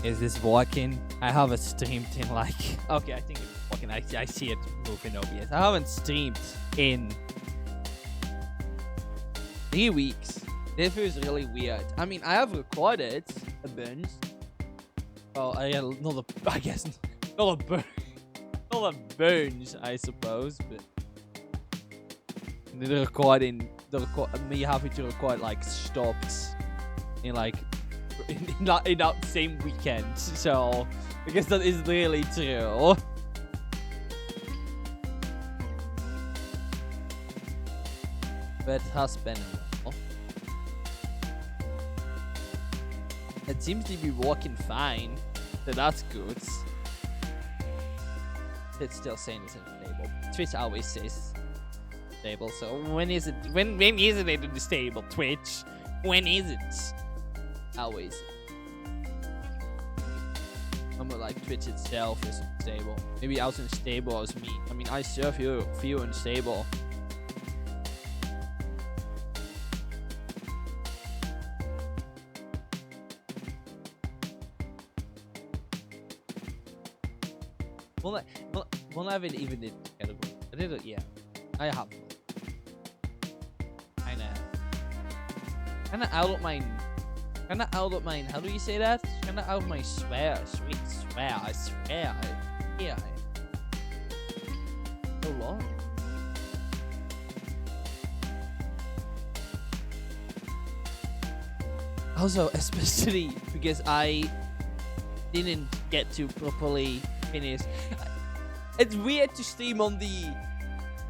Is this working? I haven't streamed in like... Okay, I think it's working. I see it moving OBS. I haven't streamed in 3 weeks. This feels really weird. I mean, I have recorded a bunch. Well, I guess not a bunch. Not a bunch, I suppose, but me having to record like stopped in like in that same weekend. So I guess that is really true. But it has been a while. It seems to be working fine, so that's good. It's still saying it's unstable. Twitch always says stable, so when is it unstable, Twitch? When is it? Always. I'm like Twitch itself is unstable. Maybe as unstable as me. I mean, I still feel unstable. Well, I haven't even did category. I did it, yeah. I have. Kinda out of my. How do you say that? Kinda out of my swear. I swear. Yeah. So long. Also, especially because I didn't get to properly finish. It's weird to stream on the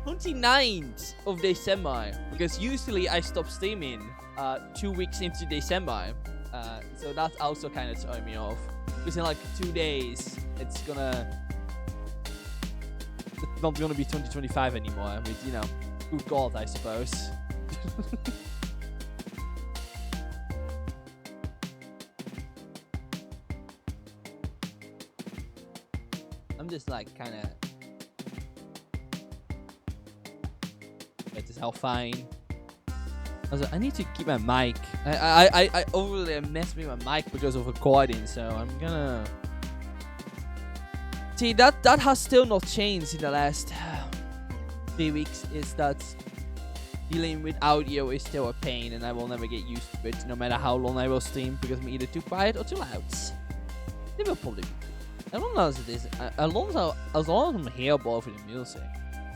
29th of December because usually I stop streaming 2 weeks into December. So that's also kind of throwing me off. Because in like 2 days, it's not gonna be 2025 anymore. With, you know, good God, I suppose. I'm just like kind of. That is how fine. Also, I need to keep my mic. I overly messed with my mic because of recording, so I'm gonna. See, that has still not changed in the last 3 weeks. Is that dealing with audio is still a pain, and I will never get used to it, no matter how long I will stream, because I'm either too quiet or too loud. It will probably be. As long as it is, as long as I'm here for the music,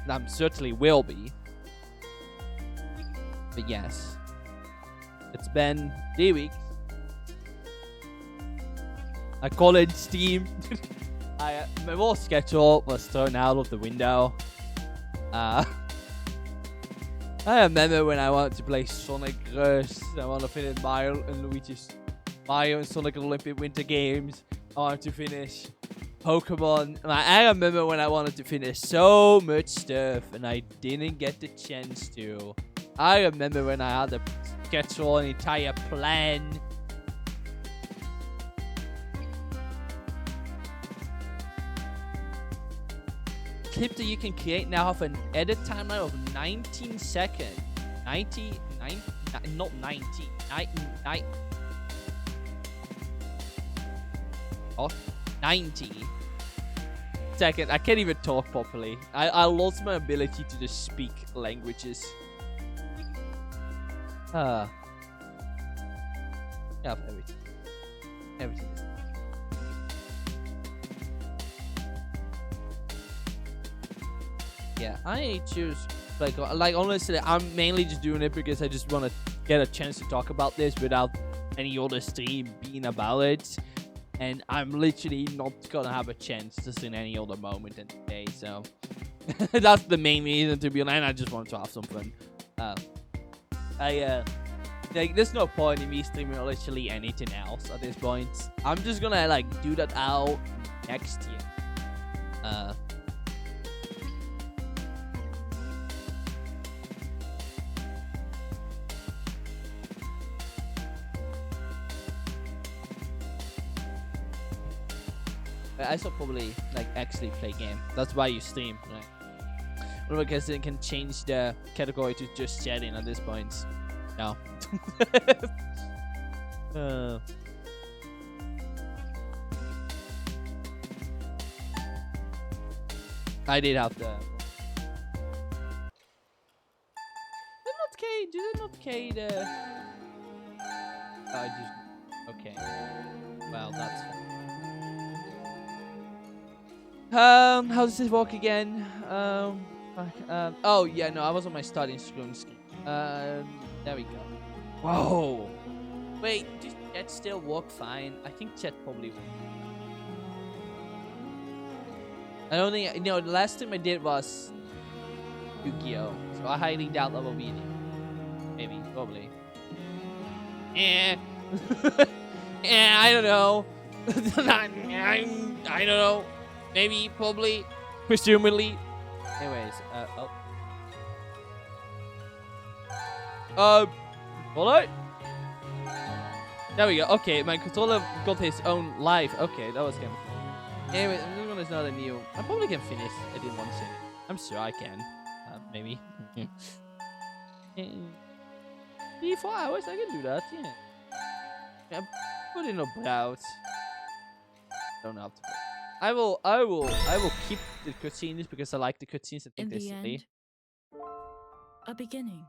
and I certainly will be. But yes, it's been 3 weeks. I call it Steam. My whole schedule was thrown out of the window. I remember when I wanted to play Sonic Rush. I want to finish Mario and Sonic Olympic Winter Games. I wanted to finish Pokemon. I remember when I wanted to finish so much stuff and I didn't get the chance to. I remember when I had to schedule an entire plan. Clip that you can create now have an edit timeline of 19 seconds. 90, not 90. 90 seconds. I can't even talk properly. I lost my ability to just speak languages. Yeah, everything. Everything. Yeah, I choose like honestly, I'm mainly just doing it because I just want to get a chance to talk about this without any other stream being about it. And I'm literally not gonna have a chance just in any other moment in the day, so that's the main reason, to be honest. And I just want to have some fun. Like, there's no point in me streaming literally anything else at this point. I'm just gonna like do that out next year. I should probably like actually play game. That's why you stream, right? Well, because it can change the category to just chatting at this point. No. I did have the. Did it not K the? I just. Okay. Well, that's fine. How does this work again? Oh yeah, no, I was on my starting screen. There we go. Whoa. Wait, does chat still work fine? I think chat probably will. I don't think, the last time I did was Yu-Gi-Oh! So I highly doubt that will be any. Maybe, probably. I don't know. I don't know. Maybe, probably, presumably. Anyways, hold on. There we go. Okay, my controller got his own life. Okay, that was kind of cool. Anyway, this one is not a new. I probably can finish. I did one scene. I'm sure I can. Maybe. 3-4 hours, I can do that. Yeah. Put in a browse. Don't have to. I will keep the cutscenes because I like the cutscenes. I think they're silly. A beginning.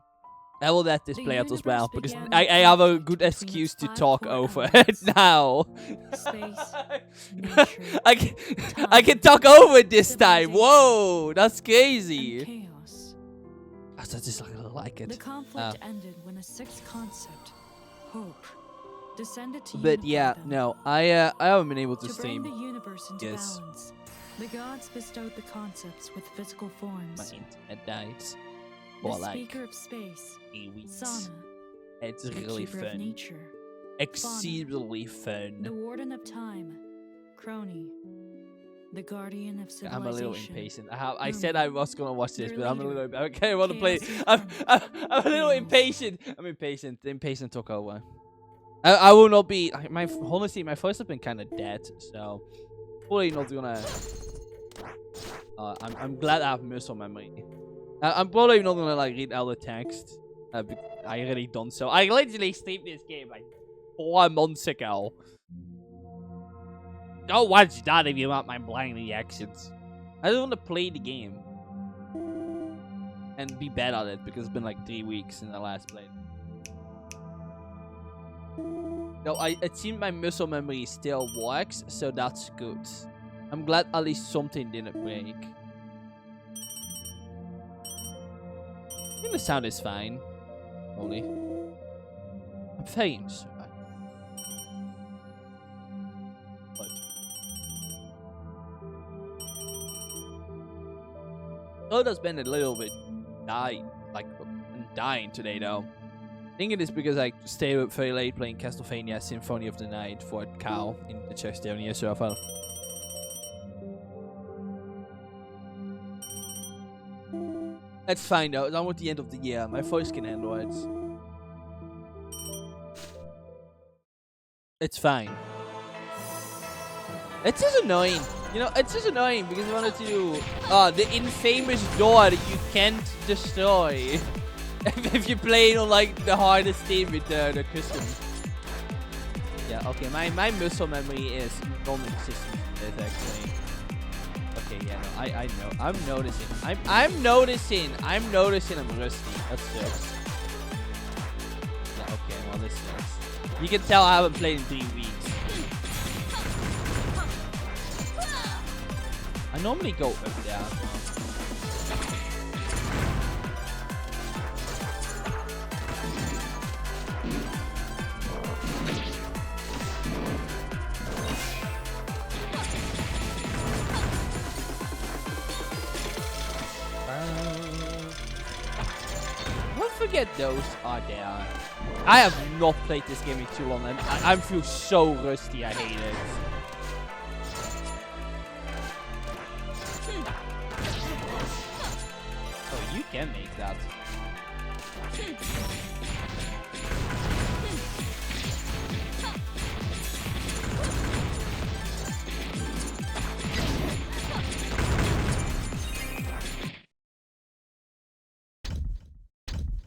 I will let this play out as well because I have a good excuse to talk over it now. Space, nature, I can talk over it this time. Whoa, that's crazy. Chaos. I just like it. The conflict ended when a sixth concept, hope, descended to but yeah, them. no, I haven't been able to stream. Bring the universe into balance. The gods bestowed the concepts with physical forms. My internet dies. The For like speaker of space, 8 weeks. Sana, it's really fun. Nature, Exceedingly fun. The warden of time, chrono, the guardian of civilization. I'm a little impatient. I said I was gonna watch this, but I'm a little. Okay, I want to play. I'm a little impatient. I'm impatient. The impatient took over. I will not be. Honestly, my voice has been kind of dead, so probably not gonna. I'm glad I have muscle memory. I'm probably not gonna like read all the text. I already done so. I literally streamed this game like 4 months ago. Don't watch that if you want my blind reactions. I just want to play the game and be bad at it because it's been like 3 weeks since I last played. No, it seems my muscle memory still works, so that's good. I'm glad at least something didn't break. I think the sound is fine. Only. I'm very sure. Oh, that's been a little bit dying today though. I think it is because I stayed up very late playing Castlevania Symphony of the Night for Cal in the Chestonia server. That's fine though. It's almost the end of the year. My voice can handle it. It's fine. It's just annoying. You know, it's just annoying because I wanted to do the infamous door that you can't destroy if you play on like the hardest team with the custom. Yeah, okay, my muscle memory is non-existent actually. Okay, yeah, no, I know. I'm noticing. I'm noticing I'm rusty. That sucks. Yeah, okay, well this sucks. You can tell I haven't played in 3 weeks. I normally go up there. Don't forget those are there. I have not played this game in too long and I feel so rusty. I hate it. Oh, you can make that.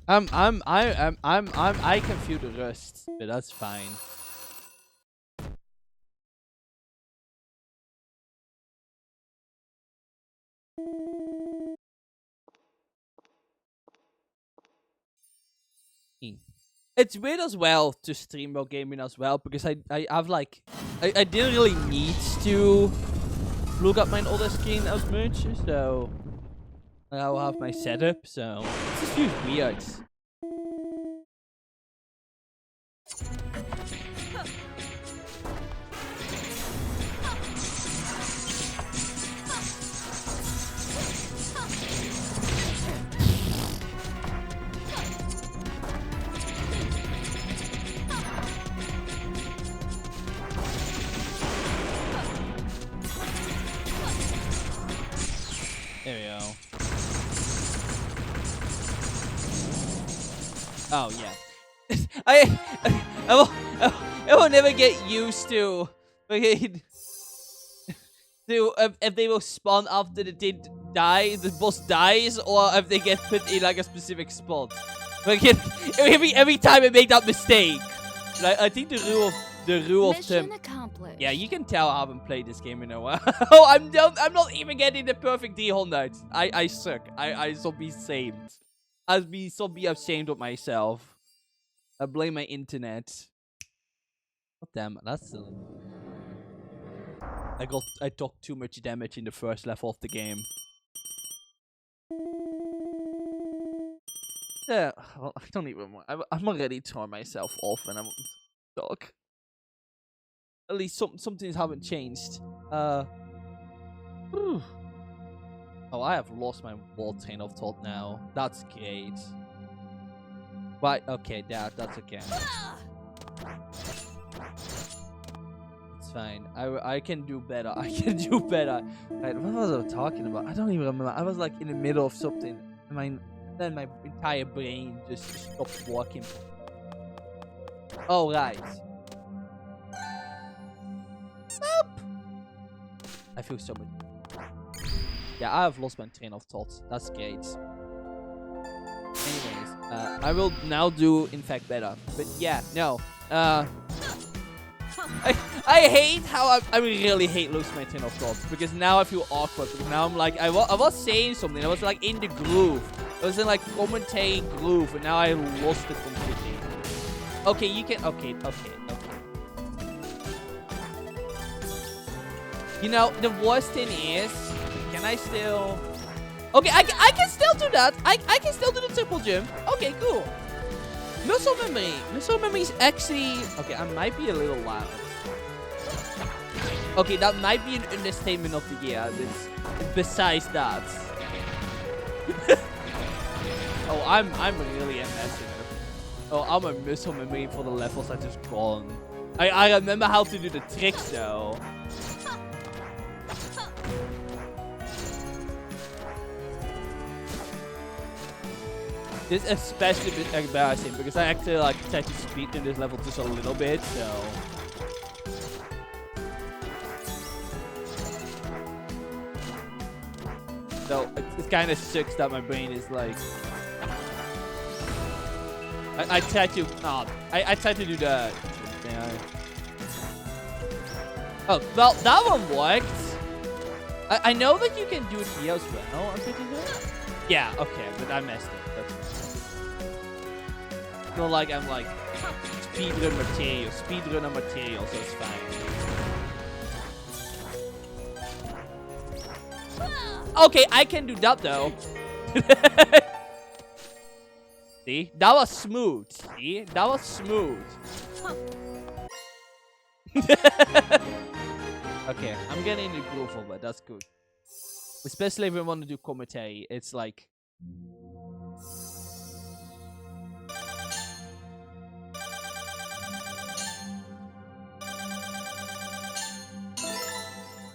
I can feel the rust, but that's fine. It's weird as well to stream while gaming as well, because I have like I didn't really need to look at my other screen as much, so now I have my setup, so it just feels weird. There we go. Oh yeah. I will never get used to okay, to if they will spawn after the the boss dies, or if they get put in like a specific spot. Like every time I make that mistake. Like, I think the rule of Mission accomplished. yeah, you can tell I haven't played this game in a while. Oh, I'm not even getting the perfect D100. I suck. I shall be shamed. I'll be ashamed of myself. I blame my internet. Oh, damn, that's silly. I took too much damage in the first level of the game. Yeah, well, I don't even want. I'm already torn myself off, and I'm dog. At least some things haven't changed. Oh, I have lost my whole train of thought now. That's great. Right, okay, that's okay. It's fine. I can do better. I can do better. Right, what was I talking about? I don't even remember. I was like in the middle of something. Then my entire brain just stopped working. Oh, right. I feel so much. Yeah, I have lost my train of thought. That's great. Anyways, I will now do, in fact, better. But yeah, no. I hate how I really hate losing my train of thought, because now I feel awkward. Because now I'm like, I was saying something. I was like in the groove. I was in like commentary groove, and now I lost it completely. Okay, you can. Okay. You know, the worst thing is, can I still... Okay, I can still do that. I can still do the triple jump. Okay, cool. Muscle memory. Muscle memory is actually... Okay, I might be a little loud. Okay, that might be an understatement of the year. Besides that. Oh, I'm really a mess here. Oh, I'm a muscle memory for the levels I just gone. I remember how to do the tricks though. This is especially a bit embarrassing because I actually like tried to speed in this level just a little bit, so. So it kind of sucks that my brain is like. I tried to. I tried to do the. Yeah. Oh well, that one worked. I know that you can do it here as well. I'm pretty sure. Yeah. Okay, but I messed it. It's not like I'm like speedrunner material, so it's fine. Okay, I can do that though. See? That was smooth. See? That was smooth. Okay, I'm getting in the groove of it. That's good. Especially if we want to do commentary. It's like...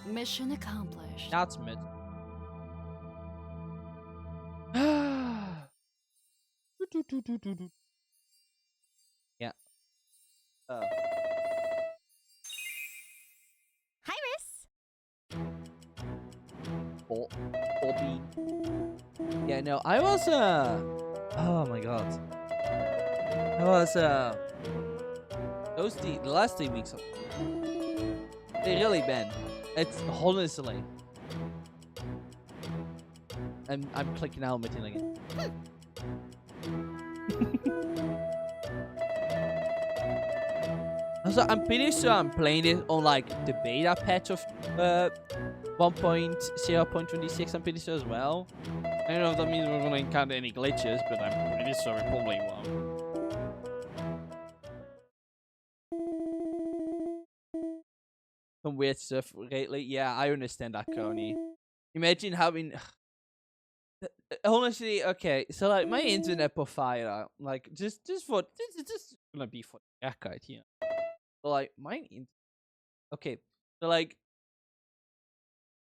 Mission accomplished. That's mid. Yeah. Bobby. Yeah, no, I was, oh my god. I was, the last 3 weeks, they really been. It's honestly. I'm clicking helmet in again. Also, I'm pretty sure I'm playing it on like the beta patch of 1.0.26. I'm pretty sure as well. I don't know if that means we're gonna encounter any glitches, but I'm pretty sure we probably won't. Some weird stuff lately. Yeah, I understand that, Coney. Imagine having. Honestly, okay, so like my internet provider, like just gonna be for the record here. So like okay, so like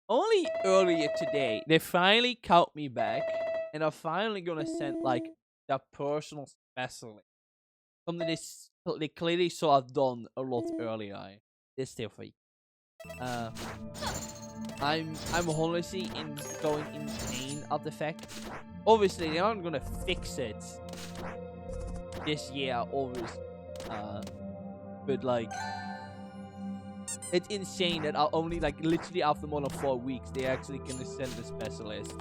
only earlier today they finally called me back, and are finally gonna send like their personal specialist, something they clearly should have done a lot earlier. This still for you. I'm honestly going insane at the fact. Obviously, they aren't gonna fix it this year, obviously. But like, it's insane that only like literally after more than 4 weeks, they're actually gonna send a specialist.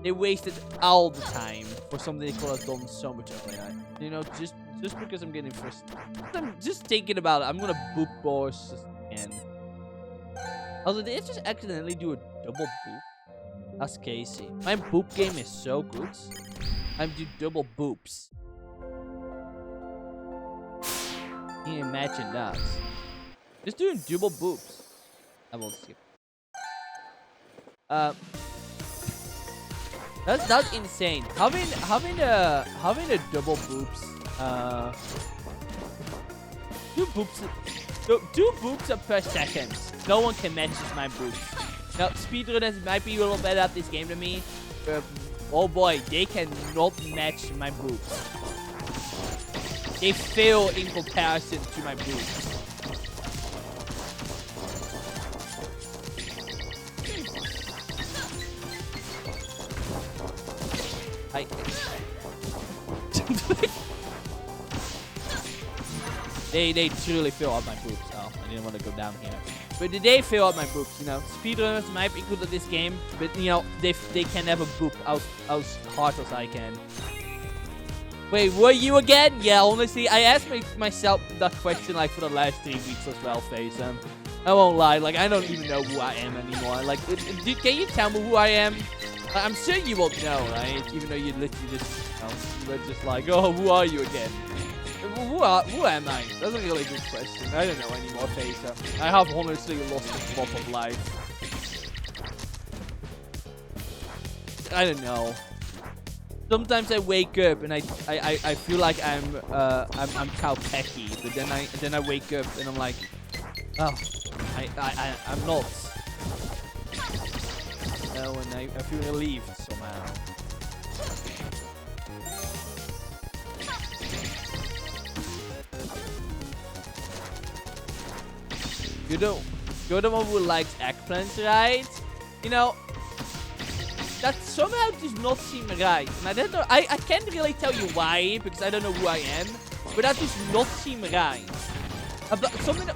They wasted all the time for something they could have done so much earlier. You know, just because I'm getting frustrated. I'm just thinking about it. I'm gonna boop boss again. Also, did I just accidentally do a double boop? That's Casey. My boop game is so good. I'm doing double boops. Can you imagine that? Just doing double boops. I will skip. That's insane. Having a double boops. Two boops per second. No one can match my boops. Now, speedrunners might be a little better at this game than me, but oh boy, they cannot match my boops. They fail in comparison to my boops. They truly fill up my boobs. Oh, I didn't want to go down here. But they fill up my boobs, you know. Speedrunners might be good at this game, but you know, they can never boop as hard as I can. Wait, were you again? Yeah, honestly, I asked myself that question like for the last 3 weeks as well, Face. I won't lie, like I don't even know who I am anymore. Like, can you tell me who I am? I'm sure you won't know, right? Even though you literally just, you know, just like, oh, who are you again? Who am I? That's a really good question. I don't know anymore, Facer. I have honestly lost the plot of life. I don't know. Sometimes I wake up and I feel like I'm Calpecky, but then I wake up and I'm like, oh, I'm not. And I feel relieved somehow. You're the one who likes eggplants, right? You know, that somehow does not seem right. And I don't know, I can't really tell you why, because I don't know who I am. But that does not seem right. Something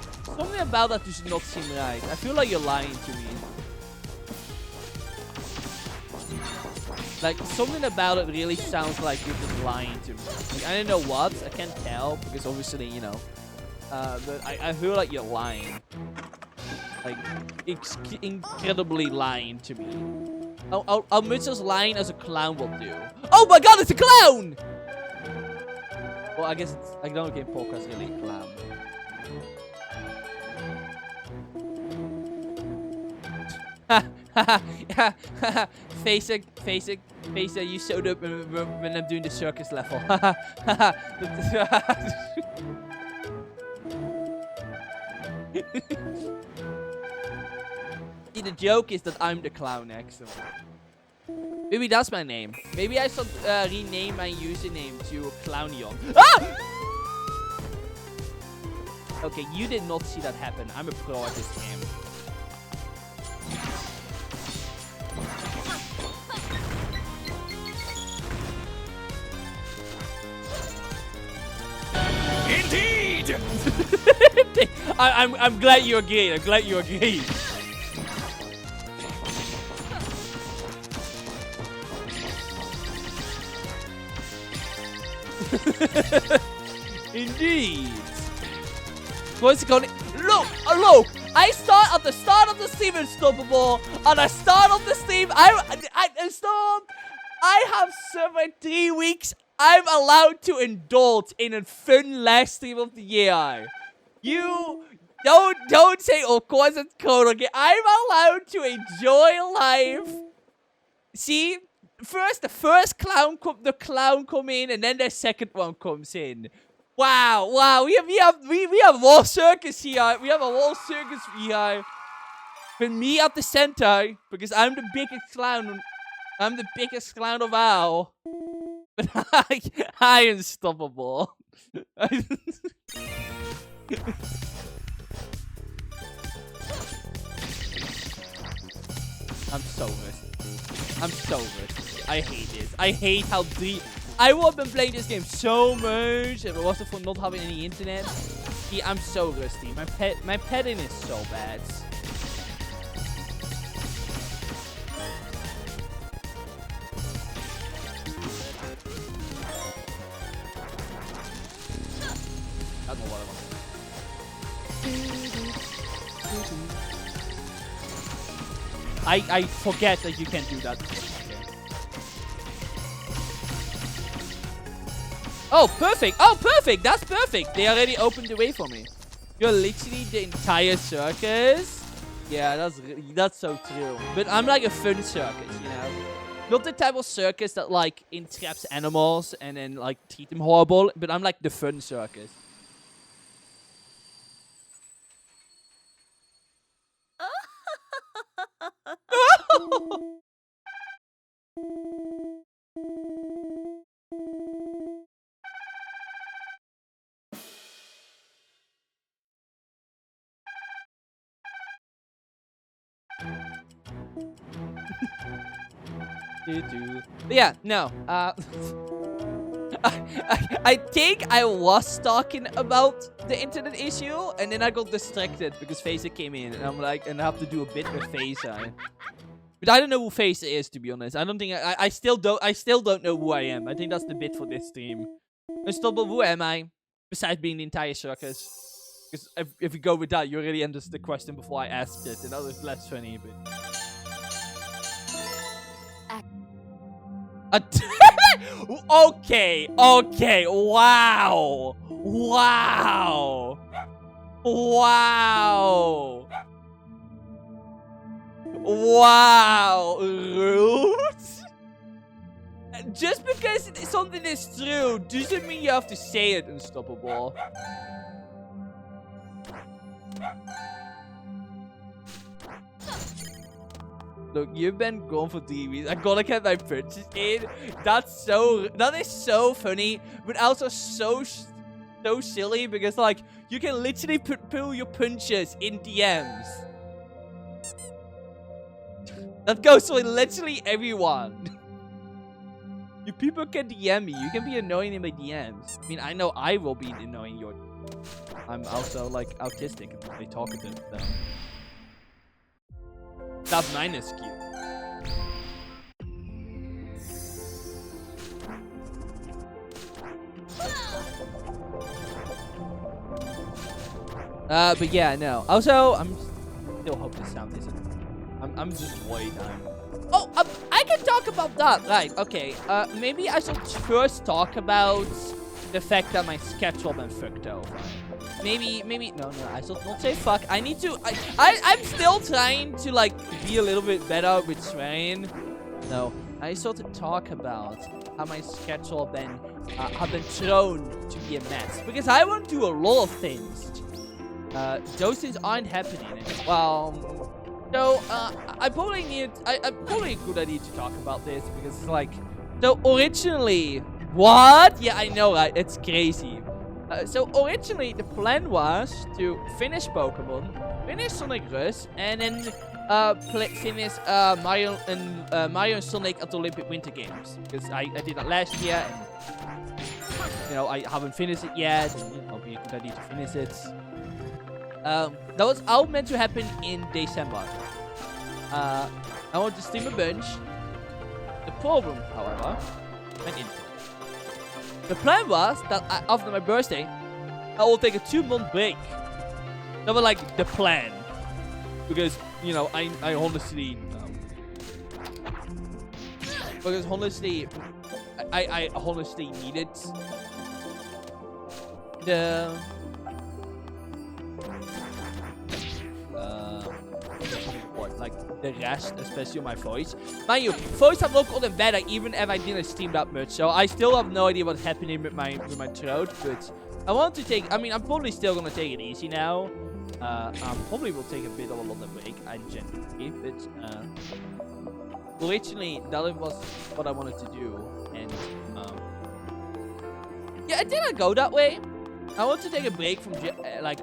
about that does not seem right. I feel like you're lying to me. Like, something about it really sounds like you're just lying to me. Like, I don't know what, I can't tell, because obviously, you know. But I feel like you're lying. Like, incredibly lying to me. How much as lying as a clown will do. Oh my god, it's a clown! Well, I guess it's, I don't get podcast really a clown. Facer, you showed up when I'm doing the circus level. See, the joke is that I'm the clown next. Maybe that's my name. Maybe I should rename my username to Clownion. Ah! Okay, you did not see that happen. I'm a pro at this game. Indeed! I'm glad you agreed. I'm glad you agreed. Indeed. What's going? Look! I start at the start of the stream Unstoppable, and I start of the stream. Stop. I have served 3 weeks. I'm allowed to indulge in a fun last stream of the year. You don't say, of course it's chrono. I'm allowed to enjoy life. See, the first clown come in, and then the second one comes in. Wow. We have a whole circus here. We have a whole circus here. With me at the center, because I'm the biggest clown. I'm the biggest clown of all. But I unstoppable. I'm so good. I hate this. I hate how deep. I would have been playing this game so much if it wasn't for not having any internet. Yeah, I'm so rusty. My petting is so bad. That's not what I want. I forget that you can do that. Oh, perfect. That's perfect. They already opened the way for me. You're literally the entire circus. Yeah, that's so true. But I'm like a fun circus, you know? Not the type of circus that like entraps animals and then like treat them horrible. But I'm like the fun circus. But yeah, no. I think I was talking about the internet issue, and then I got distracted because Phaser came in, and I'm like, and I have to do a bit with Phaser. But I don't know who Phaser is, to be honest. I don't think I still don't know who I am. I think that's the bit for this stream. Unstoppable, who am I? Besides being the entire circus. Because if we go with that, you already understood the question before I asked it, and that was less funny, but. Okay, wow, rude. Just because something is true doesn't mean you have to say it, Unstoppable. Look, you've been gone for 3 weeks. I gotta get my punches in. That is so funny, but also so silly because like you can literally pull your punches in DMs. That goes for literally everyone. You people can DM me. You can be annoying in my DMs. I mean, I know I will be annoying your. I'm also like autistic and really talkative. So. That's minus Q. But yeah, no. Also, I'm still hope this sound isn't. I'm just worried. Oh, I can talk about that. Right. Okay. Maybe I should first talk about the fact that my schedule been fucked over. Maybe, no, I should not say fuck. I need to, I'm still trying to, like, be a little bit better with swearing. No, I sort of talk about how my schedule have been thrown to be a mess. Because I want to do a lot of things. Those things aren't happening. Well, so, I probably a good idea to talk about this. Because it's like, so originally, what? Yeah, I know, right? It's crazy. So originally the plan was to finish Pokemon, finish Sonic Rush, and then finish Mario and Sonic at the Olympic Winter Games. Because I did that last year, and you know I haven't finished it yet. And, you know, it'll be a good idea to finish it. That was all meant to happen in December. I wanted to stream a bunch. The problem, however, went into. The plan was that after my birthday, I will take a 2-month break. That was like the plan. Because, you know, I honestly... because honestly, I honestly needed the... like the rest, especially on my voice. Mind you, voice have not gotten better even if I didn't stream that much. So I still have no idea what's happening with my throat. But I want to take. I mean, I'm probably still gonna take it easy now. I probably will take a bit of a longer break. I genuinely, but originally that was what I wanted to do, and yeah, it didn't go that way. I want to take a break from like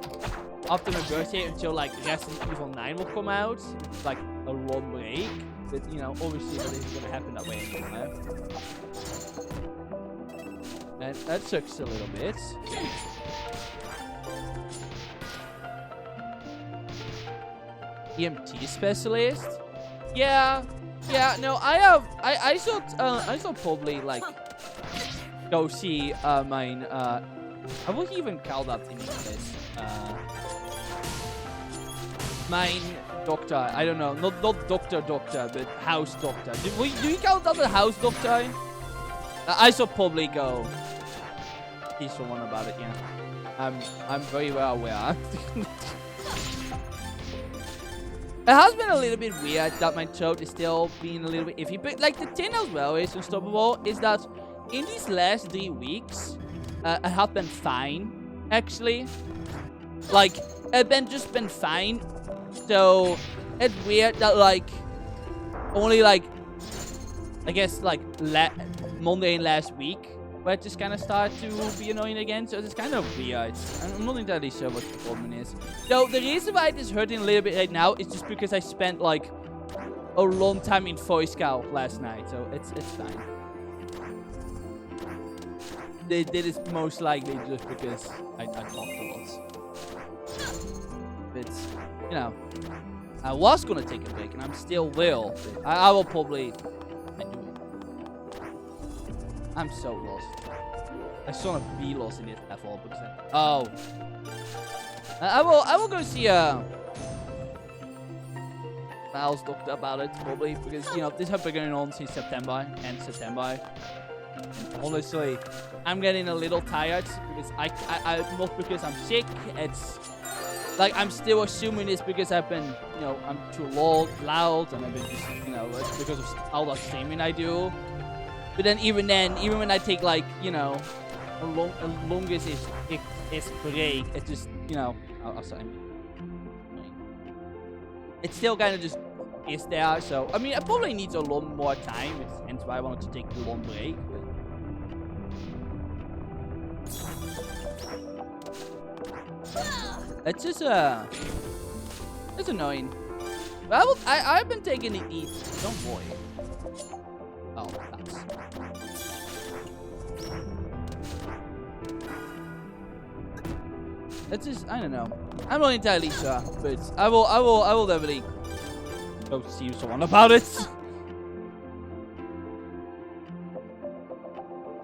after my birthday until like Resident Evil 9 will come out. Like a long break. But you know, obviously that isn't gonna happen that way anymore. And that sucks a little bit. EMT specialist? Yeah. Yeah, no, I should probably like go see mine I would even call that in English. Mine doctor. I don't know. Not doctor, but house doctor. Do you call that a house doctor? I should probably go see someone about it, yeah. I'm very well aware. It has been a little bit weird that my throat is still being a little bit iffy. But like the thing as well is unstoppable is that in these last 3 weeks, I have been fine, actually. Like, I've just been fine. So, it's weird that, like, only, like, I guess, like, Monday and last week, where it just kind of started to be annoying again. So, it's kind of weird. I'm not entirely sure what the problem is. So, the reason why it is hurting a little bit right now is just because I spent, like, a long time in voice cow last night. So, it's fine. That is most likely just because I talked a lot. But, you know, I was gonna take a break, and I'm still will. I will probably do it. I'm so lost. I sort of be lost in this level because I will go see a house doctor about it probably because you know this has been going on since September. And honestly, I'm getting a little tired because I not because I'm sick. It's like I'm still assuming it's because I've been, you know, I'm too loud, and I've been just, you know, it's because of all that streaming I do. But then, even when I take like, you know, a longest is break, it just, you know, it's still kind of just is there. So I mean, I probably need a lot more time. Hence why I wanted to take a long break. But it's just it's annoying. But I've been taking it easy. Don't worry. Oh, that's. It's just, I don't know. I'm not entirely sure, but I will definitely go see someone about it.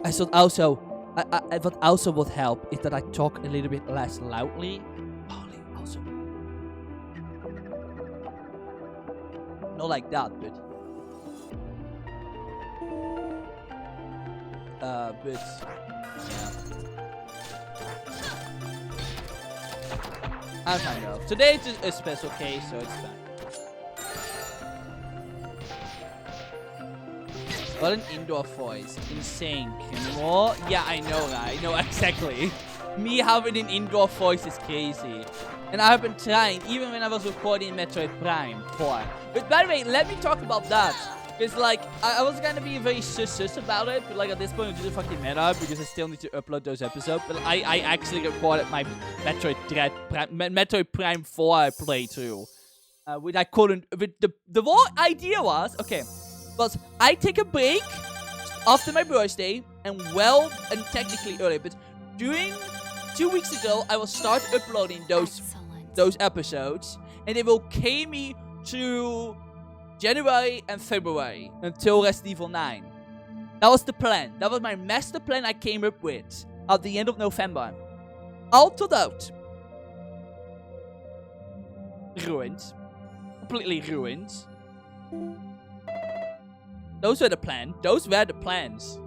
I thought also, what also would help is that I talk a little bit less loudly. Also, not like that, but yeah. I'm fine though. Today it's a special case, so it's fine. What an indoor voice. Insane. What? Yeah, I know that. I know exactly. Me having an indoor voice is crazy. And I've been trying, even when I was recording Metroid Prime 4. But by the way, let me talk about that. Because, like, I was gonna be very sus about it, but, like, at this point, it doesn't fucking matter because I still need to upload those episodes. But I actually recorded my Metroid Prime 4 playthrough. Which I couldn't. But the whole idea was, okay, was I take a break after my birthday, and technically earlier, but during 2 weeks ago, I will start uploading those episodes, and it will carry me to January and February until Resident Evil 9. That was the plan. That was my master plan I came up with at the end of November. All thought out. Ruined. Completely ruined. Those were the plan. Those were the plans.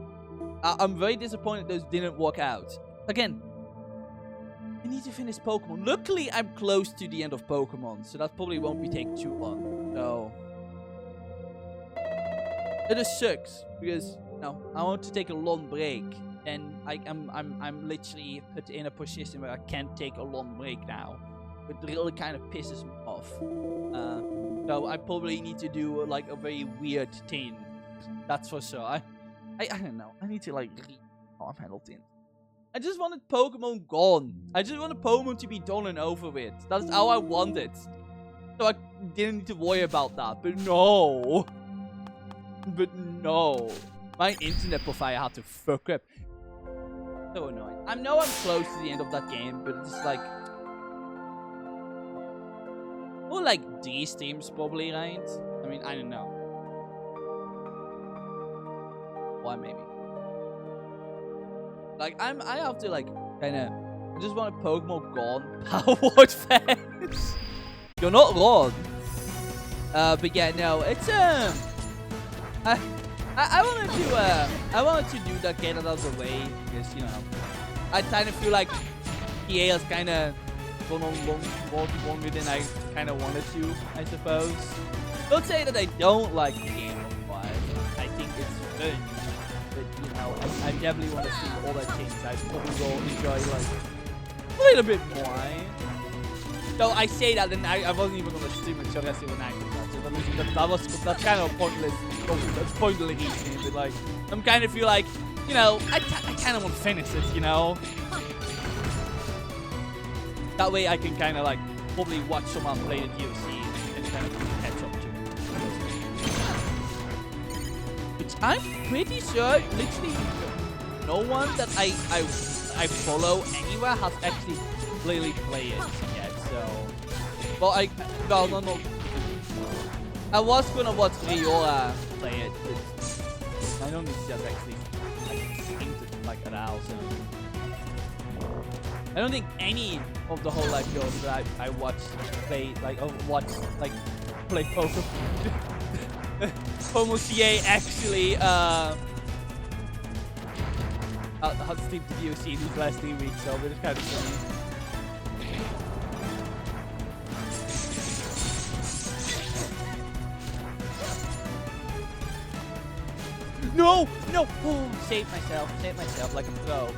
I'm very disappointed those didn't work out. Again, I need to finish Pokemon. Luckily, I'm close to the end of Pokemon, so that probably won't be taking too long. So it just sucks because I want to take a long break, and I'm literally put in a position where I can't take a long break now. It really kind of pisses me off. So I probably need to do like a very weird thing. That's for sure. I don't know. I need to like read how I've handled things. I just wanted Pokemon gone. I just wanted Pokemon to be done and over with. That's how I wanted. So I didn't need to worry about that. But no. My internet provider had to fuck up. So annoying. I know I'm close to the end of that game, but it's like... Or like 3 streams probably, right? I mean, I don't know. Why maybe? Like, I have to like kinda I just want a Pokemon gone. Powered fans. You're not wrong. But yeah, no, it's I wanted to do that, get it out of the way, because I kind of feel like EA has kind of gone on longer than I kind of wanted to, I suppose. Don't say that I don't like the game, but I think it's good. But I definitely want to see all that change. I probably will enjoy like a little bit more. So I say that, and I wasn't even gonna stream it, so that's even active. So that's kind of pointless. That's pointless reasoning, but like I'm kind of feel like I kind of want to finish it, That way I can kind of like probably watch someone play the DLC and kind of catch up to it. Which I'm pretty sure literally no one that I follow anywhere has actually really played it yet. So, well, no. I was gonna watch Riora play it, but I don't think that's actually like at all. So I don't think any of the whole live girls that I watched play play Pokemon. Pokemon CA actually has streamed the DLC these last 3 weeks, so it's kind of funny. No! Oh, save myself like a pro.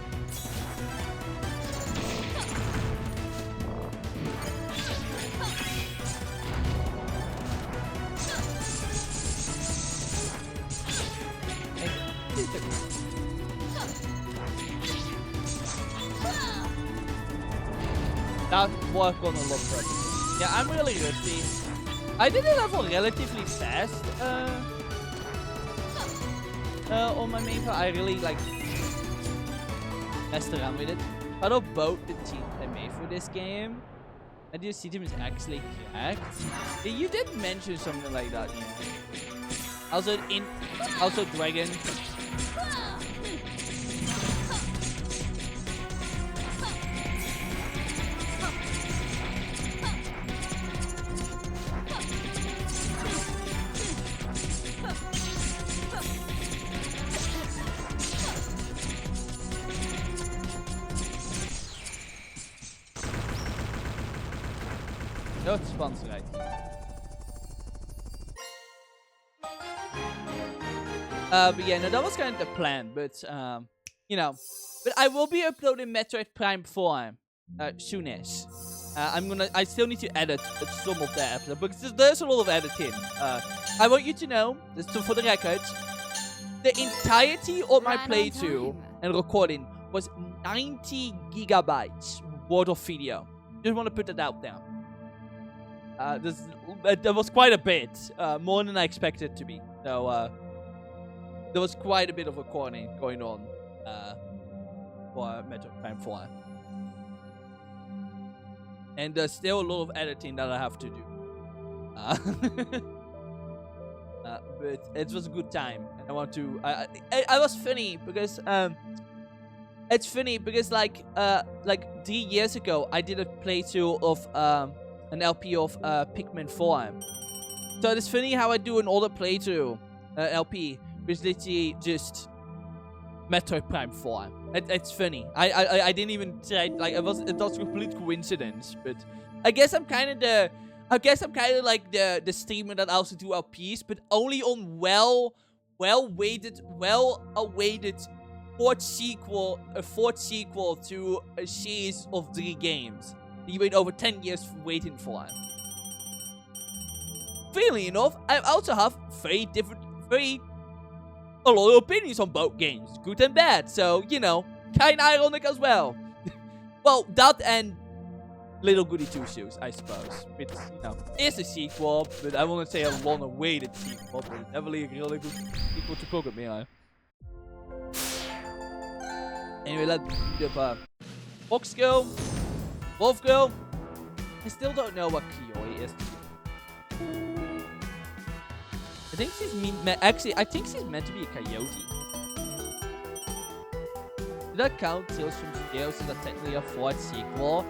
That was gonna look good. Yeah, I'm really rusty. I did it level relatively fast. On my main part, I really like messed around with it. Out of both the teams I made for this game, and the team is actually correct. Yeah, you did mention something like that. Also Dragon. No, it's sponsor, right? But yeah, no, that was kind of the plan, but but I will be uploading Metroid Prime 4 soonish. I still need to edit some of that episode, because there's a lot of editing. I want you to know, just for the record, the entirety of my playthrough and recording was 90 gigabytes worth of video. Just want to put that out there. There was quite a bit, more than I expected it to be. So there was quite a bit of recording going on for Metroid Prime 4. And there's still a lot of editing that I have to do. but it was a good time, and I want to. I was funny because it's funny because like 3 years ago I did a playthrough of an LP of Pikmin 4. So it's funny how I do an older playthrough LP, which is literally just Metroid Prime 4. It's funny. I didn't even try, like it was a complete coincidence, but I guess I'm kind of like the streamer that also do LPs, but only on well-awaited fourth sequel to a series of 3 games. You wait over 10 years waiting for. Funnily enough, I also have a lot of opinions on both games, good and bad. So you know, kind of ironic as well. Well, that and Little Goody Two Shoes, I suppose. Which, you know, is a sequel, but I wouldn't say a long-awaited sequel, but definitely a really good sequel to Pocket Mirror. Anyway, let's do the Fox Girl, Wolf Girl. I still don't know what Kioi is. I think she's meant to be a coyote. Did that count Tales from Scales as technically a fourth sequel?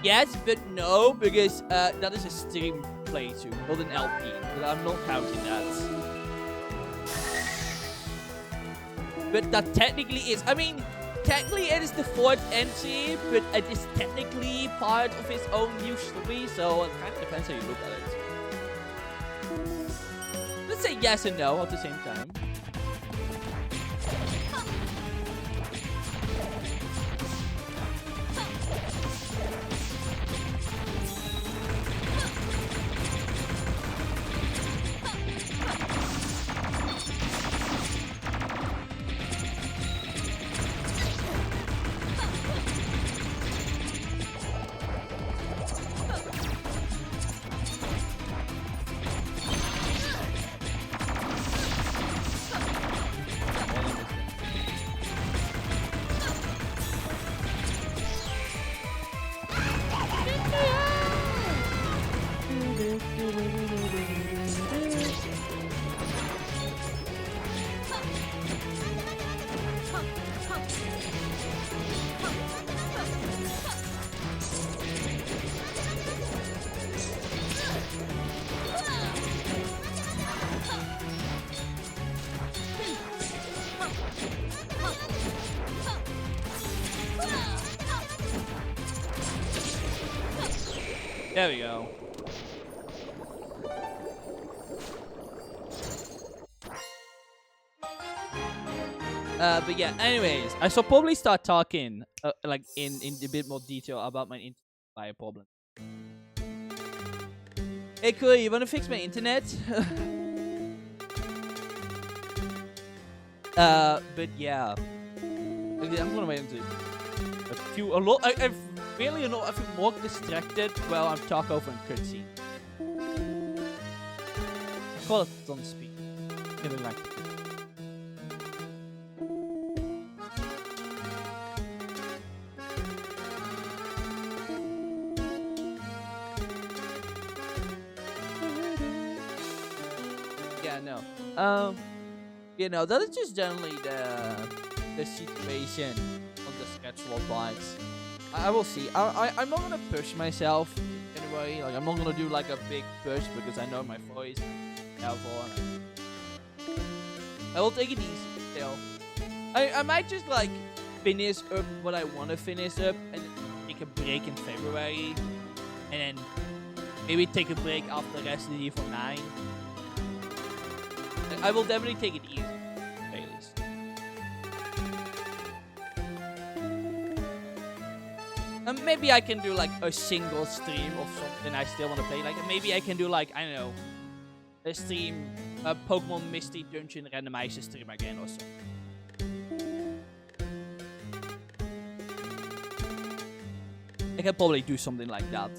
Yes, but no, because that is a stream playthrough, not an LP. But I'm not counting that. But that technically is. I mean, technically it is the fourth entry, but it is technically part of its own new story, so it kind of depends how you look at it. Let's say yes and no at the same time. There we go. But yeah, anyways, I shall probably start talking like in a bit more detail about my internet problem. Hey, cool, you wanna fix my internet? But yeah, I'm gonna wait until I really know I feel more distracted while I'm talking over a cutscene. Call it on speed. Really like it. Yeah, no. You know, that is just generally the situation on the schedule parts. I will see. I'm not gonna push myself anyway. Like I'm not gonna do like a big push because I know my voice. I will take it easy still. I might just like finish up what I want to finish up and take a break in February, and then maybe take a break after Resident Evil 9. I will definitely take it easy. Maybe I can do like a single stream of something I still want to play. Like maybe I can do like, I don't know, a stream, a Pokemon Mystery Dungeon randomizer stream again or something. I can probably do something like that.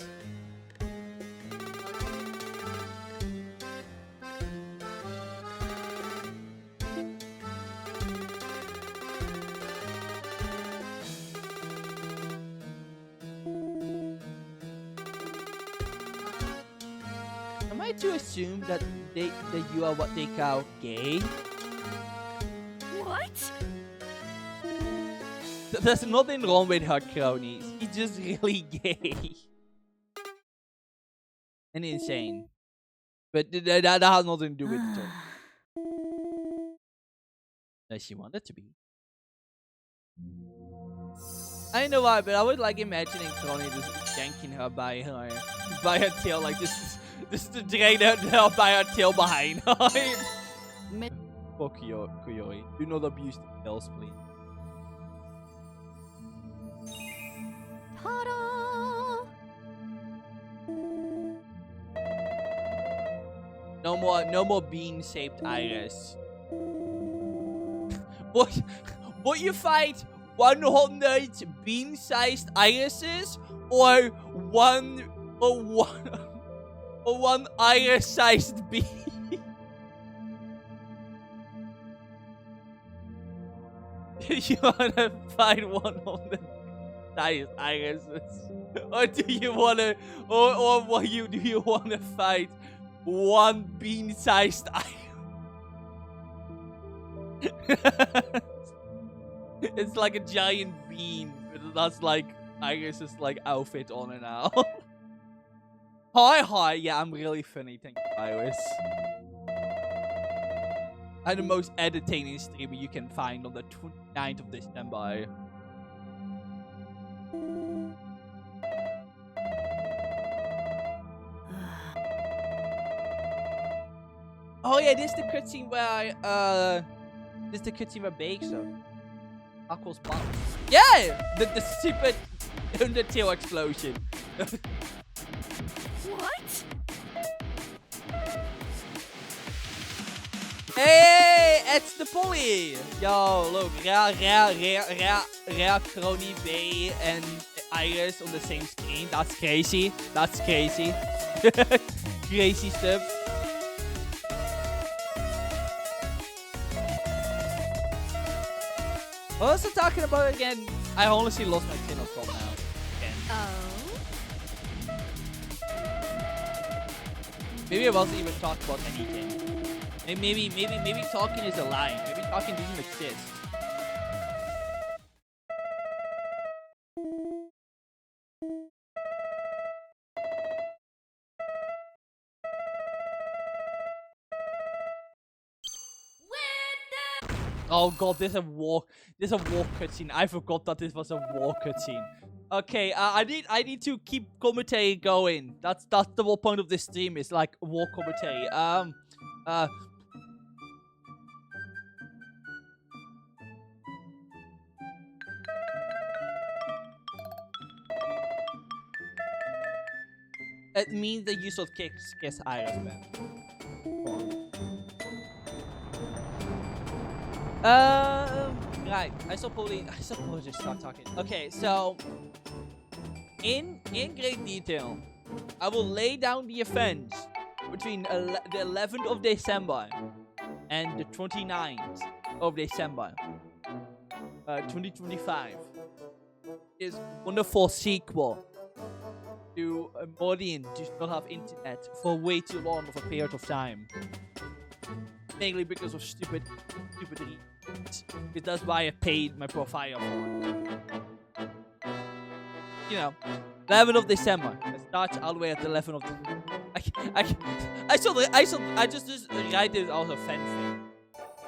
I to assume that you are what they call gay? What? There's nothing wrong with her cronies. He's just really gay. And insane. But that has nothing to do with it. Does she want it to be? I don't know why, but I was like imagining Crony just yanking her by her tail, like this to drain her by her tail behind her. Poor Kuyori. Do not abuse the tails, please. Ta-da! No more bean-shaped iris. Would you fight 100 bean-sized irises or one iris-sized bean? You wanna fight 100 sized irises, or do you wanna, do you wanna fight one bean-sized iris? It's like a giant bean. That's like Iris's like outfit on it now. Hi. Yeah, I'm really funny. Thank you, Iris. I'm the most entertaining streamer you can find on the 29th of December. Oh yeah, this is the cutscene where Bakes so. Aqua's pop. Yeah! The stupid Undertale explosion. What? Hey! It's the Polly! Yo, look. Rare, Crony, Bay, and Iris on the same screen. That's crazy. That's crazy. Crazy stuff. What was I talking about again? I honestly lost my train of thought now. Again. Oh. Maybe I wasn't even talking about anything. Maybe talking is a lie. Maybe talking doesn't exist. Oh god, there's a war cutscene. I forgot that this was a war cutscene. Okay, I need to keep commentary going. That's the whole point of this stream, is like war commentary. It means the use of kicks gets Iris back. Right. I suppose just start talking. Okay, so in great detail, I will lay down the events between the 11th of December and the 29th of December, 2025. Is wonderful sequel to a Modian does not have internet for way too long of a period of time. Mainly because of stupid reasons. Because that's why I paid my profile for. You know, 11th of December. It starts all the way at the 11th of. I just write this as a fanfic.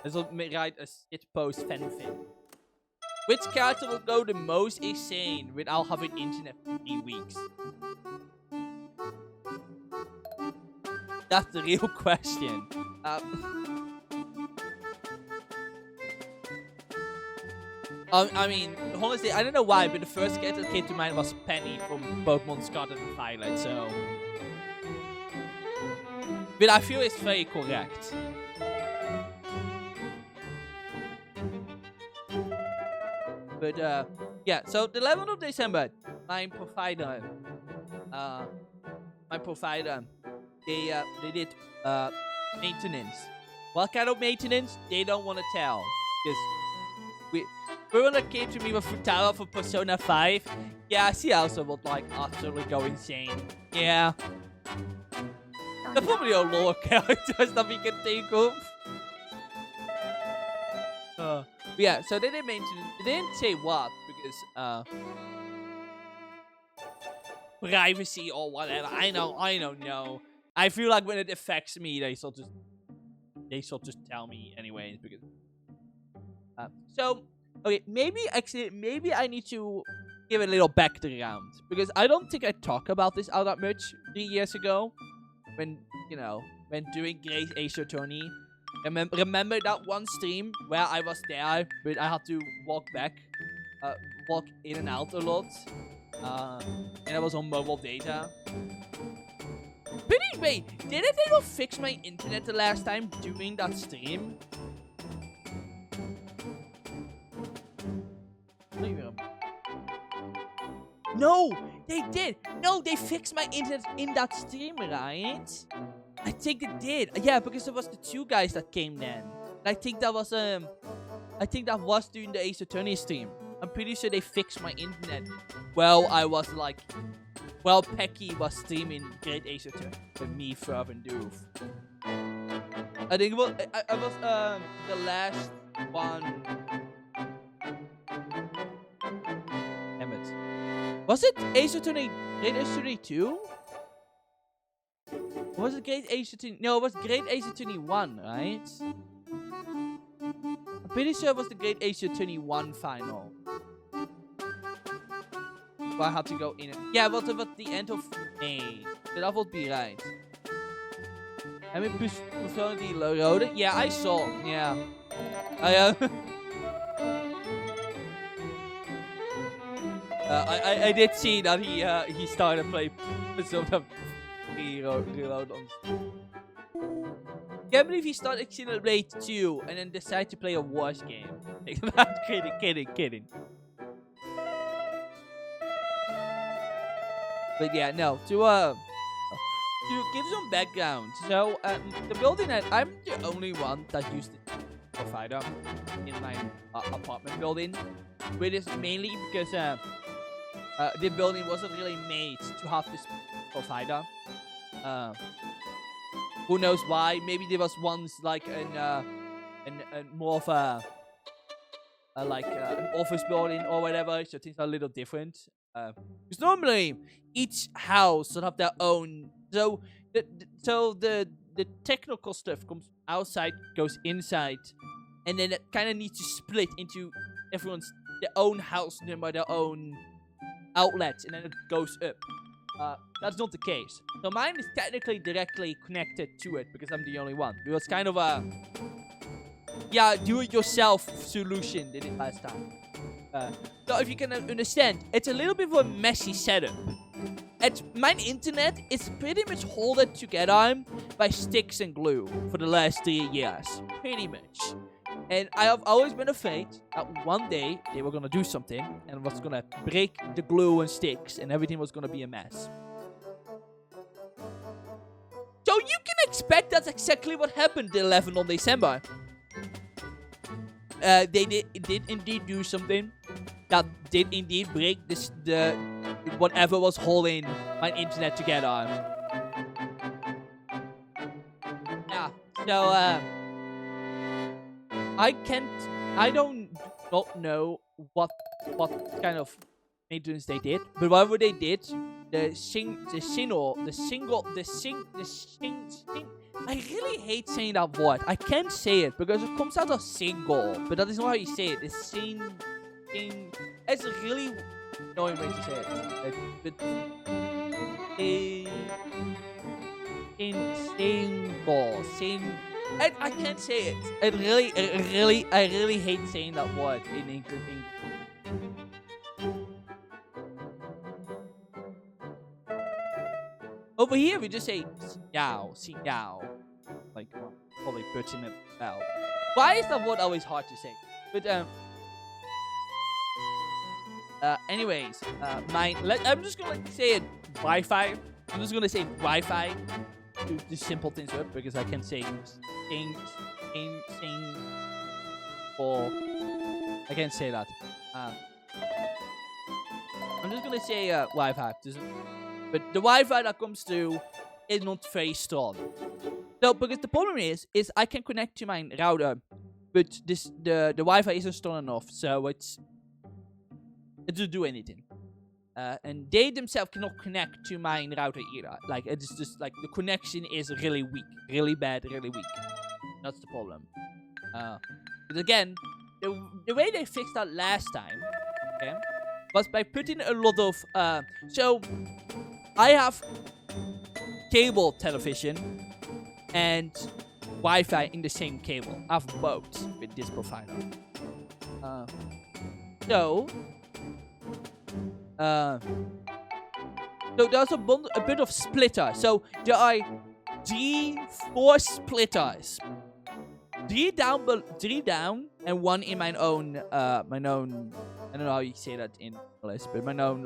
I just write a shit post fanfic. Which character will go the most insane without having internet for 3 weeks? That's the real question. I mean, honestly, I don't know why, but the first character that came to mind was Penny from Pokemon Scarlet and Violet, so. But I feel it's very correct. But, yeah, so the 11th of December, my provider, they did, maintenance. What kind of maintenance? They don't want to tell. Because everyone that came to me with Futara for Persona 5, yeah, she also would, like, absolutely go insane. Yeah. There's probably a lore characters that we can think of. Yeah, so they didn't mention, they didn't say what because privacy or whatever. I don't know. I feel like when it affects me, they sort of just tell me anyways because. So okay, maybe I need to give a little background because I don't think I talked about this all that much 3 years ago when doing Great Ace Attorney. Remember that one stream where I was there, but I had to walk in and out a lot, and I was on mobile data. But anyway, didn't they not fix my internet the last time doing that stream? No, they did. No, they fixed my internet in that stream, right? I think they did. Yeah, because it was the 2 guys that came then. I think that was during the Ace Attorney stream. I'm pretty sure they fixed my internet. Well, Pecky was streaming Great Ace Attorney with me, Ferb, and Doof. I think it was the last one. Damn it. Was it Ace Attorney, Great Ace Attorney 2? Or was it Great Ace Attorney? No, it was Great Ace Attorney 1, right? I'm pretty sure it was the Great Ace Attorney 1 final. But I had to go in it. Yeah, but it was the end of May. So that would be right. I mean, personally loaded. Yeah, I saw. Yeah. I did see that he started playing some of reload on. Can't believe he started Xenoblade 2 and then decided to play a Wars game. Kidding. But yeah, no. To give some background. So the building that I'm the only one that used it for fighter in my apartment building, which is mainly because the building wasn't really made to have this for fighter. Who knows why? Maybe there was once like an more of an office building or whatever, so things are a little different. Because normally each house would have their own. So the technical stuff comes outside, goes inside, and then it kind of needs to split into everyone's their own house number, their own outlets, and then it goes up. That's not the case. So mine is technically directly connected to it because I'm the only one. It was kind of a do-it-yourself solution did it last time. So if you can understand, it's a little bit of a messy setup. My internet is pretty much held together by sticks and glue for the last 3 years. Pretty much. And I have always been afraid that one day they were going to do something and was going to break the glue and sticks and everything was going to be a mess. So you can expect that's exactly what happened the 11th of December. They did indeed do something that did indeed break the whatever was holding my internet together. Yeah, so I don't know what kind of maintenance they did, but whatever they did, I really hate saying that word. I can't say it because it comes out of single, but that is not how you say it. It's it's a really annoying way to say it. I can't say it. I really hate saying that word in English. Over here, we just say "sinyao," like probably putting it out. Why is that word always hard to say? But anyways, I'm just gonna say it Wi-Fi. I'm just gonna say Wi-Fi to do simple things up because I can say sing, or I can't say that. I'm just gonna say Wi-Fi. But the Wi-Fi that comes to is not very strong. So, because the problem is I can connect to my router, but the Wi-Fi isn't strong enough, so it doesn't do anything. And they themselves cannot connect to my router either. Like, it's just like the connection is really weak, really bad, really weak. That's the problem. But again, the way they fixed that last time, okay, was by putting a lot of so I have cable television and Wi-Fi in the same cable. I have both with this provider. So there's a bit of splitter. So there are 4 splitters. 3 down, and 1 in my own. I don't know how you say that in English, but my own.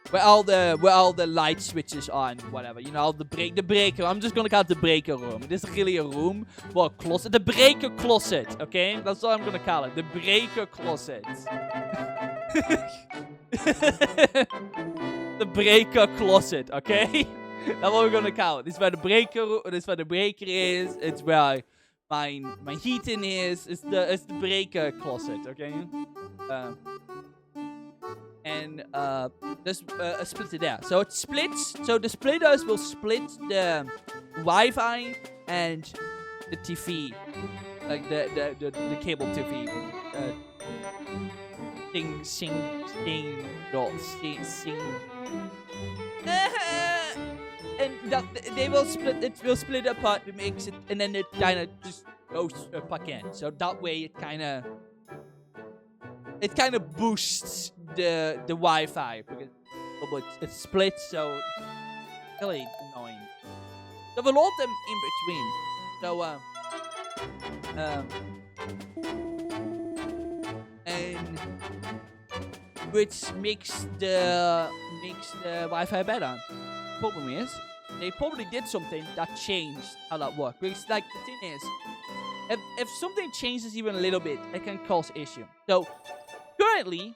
Where all the light switches are and whatever. You know, the breaker. I'm just gonna call it the breaker room. It is really a room, well, a closet. The breaker closet. Okay, that's what I'm gonna call it. The breaker closet. The breaker closet. Okay, that's what we're gonna call it. This is where the breaker. This is where the breaker is. It's where my heating is. It's the breaker closet. Okay. And there's a splitter there. So it splits. So the splitters will split the Wi-Fi and the TV, like the cable TV. And that they will split. It will split apart. It makes it, and then it kind of just goes back in. So that way, it kind of boosts the Wi-Fi because it's split, so it's really annoying. There are a lot of them in between, so and which makes the Wi-Fi better. The problem is they probably did something that changed how that worked. Because like the thing is, if something changes even a little bit, it can cause issue. So currently,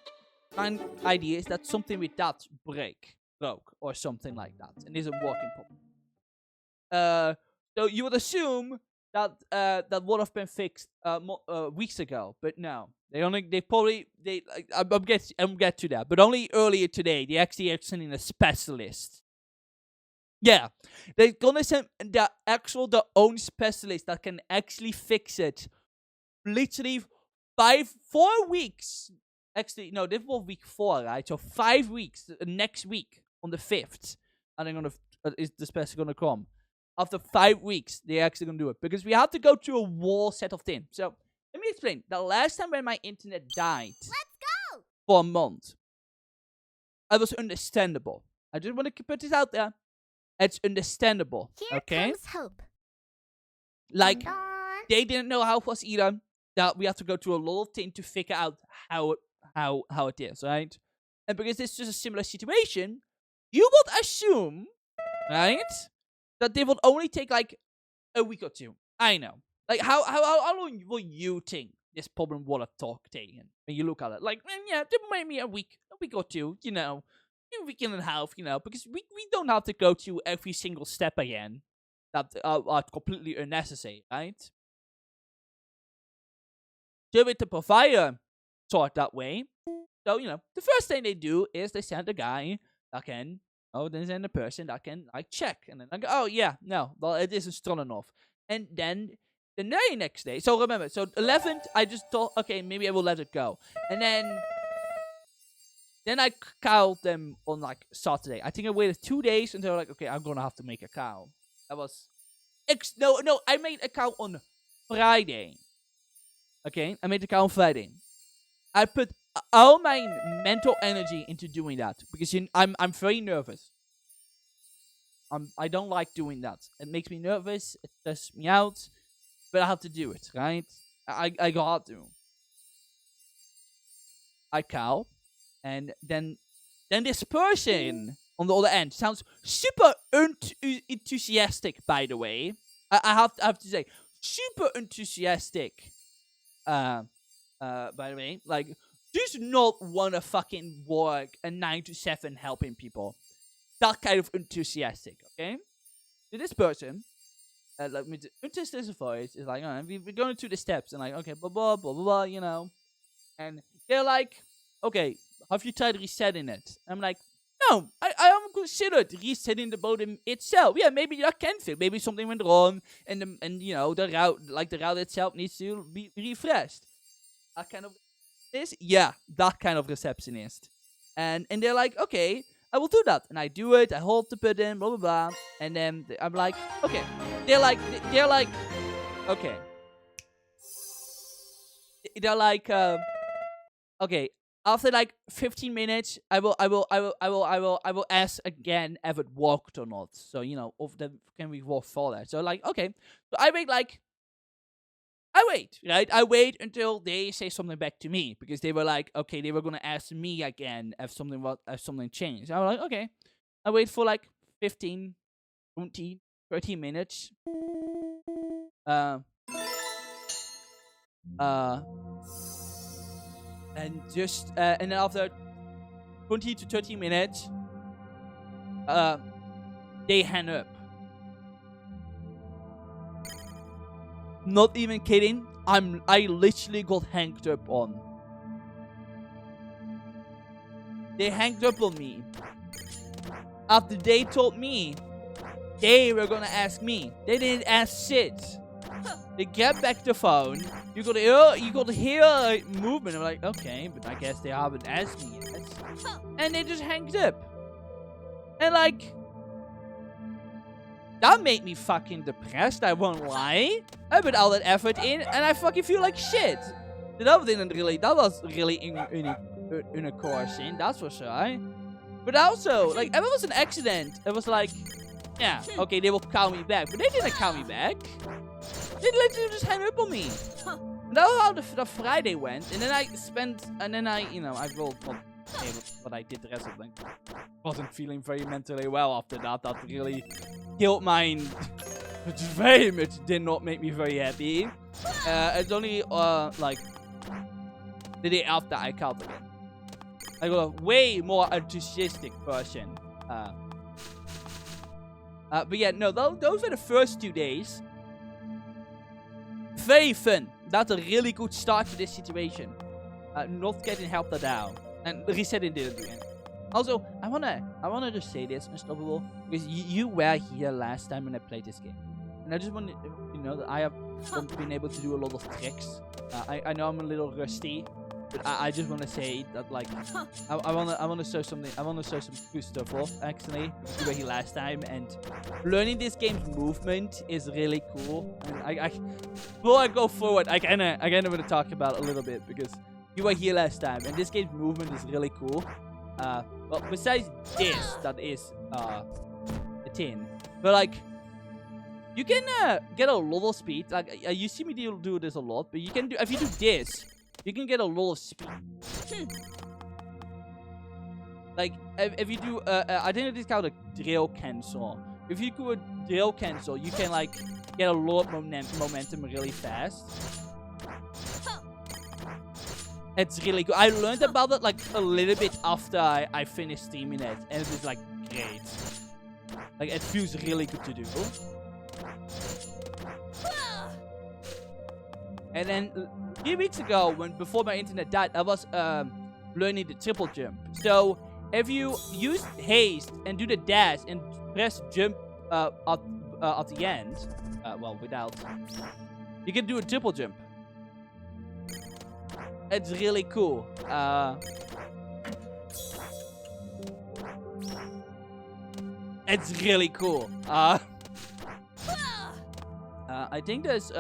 my idea is that something with that broke or something like that, and isn't working properly. So you would assume that that would have been fixed weeks ago, but no, I'm get to that, but only earlier today they actually are sending a specialist. Yeah, they're gonna send their own specialist that can actually fix it. Literally 4 weeks. Actually, no, this was week 4, right? So 5 weeks. Next week on the 5th, and is the specialist gonna come? After 5 weeks, they're actually gonna do it because we have to go through a wall set of things. So let me explain. The last time when my internet died, for a month, it was understandable. I just want to put this out there. It's understandable. Here okay? comes hope. Like, Hold on. they didn't know how it was either. That we have to go through a lot of things to figure out how it is, right? And because it's just a similar situation, you would assume, right, that they would only take like a week or 2. I know. Like, how long will you think this problem would have taken when you look at it? Like, yeah, there might be a week or 2, you know. A week and a half, you know, because we don't have to go through every single step again that are completely unnecessary, right? So with the provider sort that way, so, you know, the first thing they do is they send a guy that can, they send a person that can, like, check. And then I go, oh, yeah, no, well, it isn't strong enough. And then the very next day, so remember, so 11th, I just thought, okay, maybe I will let it go. And then I called them on, like, Saturday. I think I waited 2 days until, like, okay, I'm gonna have to make a call. That was... No, I made a call on Friday. Okay? I made a call on Friday. I put all my mental energy into doing that. Because I'm very nervous. I don't like doing that. It makes me nervous. It stresses me out. But I have to do it, right? I got to. I call. And then this person on the other end sounds super enthusiastic, by the way. I have to say, super enthusiastic. By the way, like, does not want to fucking work a 9 to 7 helping people. That kind of enthusiastic, okay? to this person. Like with the voice is like, we're going through the steps and like, okay, blah blah blah blah blah, you know. And they're like, okay, have you tried resetting it? I'm like, no, I haven't considered resetting the modem itself. Yeah, maybe that can fit. Maybe something went wrong, and you know the route itself needs to be refreshed. That kind of yeah, that kind of receptionist. And they're like, okay, I will do that, and I do it. I hold the button, blah blah blah, and then I'm like, okay. They're like, okay. They're like, okay. After like 15 minutes, I will ask again if it worked or not. So you know, can we walk for that? So like, okay. So I wait, right? I wait until they say something back to me because they were like, okay, they were gonna ask me again if something changed. I was like, okay. I wait for like 15, 20, 30 minutes. And just and then after 20 to 30 minutes, they hang up. Not even kidding. I literally got hanged up on. They hanged up on me after they told me they were gonna ask me. They didn't ask shit. They get back the phone. You got to hear movement. I'm like, okay, but I guess they haven't asked me yet. And they just hanged up. And like, that made me fucking depressed. I won't lie. I put all that effort in, and I fucking feel like shit. That was really in a course in. That's for sure. But also, like, if it was an accident, it was like, yeah, okay, they will call me back. But they didn't call me back. They literally just hang up on me. And that was how the Friday went. And then I will not say what I did the rest of the night. Wasn't feeling very mentally well after that. That really killed mine. Which very much did not make me very happy. It's only like the day after I called again. I got a way more enthusiastic person. But yeah, no, those were the first 2 days. Very fun. That's a really good start to this situation. Not getting helped down. And resetting didn't do anything. Also, I wanna just say this, Unstoppable, because you were here last time when I played this game. And I just want to know that I have been able to do a lot of tricks. I know I'm a little rusty, but I just want to say that, like, I wanna show something. I wanna show some good stuff off, actually. You were here last time, and learning this game's movement is really cool. And before I go forward, I kinda want to talk about it a little bit, because you were here last time, and this game's movement is really cool. Well, besides this, that is a tin, but like, you can get a lot of speed. Like, you see me do this a lot, but you can do, if you do this, you can get a lot of speed. Like, if you do, I think it is called a drill cancel. If you do a drill cancel, you can like get a lot of momentum really fast. It's really good. I learned about it like a little bit after I finished streaming it, and it was like great. Like, it feels really good to do. And then 3 weeks ago, before my internet died, I was learning the triple jump. So if you use haste and do the dash and press jump at the end, well, without, you can do a triple jump. It's really cool. It's really cool. I think there's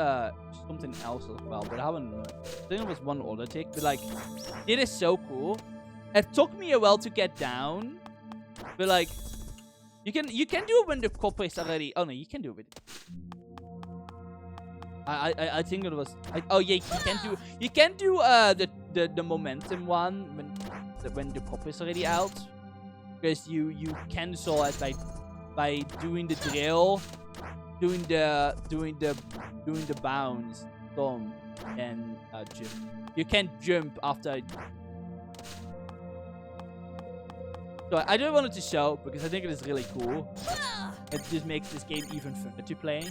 something else as well, but I haven't. I think there was one other trick, but like, it is so cool. It took me a while to get down, but like, you can do it when the copper is already. Oh no, you can do it with it. I think it was. Oh yeah, you can do the momentum one when the copper is already out, because you cancel it by doing the drill, doing the bounce, thumb, and jump. You can't jump after. So I just wanted to show because I think it is really cool. It just makes this game even funner to play.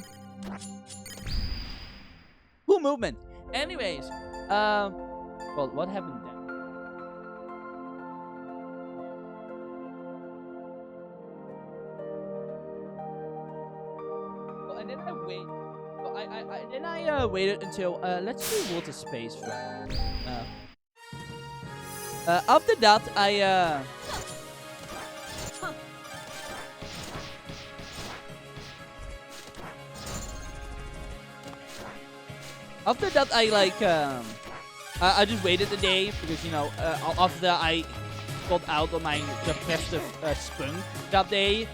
Cool movement. Anyways, well, what happened then? Well, and then I wait. Well, then I waited until let's do water space first. After that, after that, I just waited a day because, you know, after I got out of my depressive spunk that day,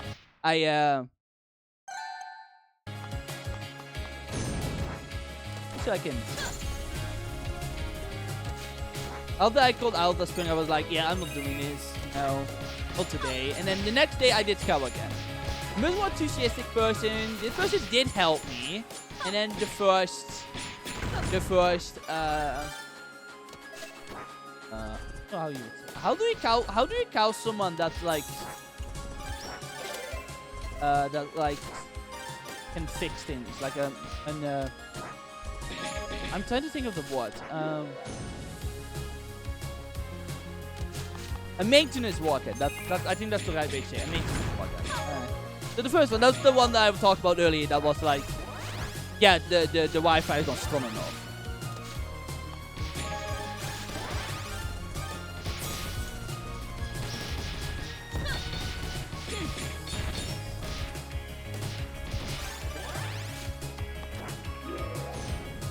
so I can. After I got out of the spring, I was like, yeah, I'm not doing this. No, not today. And then the next day, I did Scout again. I'm a more enthusiastic person. This person did help me. And then how do you call someone that like can fix things like I'm trying to think of the word. A maintenance worker. I think that's the right way to say it. A maintenance worker. So the first one, that's the one that I talked about earlier. That was like, yeah, the Wi-Fi is not strong enough.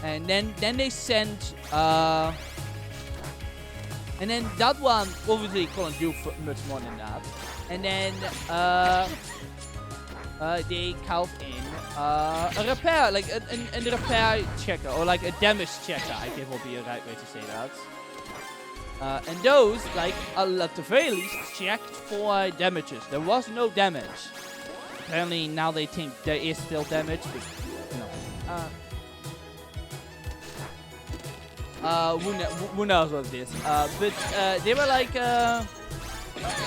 And then they sent and then that one obviously couldn't do much more than that. And then they called in a repair, like a repair checker or like a damage checker, I think will be a right way to say that. And those, like at the very least, checked for damages. There was no damage. Apparently now they think there is still damage, but you know. Who knows what it is? But they were like,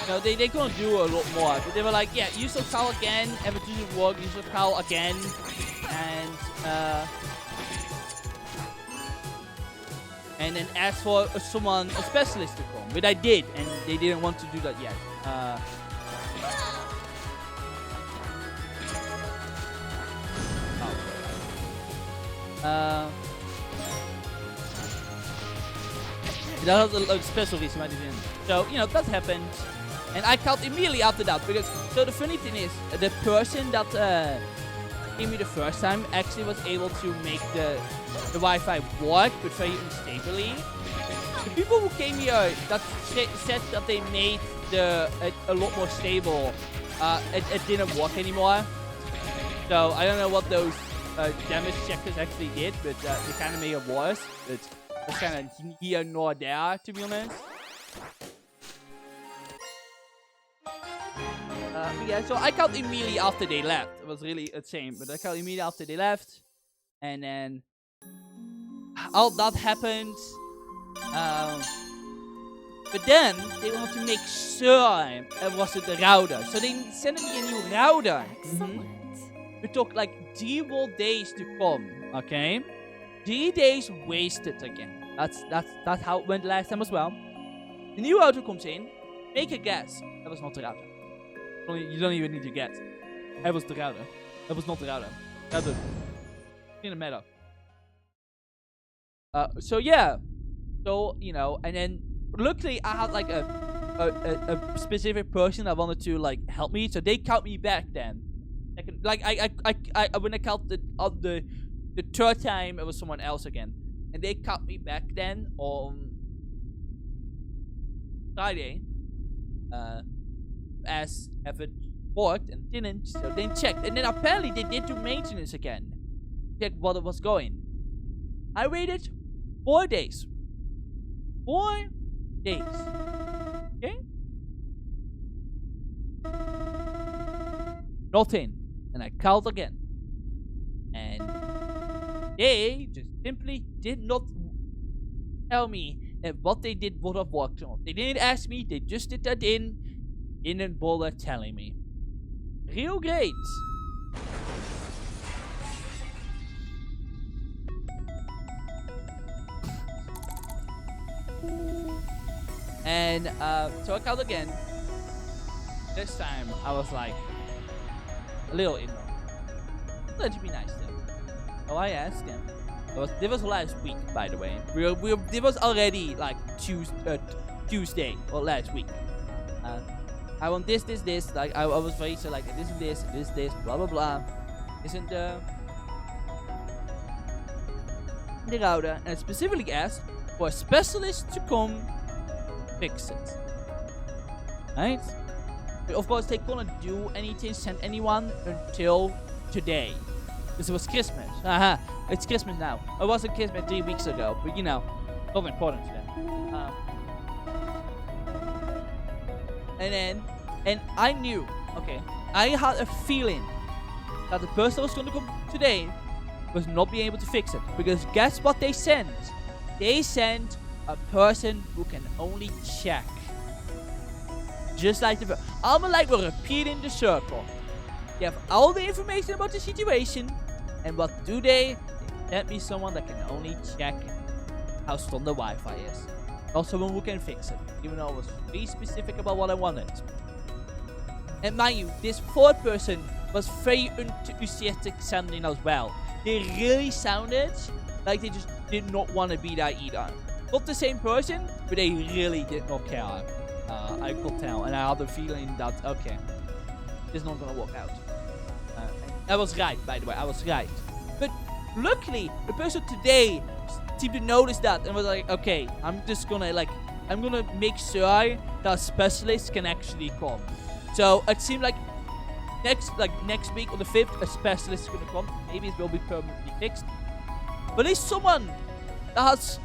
no, they couldn't do a lot more. But they were like, yeah, use your call again. If it doesn't work, use your call again. And then ask for a specialist to come. But I did, and they didn't want to do that yet. That was a special reason why they didn't. So, you know, that happened. And I called immediately after that. Because, so the funny thing is, the person that gave me the first time actually was able to make the Wi-Fi work, but very unstably. The people who came here that said that they made a lot more stable, it didn't work anymore. So, I don't know what those damage checkers actually did, but they kind of made it worse. But that's kind of here nor there, to be honest. Yeah, so I called immediately after they left. It was really insane, but I called immediately after they left. And then all that happened. But then they wanted to make sure it wasn't the router. So they sent me a new router. Excellent. It took like 3 more days to come, okay? 3 days wasted again. That's how it went last time as well. The new router comes in. Make a guess. That was not the router. You don't even need to guess. That was the router. That was not the router. That didn't matter. So yeah. So, you know, and then luckily I had like a specific person that wanted to like help me. So they called me back then. Like I when I called the third time, it was someone else again. And they called me back then on Friday. As if it worked and didn't, so they checked. And then apparently they did do maintenance again. Check what it was going. I waited 4 days. 4 days. Okay? Nothing. And I called again. And they just simply did not tell me that what they did would have worked or not. They didn't ask me, they just did that in. didn't bother telling me. Real great. And so I called again. This time I was like a little ignorant. Let's be nice to him. So I asked him. This was last week, by the way. It was already like Tuesday or last week. I want this. Like I was very so like this, blah blah blah. Isn't the router, and I specifically asked for a specialist to come fix it. Right? But of course, they couldn't do anything, send anyone until today. Because it was Christmas. It's Christmas now. It wasn't Christmas 3 weeks ago, but you know, not important to them. And I knew, okay, I had a feeling that the person that was going to come today was not being able to fix it. Because guess what they sent? They sent a person who can only check. Just like I'm like we're repeating the circle. They have all the information about the situation, and what do they? They sent me someone that can only check how strong the Wi-Fi is. Not someone who can fix it, even though I was very specific about what I wanted. And mind you, this fourth person was very enthusiastic sounding as well. They really sounded like they just did not want to be there either. Not the same person, but they really did not care. I could tell, and I had a feeling that, okay, this is not gonna work out. I was right, by the way, I was right. But luckily, the person today seemed to notice that and was like, okay, I'm gonna make sure that specialists can actually come. So it seemed like next week on the 5th, a specialist is gonna come. Maybe it will be permanently fixed. But at least someone that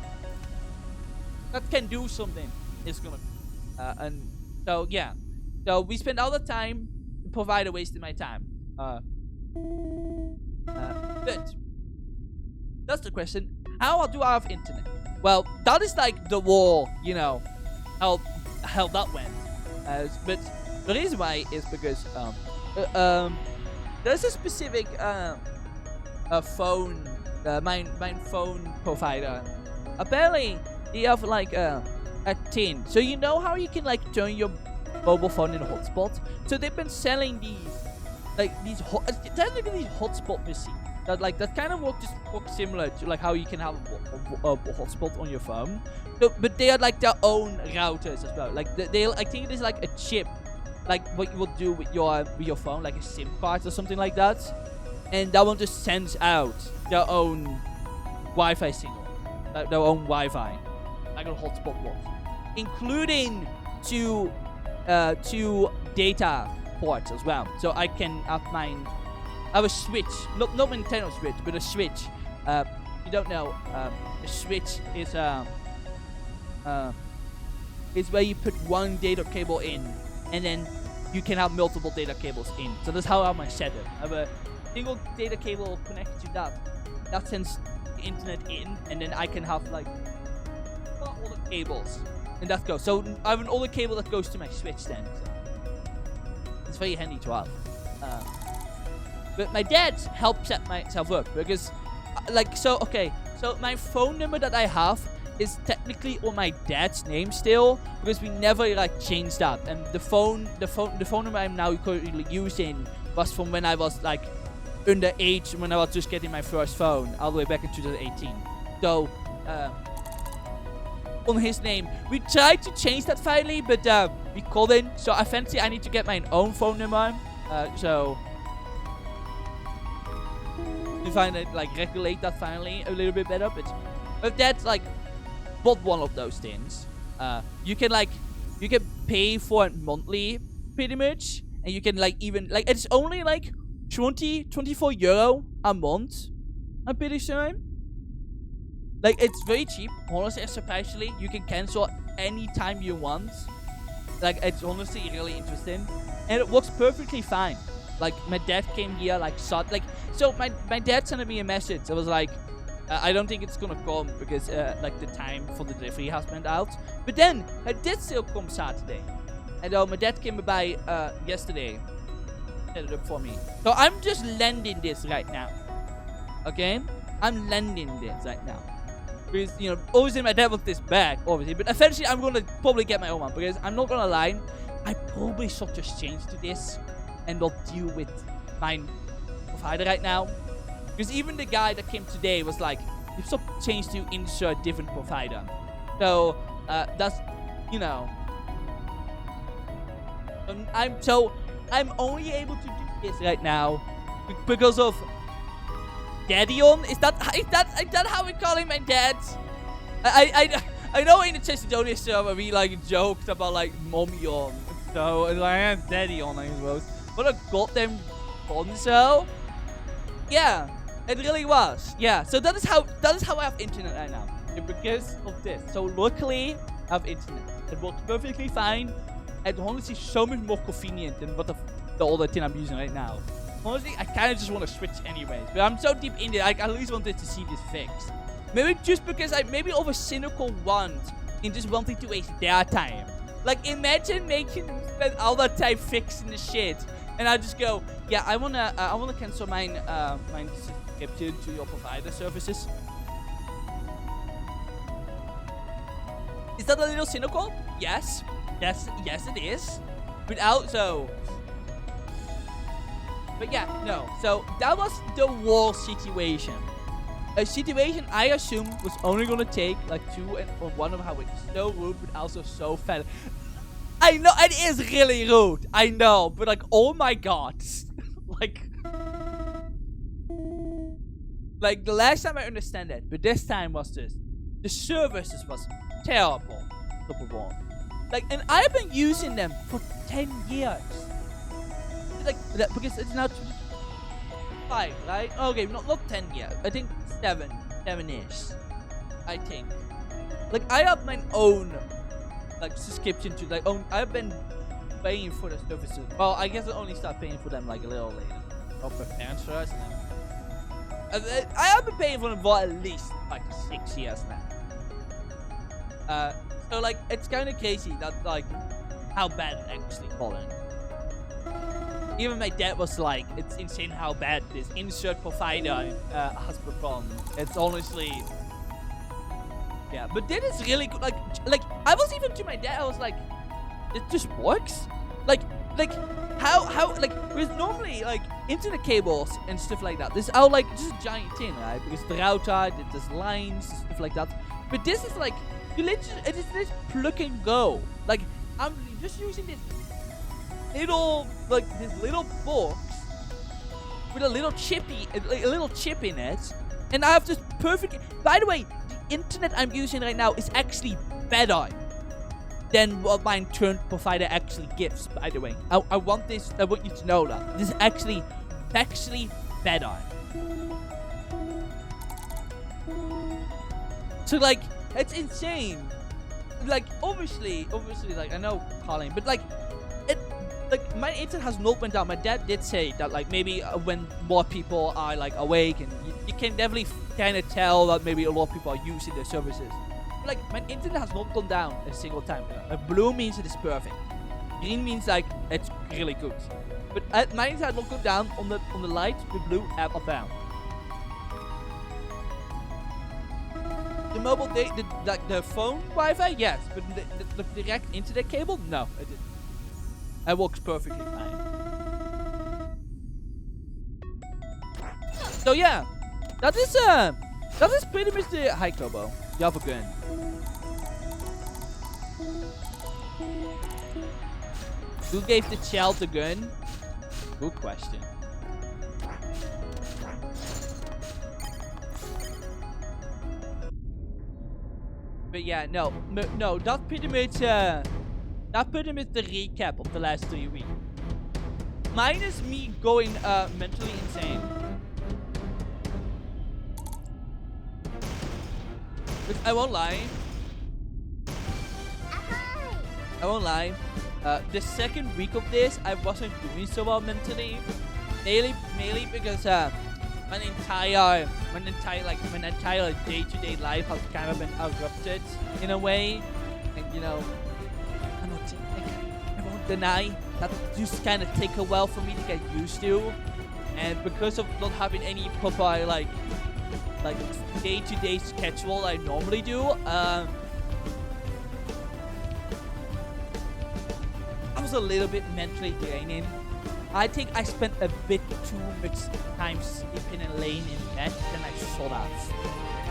can do something is gonna. And so yeah, so we spent all the time. The provider wasted my time. But that's the question. How do I have internet? Well, that is like the war. You know how that went. But the reason why is because there's a specific phone, my phone provider. Apparently, they have like a tin. So you know how you can like turn your mobile phone in a hotspot? So they've been selling these hotspot machines that kind of work similar to like how you can have a hotspot on your phone. So, but they are like their own routers as well. Like I think it is like a chip, like what you would do with your phone, like a SIM card or something like that. And that one just sends out their own Wi-Fi signal, their own Wi-Fi, like a hotspot one, including two data ports as well. So I can have have a switch, not Nintendo Switch, but a switch. You don't know, a switch is where you put one data cable in, and then you can have multiple data cables in. So that's how I have my setup. I have a single data cable connected to that sends the internet in, and then I can have like all the cables, and that goes. So I have an older cable that goes to my switch then. So it's very handy to have. But my dad helped set myself up because, so my phone number that I have is technically on my dad's name still, because we never like changed that. And the phone number I'm now currently using was from when I was like underage, when I was just getting my first phone, all the way back in 2018. So on his name, we tried to change that finally, but we couldn't. So eventually, I need to get my own phone number. So to find it, like regulate that finally a little bit better. But that's like not one of those things. You can pay for it monthly pretty much, and you can like even like it's only like 24 euro a month, I'm pretty sure. Like it's very cheap, honestly. Surprisingly, you can cancel anytime you want. Like it's honestly really interesting, and it works perfectly fine. Like my dad came here, so my dad sent me a message. I was like, I don't think it's gonna come because like the time for the delivery has went out. But then it did still come Saturday. And my dad came by yesterday. Set it up for me. So I'm just lending this right now. Okay? I'm lending this right now. Because, you know, obviously my dad wants this back, obviously. But eventually I'm going to probably get my own one. Because I'm not going to lie, I probably should just change to this and not deal with my provider right now. Because even the guy that came today was like, you should change to insert different provider. So, that's, you know. I'm only able to do this right now because of Daddion. Is that how we call him, my dad? I know in the Chestonia server we like joked about like Momion. So it's like Daddion, I suppose. What a goddamn bonzo. Yeah, it really was. Yeah, so that is how I have internet right now. Because of this. So luckily I have internet. It works perfectly fine. And honestly, so much more convenient than what the other thing I'm using right now. Honestly, I kind of just want to switch anyways. But I'm so deep in it, I at least wanted to see this fixed. Maybe just because maybe over cynical want in just wanting to waste their time. Like, imagine making them spend all that time fixing the shit. And I just go, yeah, I wanna cancel mine subscription to your provider services. Is that a little cynical? Yes. Yes, it is. But yeah, no. So that was the war situation. A situation I assume was only gonna take like 2 and one of how it's so rude, but also so fat. I know it is really rude. I know, but like, oh my god, like the last time I understand it, but this time was this. The services was terrible. Number one. Like, and I've been using them for 10 years. Like, because it's now 5, right? Okay, not 10 years. I think 7-ish. I think. Like, I have my own, like, subscription to, like, I've been paying for the services. Well, I guess I only start paying for them, like, a little later. Of my parents first. I have been paying for them for at least, like, 6 years now. So, like, it's kind of crazy that, like, how bad it actually fallen. Even my dad was like, it's insane how bad this insert provider has become. It's honestly... Yeah, but this is really good. Like, I was even to my dad, I was like, it just works? Like, how, like, because normally, like, internet cables and stuff like that, this are, like, just a giant thing, right? Because the router, there's lines, stuff like that. But this is, like, you literally, it is this plug and go. Like, I'm just using this little, like, this little box with a little chip in it, and I have this perfect. By the way, the internet I'm using right now is actually better than what my current provider actually gives. By the way, I want you to know that this is actually better. So, like, it's insane. Like, obviously, like, I know Colin, but like, my internet has not went down. My dad did say that, like, maybe when more people are, like, awake, and you can definitely kind of tell that maybe a lot of people are using their services. But, like, my internet has not gone down a single time. Blue means it is perfect. Green means, like, it's really good. But my internet has not gone down on the light, the blue, up or down. The mobile data, like the phone Wi-Fi, yes, but the direct internet cable, no, it didn't. It works perfectly fine. So yeah, that is pretty much the hi Kobo. You have a gun. Who gave the child the gun? Good question. But yeah, no, that's pretty much the recap of the last 3 weeks. Minus me going mentally insane. But I won't lie. The second week of this, I wasn't doing so well mentally. Mainly because my entire day-to-day life has kind of been erupted in a way, and you know, I the night. That just kind of take a while for me to get used to. And because of not having any proper like day-to-day schedule I normally do, I was a little bit mentally draining. I think I spent a bit too much time sleeping and laying in bed than I should have.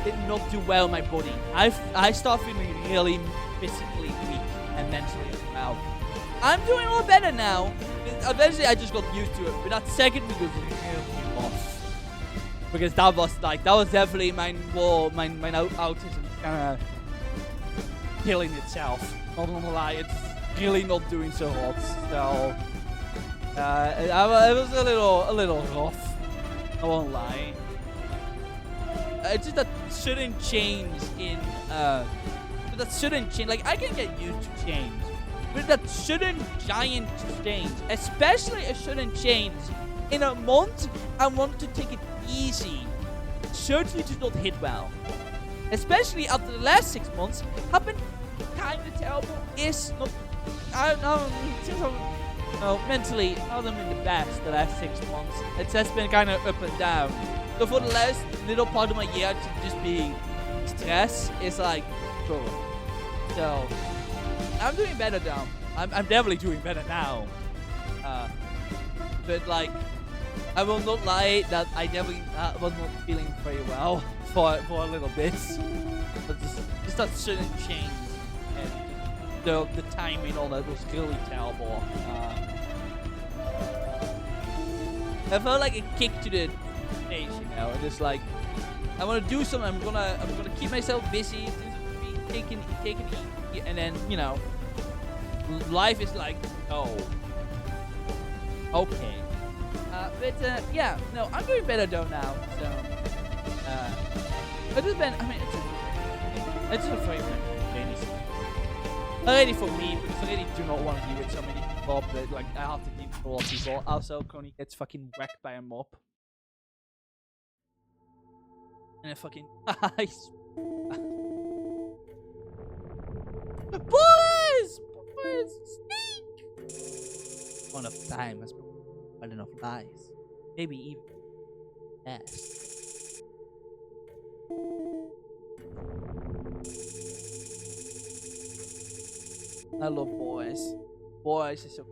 Did not do well in my body. I start feeling really physically weak and mentally as well. I'm doing a lot better now. Eventually I just got used to it, but that second week was really rough. Because that was definitely my autism kind of killing itself. Not gonna lie, it's really not doing so hot. So it was a little rough. I won't lie. It's just that sudden change in like I can get used to change, but that sudden giant change, especially a sudden change in a month, I want to take it easy. Certainly did not hit well. Especially after the last 6 months have been kind of terrible. Is not. I don't know. Mentally, I haven't been the best the last 6 months. It's just been kind of up and down. So for the last little part of my year to just be stress is like, cool. So I'm doing better now. I'm definitely doing better now. But like, I will not lie that I definitely was not feeling very well for a little bit. But just that sudden change and the timing on that was really terrible. I felt like a kick to the face, you know. It's like I want to do something. I'm gonna keep myself busy, taking it easy, and then life is like, oh, okay. But yeah, no, I'm doing better though now. So it's just been, it's just a favorite. Already for me, because I really do not want to be with so many people, but like I have to deal with a lot of people. Also, Coney gets fucking wrecked by a mop. And a fucking ice. Boys! Snake! One of time has been enough lies. Maybe even less. I love boys. Boys is a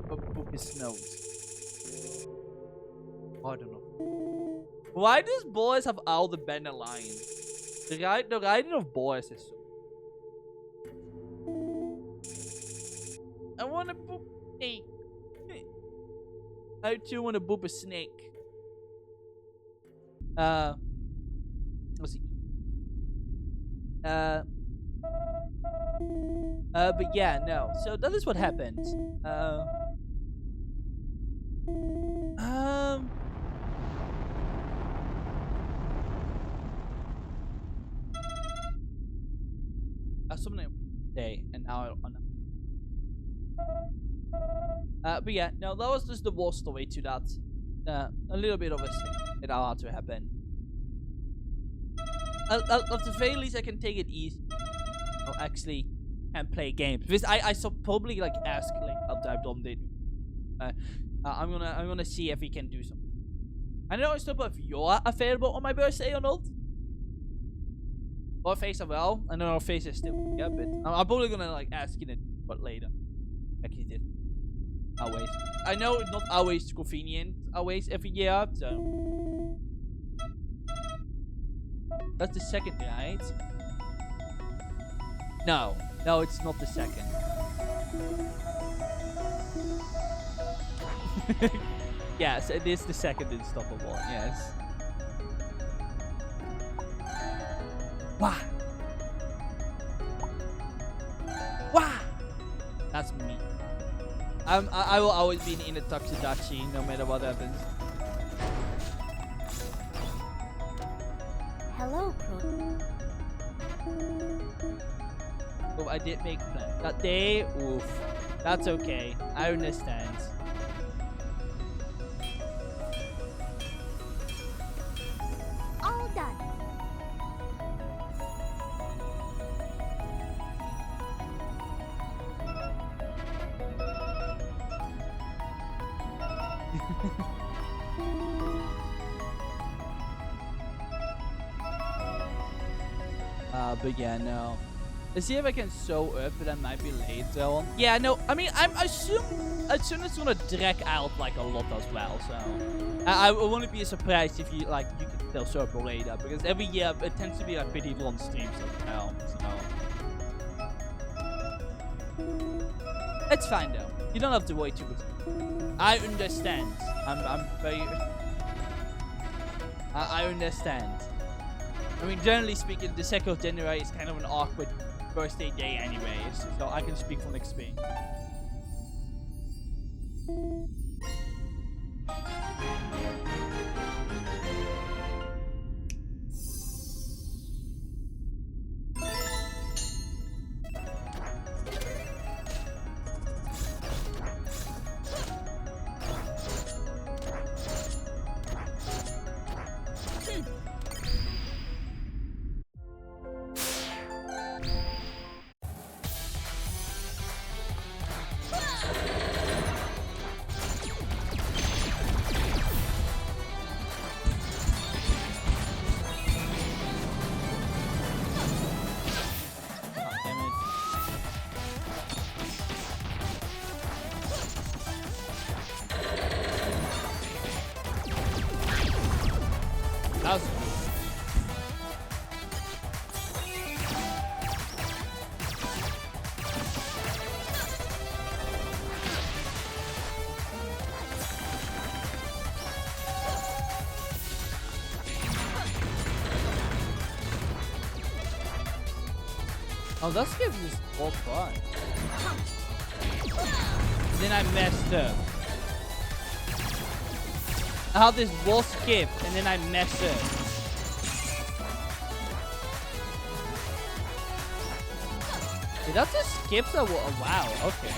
book is notes. I don't know. Why does boys have all the banner lines? The writing of boys is so. I want to boop a snake. I too want to boop a snake. Let's see. But yeah, no. So that is what happened. Something day, and now but yeah, no, that was just the war story to that. A little bit of a thing that had to happen. At the very least, I can take it easy. Or actually, and play games. Because I should probably like ask like after I've done it. I'm gonna see if we can do something. I don't know if you're available on my birthday or not. Or face as well. I know our face is still yeah, but I'm probably gonna like ask in it, but later. Like he did. Always. I know it's not always convenient. Always every year. So that's the second, right? No, it's not the second. Yes, it is the second unstoppable. Yes. Wah! Wah! That's me. I will always be in a Toxidachi no matter what happens. Hello, Chrono. Oh, I did make plans. That day, oof. That's okay. I understand. All done. but yeah, no. Let's see if I can sew up, but that might be later on. Yeah, no, I mean, I assume it's gonna drag out like a lot as well, so I wouldn't be surprised if you like you can still sew up later, because every year it tends to be like pretty long streams as well, so it's fine though. You don't have to worry too much. I understand. I'm very. I understand. I mean, generally speaking, the 2nd of January is kind of an awkward birthday day anyways, so I can speak from experience. That was oh, that skip is all fun. And then I messed up. I had this wall skip, and then I messed up. Hey, that's a skip that wow, okay.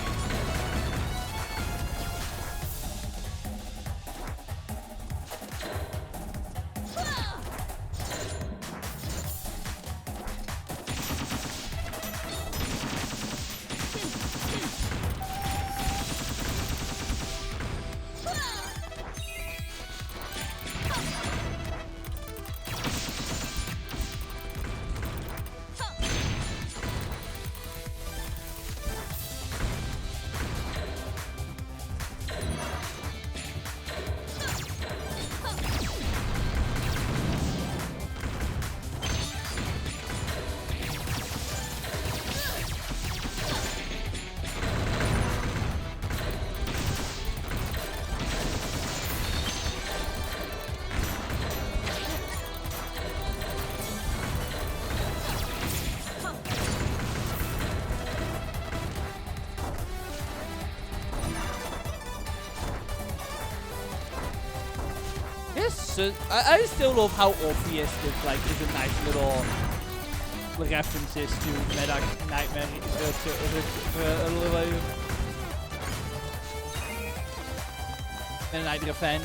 So I still love how obvious this like is a nice little references to Meta Nightmare and Night Revenge.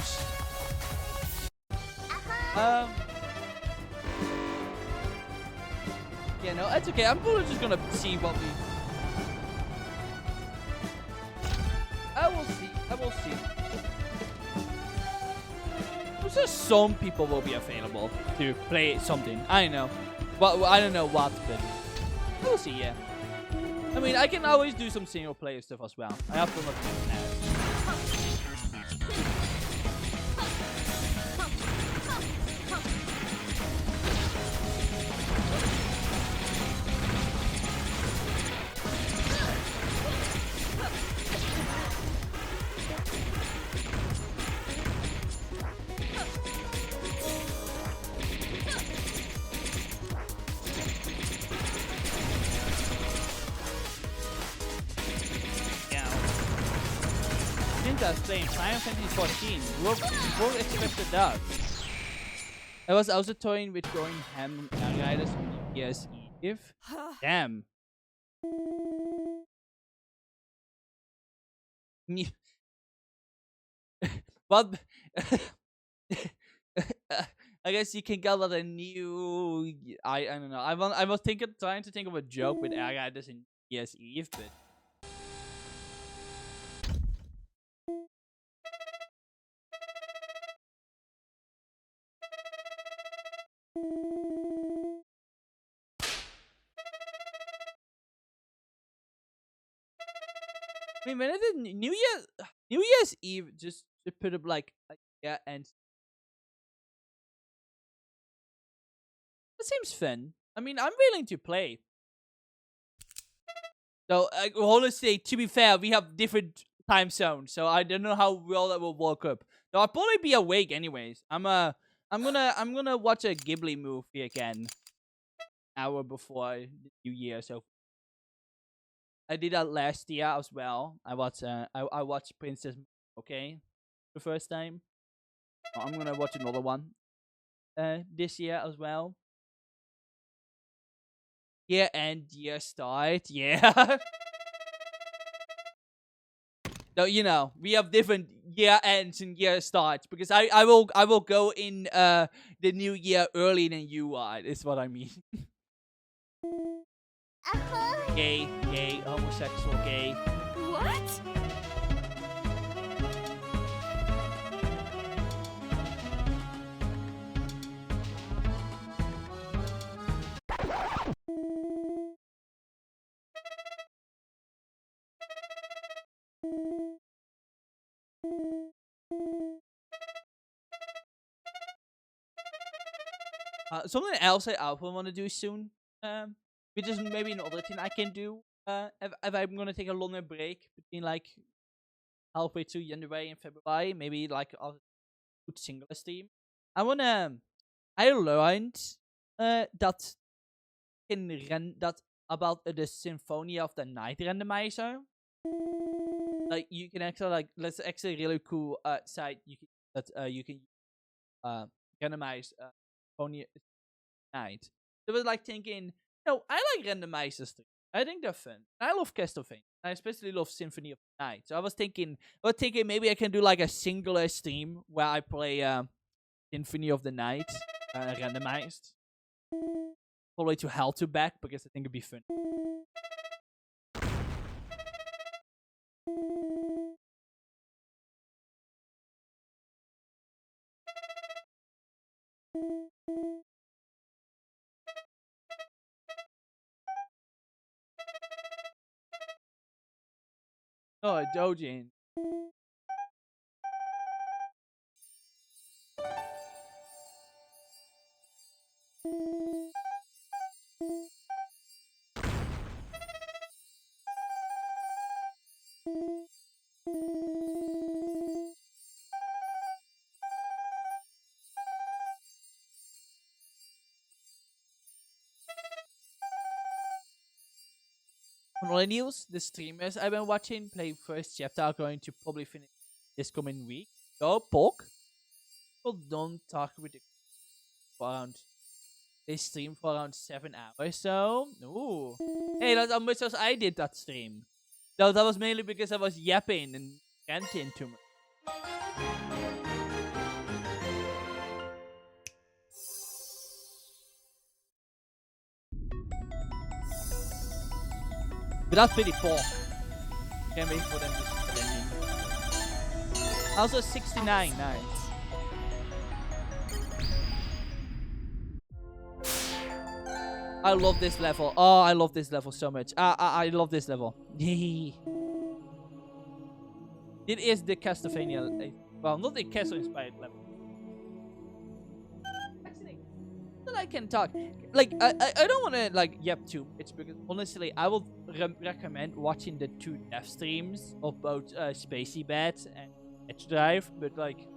Yeah, no, it's okay. I'm probably just gonna see what we. I will see. I will see. So some people will be available to play something. I know. Well, I don't know what, but we'll see, yeah. I mean, I can always do some single player stuff as well. I have to look at that. Playing Final Fantasy 14. We'll expect that. I was also toying with going ham on Outriders on New Year's Eve. Damn. But I guess you can get a new. I don't know. I was trying to think of a joke with Outriders in New Year's Eve, but. I mean, when is it New Year's Eve? Just to put up like yeah, and that seems fun. I mean, I'm willing to play. So honestly, to be fair, we have different time zones, so I don't know how well that will work up. So I'll probably be awake anyways. I'm gonna watch a Ghibli movie again, hour before the New Year. So I did that last year as well. I watched Princess okay the first time. I'm gonna watch another one this year as well. Year end, year start, yeah. No, you know, we have different year ends and year starts because I will go in the new year earlier than you are, is what I mean. Ahoy! Gay, gay, homosexual, gay. What? Something else I also want to do soon, which is maybe another thing I can do, if I'm gonna take a longer break between like halfway through January and February, maybe like I'll do single stream. I learned that that about the Symphony of the Night randomizer. Like you can actually like that's actually a really cool site you can randomize Symphony Night. So I was like thinking, I like randomizers too. I think they're fun. I love Castlevania. I especially love Symphony of the Night. So I was thinking maybe I can do like a singular stream where I play Symphony of the Night randomized. Probably to hell to back because I think it'd be fun. Oh, Dojin. Millennials, the streamers I've been watching play first chapter are going to probably finish this coming week. So, Poke. People don't talk with the for around they stream for around 7 hours. So, ooh. Hey, that's how much as I did that stream. So that was mainly because I was yapping and ranting too much. But that's pretty poor. Can't wait for them to spend. Also 69, nice. I love this level. Oh, I love this level so much. I love this level. It is the Castlevania. Well, not the Castle-inspired level. Actually, that I can talk. Like, I don't want to, like, yep too. It's because, honestly, I would recommend watching the 2 dev streams of both Spacey Bats and Edge Drive. But, like,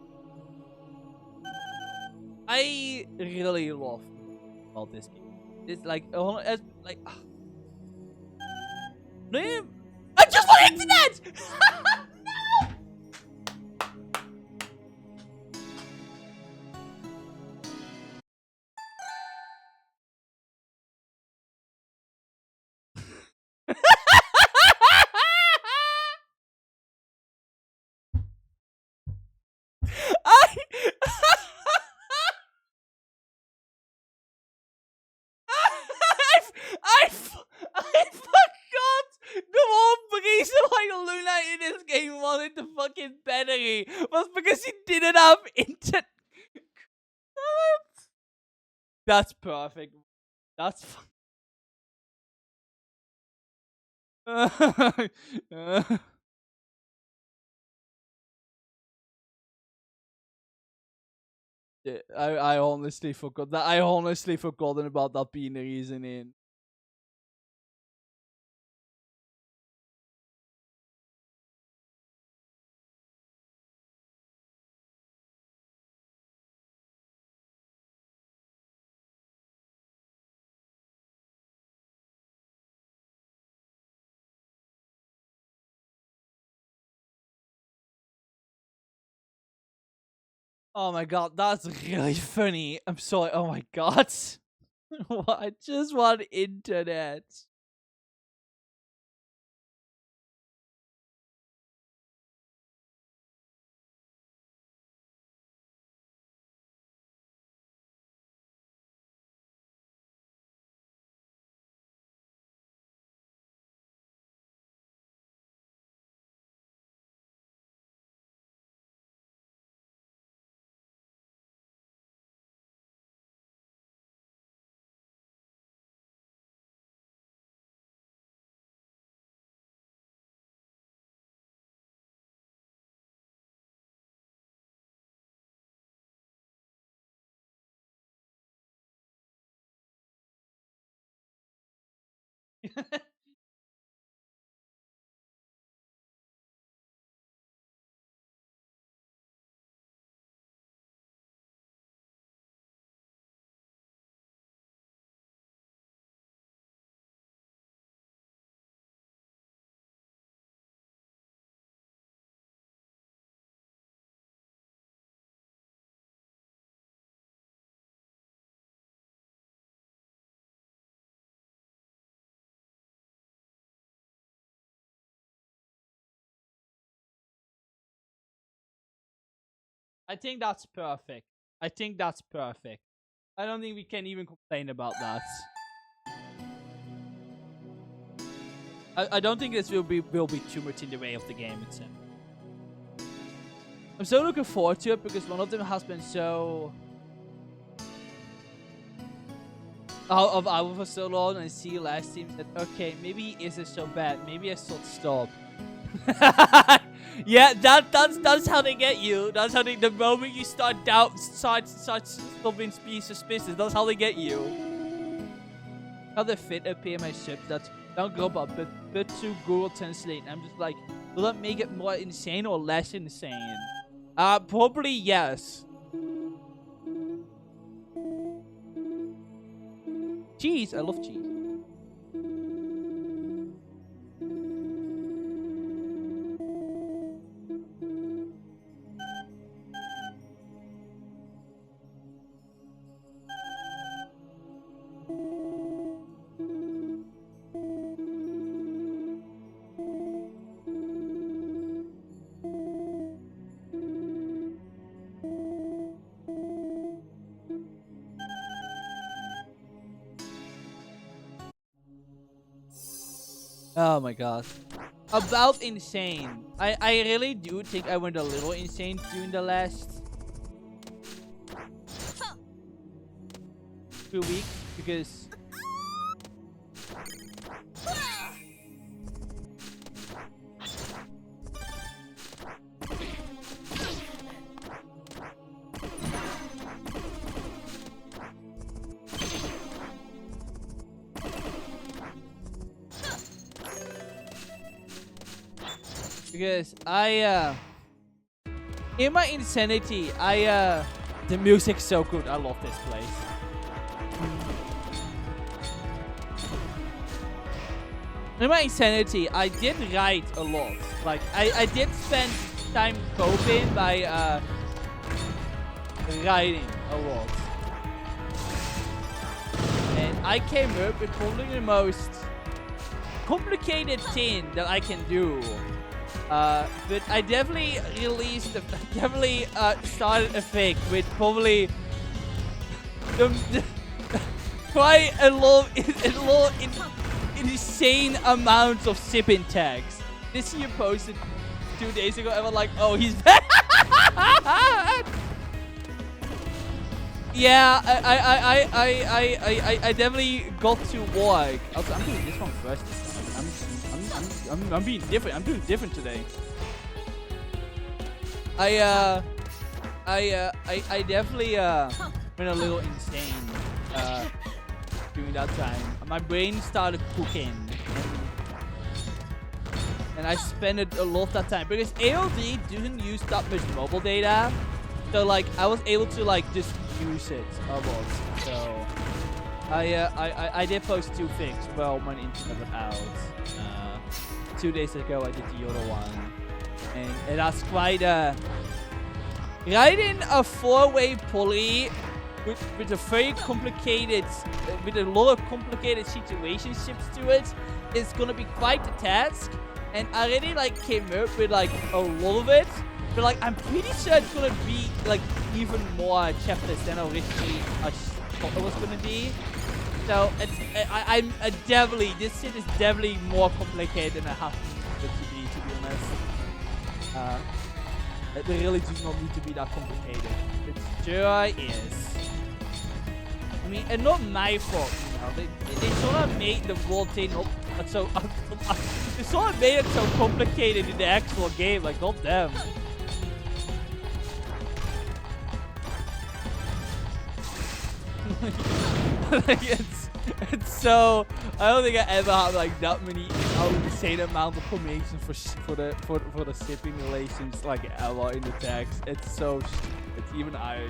I really love about this game. It's like, like, I just want internet! No! I I forgot the whole reason why Luna in this game wanted the fucking battery was because he didn't have internet. That's perfect. That's I honestly forgot that. I honestly forgotten about that being the reasoning. Oh my god, that's really funny. I'm sorry. Oh my god. I just want internet. I think that's perfect. I think that's perfect. I don't think we can even complain about that. I don't think this will be too much in the way of the game itself. I'm so looking forward to it because one of them has been so out for so long, and see last team said, okay, maybe it isn't so bad. Maybe I should stop. Yeah, that's how they get you. That's how the moment you start stopping being suspicious, that's how they get you. How they fit appear my ship that don't go up, but to Google Translate. I'm just like, will that make it more insane or less insane? Probably yes. Cheese, I love cheese. Oh my god. About insane. I really do think I went a little insane during the last few weeks because in my insanity, the music's so good. I love this place. In my insanity, I did write a lot. Like, I did spend time coping by writing a lot. And I came up with probably the most complicated thing that I can do. But I definitely started a fake with probably quite a lot insane amounts of shipping tags. This year posted 2 days ago. I was like, oh, he's bad. Yeah, I definitely got to work. I'm doing this one first. I'm being different. I'm doing different today. I definitely went a little insane during that time. My brain started cooking, and I spent a lot of that time because AOD doesn't use that much mobile data, so like I was able to like just use it a lot. So I did post 2 things. Well, my internet was out. 2 days ago I did the other one, and that's quite riding a 4-way pulley with a very complicated, with a lot of complicated situationships to it, is gonna be quite a task. And I already like came up with like a lot of it, but like I'm pretty sure it's gonna be like even more chapters than originally I thought it was gonna be. So it's I'm definitely, this shit is definitely more complicated than I have it to be honest. It really does not need to be that complicated. It sure is. I mean, and not my fault, you know. They sort of made the world thing not so. They sort of made it so complicated in the actual game. Like, goddamn. Like, it's so. I don't think I ever had like that many insane amount of information for the shipping relations like ever in the text. It's so. It's even higher.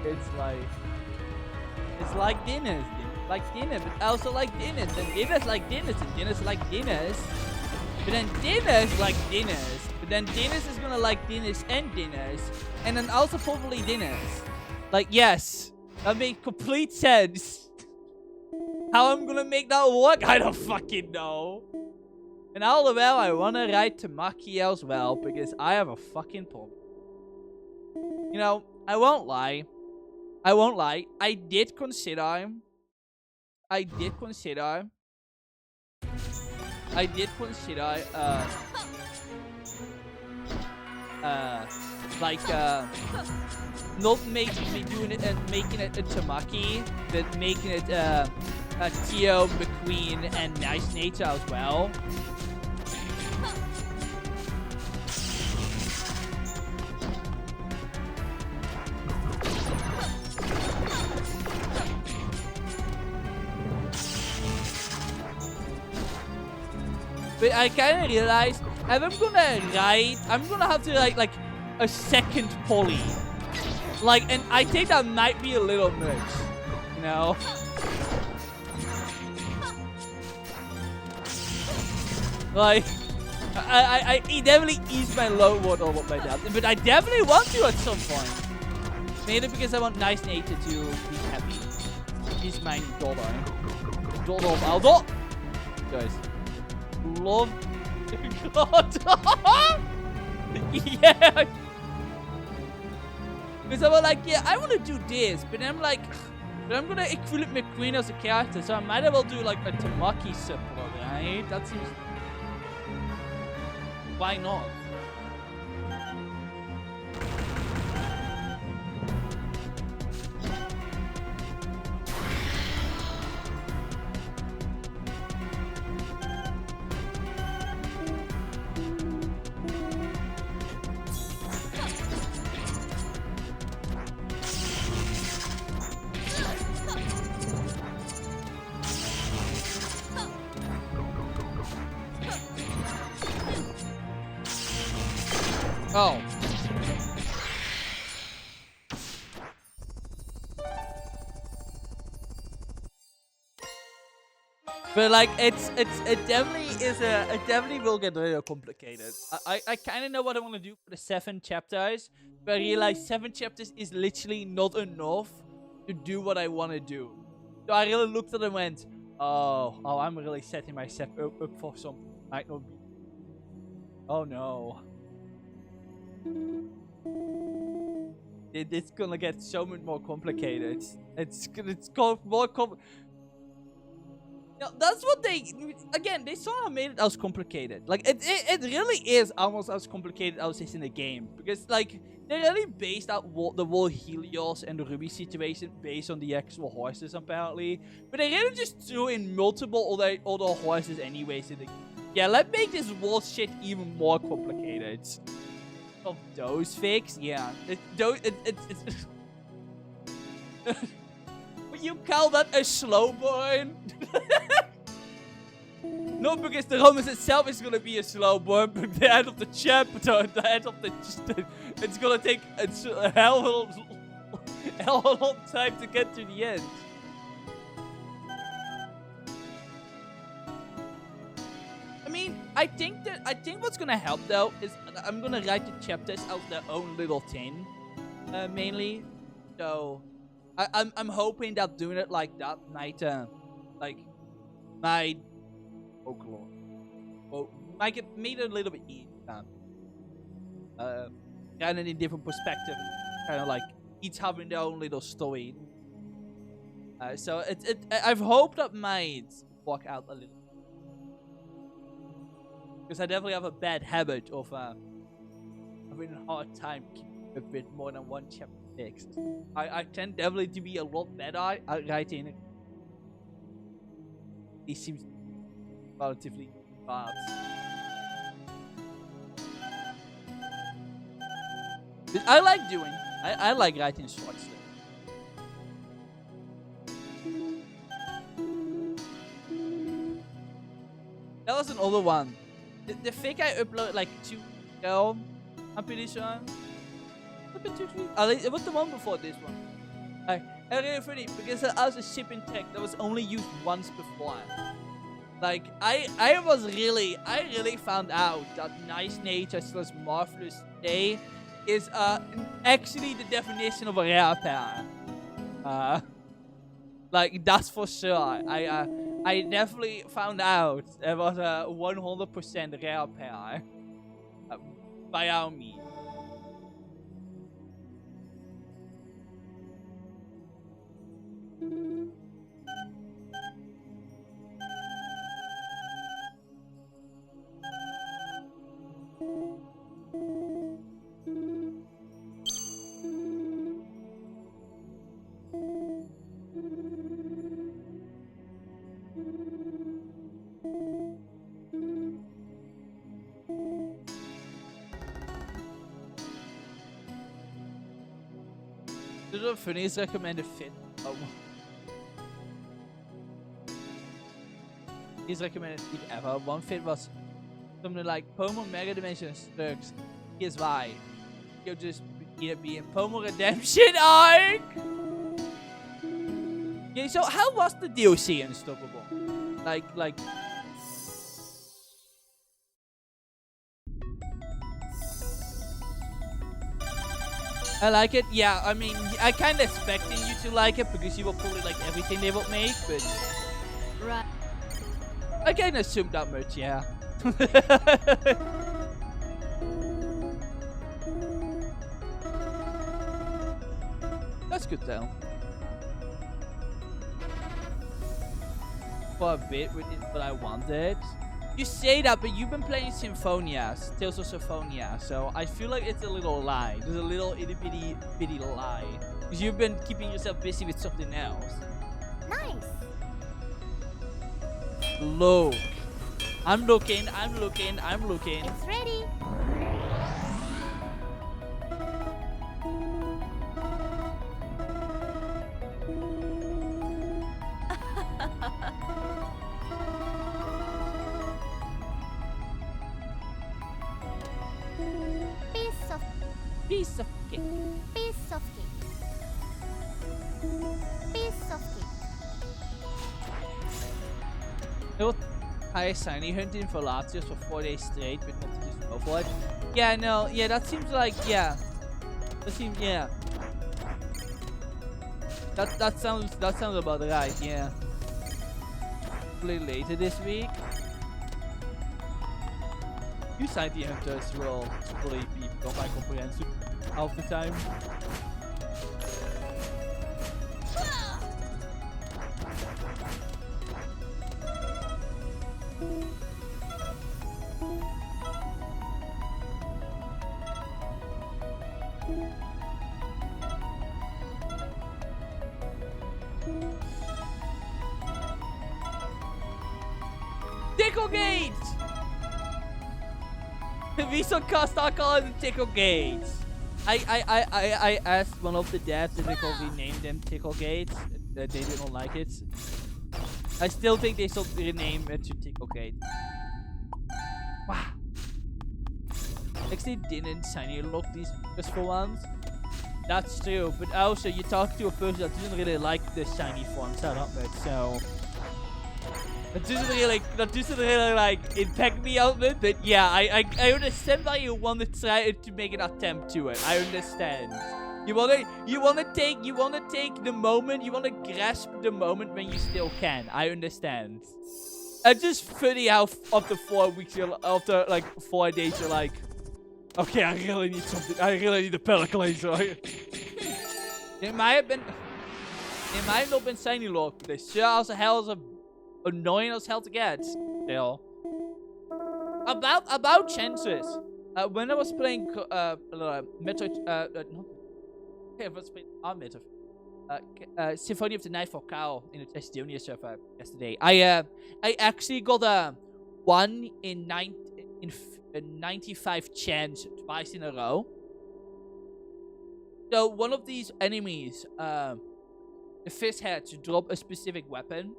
It's like dinners, like dinner, but also like dinners, and dinners like dinners, and dinners like dinners, but then dinners like dinners, but then dinners is gonna like dinners and dinners, and then also probably dinners. Like, yes, that makes complete sense. How I'm gonna make that work, I don't fucking know. And all the while, I wanna write to Maki as well, because I have a fucking problem. You know, I won't lie. I did consider like not doing it and making it a Tamaki, but making it a Tio, McQueen, and Nice Nature as well. But I kind of realized if I'm gonna write, I'm gonna have to write like a second poly. Like, and I think that might be a little much, you know? Like, I definitely ease my load a lot by that. But I definitely want to at some point. Mainly because I want Nice Nature to be happy. He's my daughter. Daughter of Aldo. Guys. Love God. Yeah. Because I was like, yeah, I want to do this, but I'm like, but I'm gonna equip McQueen as a character, so I might as well do like a Tamaki support, right? That seems. Why not? Oh. But like it definitely will get really complicated. I kind of know what I want to do for the 7 chapters, but I realize 7 chapters is literally not enough to do what I want to do. So I really looked at it and went, oh, I'm really setting myself up for something might not be. Oh no. It's gonna get so much more complicated. It's more complicated. That's what they sort of made it as complicated. Like it really is almost as complicated as it's in the game, because like they really based out the whole Helios and the Ruby situation based on the actual horses apparently, but they really just threw in multiple other horses anyways in the game. Yeah, let's make this whole shit even more complicated. of those figs, yeah. It's would you call that a slow burn? Not because the Romans itself is gonna be a slow burn, but the end of the chapter, the end of the, it's gonna take a hell of a long time to get to the end. I mean, I think what's gonna help though is I'm gonna write the chapters as their own little thing, mainly. So I'm hoping that doing it like that might folklore. Well, make it a little bit easier. Kind of in different perspective, kind of like each having their own little story. So I've hoped that might work out a little. Because I definitely have a bad habit of having a hard time keeping up with more than one chapter text. I tend definitely to be a lot better at writing it. It seems relatively bad. But I like doing. I like writing short stuff. That was another one. The fake I uploaded like 2 weeks ago, I'm pretty sure. It was the one before this one. Really funny because as a shipping tech that was only used once before. Like I really found out that nice nature / marvelous day is actually the definition of a rare pair. Like that's for sure. I definitely found out it was a 100% rare pair. By all means. The funniest recommended fit. His recommended fit ever. One fit was something like Pomo Mega Dimension Slurks. Here's why. You'll just be in Pomo Redemption arc. Yeah, so how was the DLC Unstoppable? Like I like it. Yeah, I mean, I kind of expecting you to like it because you will probably like everything they will make, but Right. I kind of assumed that much, yeah. That's good though. For a bit, which is what I wanted. You say that, but you've been playing Symphonia, Tales of Symphonia, so I feel like it's a little lie. There's a little itty bitty lie. Because you've been keeping yourself busy with something else. Nice. Look. I'm looking. It's ready. Piece of cake. Piece of cake. Piece of cake. Little high shiny hunting for Latios for 4 days straight, but not to just go for it. Yeah, no, yeah, that seems like, yeah. That seems, yeah. That sounds about right, yeah. Play later this week. You shiny hunters will probably be beyond my comprehension half the time. Ticklegate! We start calling them Tickle Gates. I asked one of the devs if they could rename them Tickle Gates. They did not like it. I still think they should rename it to Tickle Gate. Wow. Actually didn't shiny lock these just for once. That's true, but also you talk to a person that doesn't really like the shiny forms that much, so that doesn't really like impact me out of it. But yeah, I understand why you want to try to make an attempt to it. I understand. You wanna take the moment. You wanna grasp the moment when you still can. I understand. It's just funny how after 4 weeks, after like 4 days, you're like, okay, I really need something. I really need a pelican laser. It might have not been shiny lock, but they sure as hell is annoying as hell to get. Still. About chances. When I was playing Metroid, I was playing Symphony of the Night for Cow in the Estonia server yesterday. I actually got a 1 in 95 chance twice in a row. So one of these enemies, the fish had to drop a specific weapon,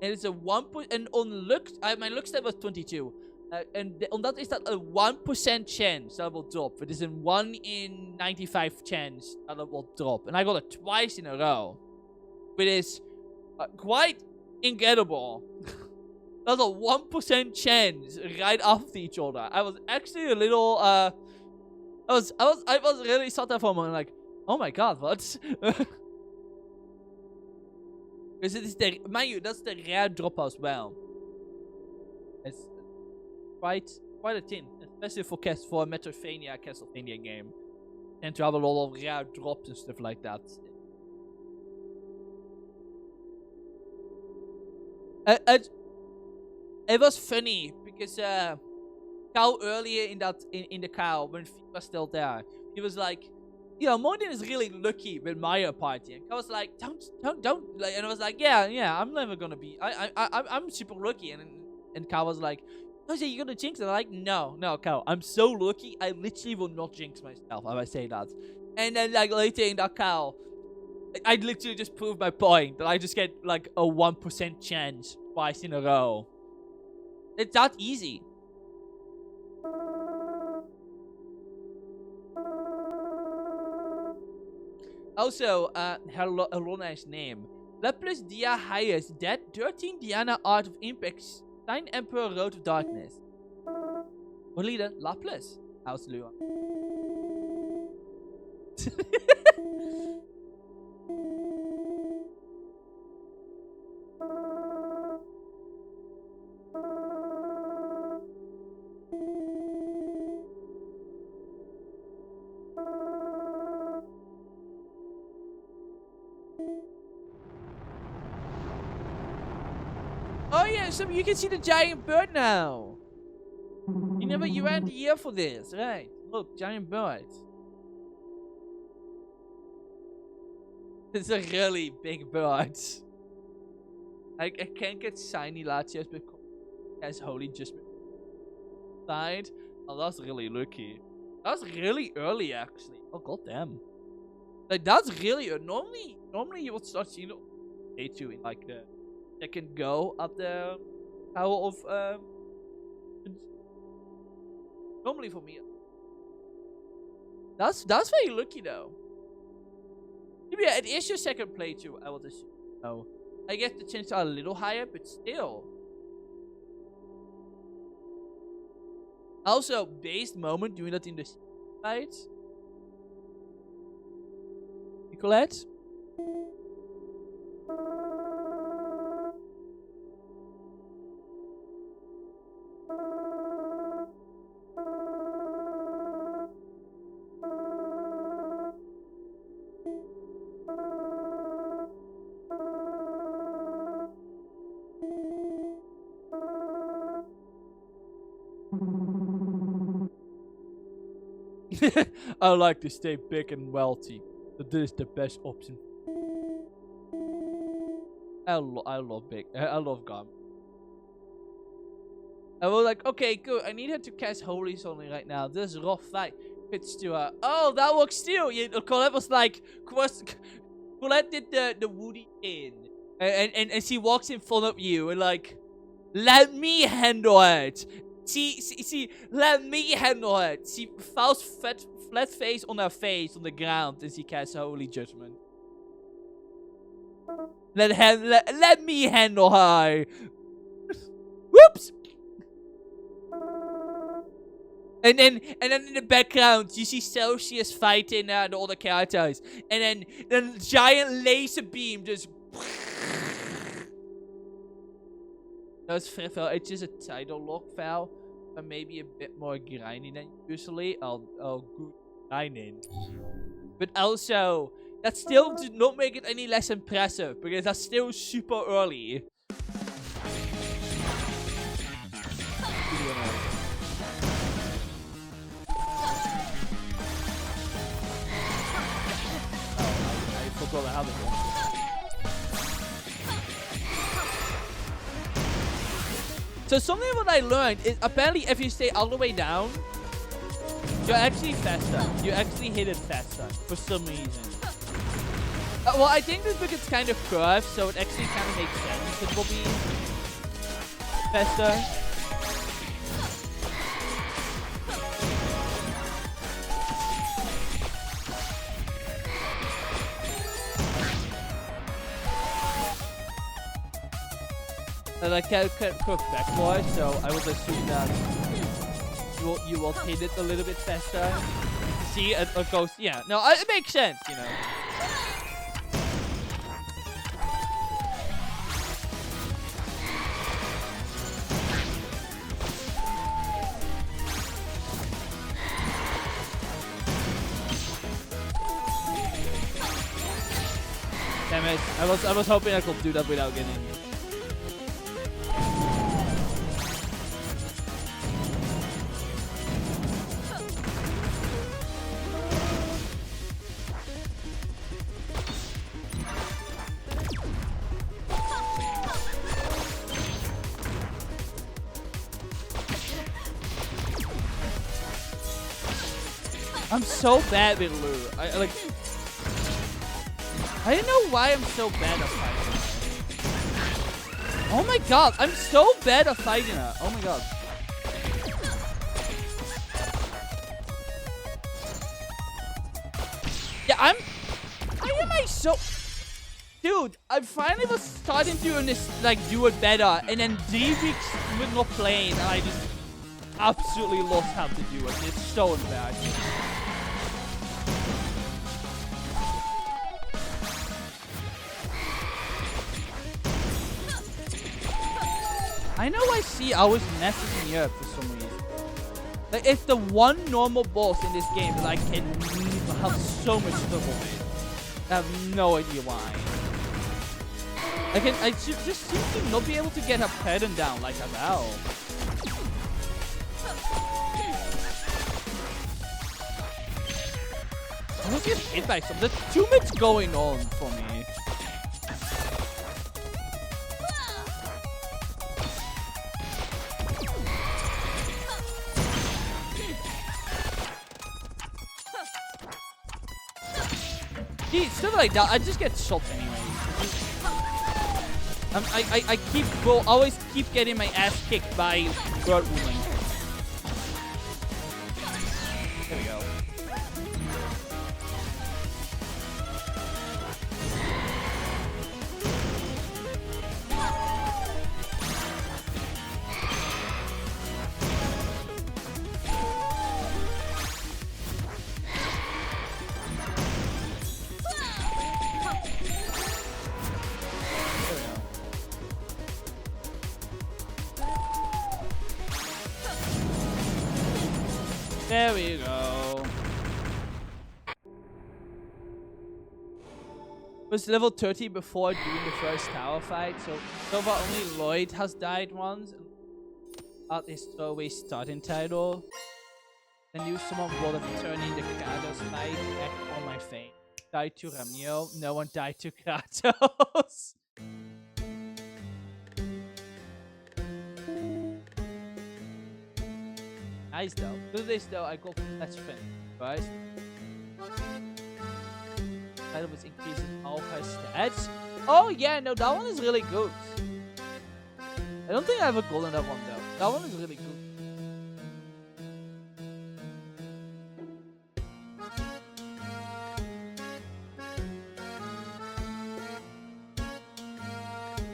and it's a 1 and on my look stat was 22. And on that is that a 1% chance that it will drop. It is a 1 in 95 chance that it will drop. And I got it twice in a row. Which is quite incredible. That's a 1% chance right after each other. I was actually a little I was really sat there for a moment like, oh my god, what? Because it is mind you, that's the rare drop as well. It's quite a thing, especially for a Castlevania game. And to have a lot of rare drops and stuff like that. It was funny because Cal earlier in the Cal when Fee was still there, he was like, you know, Morgan is really lucky with Mario Party, and I was like, don't like, and I was like, yeah, I'm never gonna be, I'm super lucky, and Cal was like, oh, yeah, you're gonna jinx it. I'm like, no, Cal, I'm so lucky, I literally will not jinx myself if I say that. And then like later in that Cal, I literally just proved my point that I just get like a 1% chance twice in a row. It's that easy. Also, hello, nice name. Lapis Dia Highest, Dead 13 Diana Art of Impact, Sign Emperor Road of Darkness. What leader? Lapis. How's Luan? Oh yeah, so you can see the giant bird now. You weren't here for this, right? Look, giant bird. It's a really big bird. I can't get shiny Latias because it has holy just died. Oh, that's really lucky. That's really early actually. Oh goddamn. Like that's really normally you would start seeing it day 2 in like the second go at the Tower of normally for me. That's very lucky though. Yeah, it is your second playthrough, I would assume. No. I guess the chances are a little higher, but still. Also, based moment doing that in the side. Nicolette? I like to stay big and wealthy. So this is the best option. I love big. I love gum. I was like, okay, good. I need her to cast Holy Suddenly right now. This rough fight fits to her. Oh, that works too. Colette was like, Colette did the Woody in. And she walks in front of you and like, let me handle it. See, let me handle it. She falls flat face on her face on the ground and she casts Holy Judgment. Let me handle her. Whoops. And then in the background, you see Celsius fighting the other characters. And then giant laser beam just... That's fair. It's just a title lock file. But maybe a bit more grinding than usually. I'll go grinding. But also, that still did not make it any less impressive. Because that's still super early. So something what I learned is apparently if you stay all the way down, you're actually faster. You actually hit it faster for some reason. Well, I think this book is kind of curved, so it actually kind of makes sense. It will be faster. And I can't curve backwards, so I would assume that you will hit it a little bit faster. See, it goes, yeah. No, it makes sense, you know. Damn it! I was hoping I could do that without getting. I'm so bad with Lou. I don't know why I'm so bad at fighting her. Oh my god, I'm so bad at fighting her. Oh my god. Yeah, why am I so... Dude, I finally was starting to do it better, and then 3 weeks with not playing, and I just absolutely lost how to do it. It's so embarrassing. I know I see I was messing me up for some reason. Like, it's the one normal boss in this game that I can have so much trouble with. I have no idea why. I just seem to not be able to get her pattern down like a bell. I was just hit by something. There's too much going on for me. See, stuff like that, I just get shot anyway. I always keep getting my ass kicked by bird woman. There we go. There we go. Was level 30 before doing the first tower fight, so far only Lloyd has died once. At his throwaway starting title. Then you someone would have turned in the Kratos fight back on my fame. Died to Ramiro, no one died to Kratos. Nice though. Do this though, I go let's fin. Right? Title which increases all her stats. Oh yeah, no, that one is really good. I don't think I have a goal in that one though. That one is really good.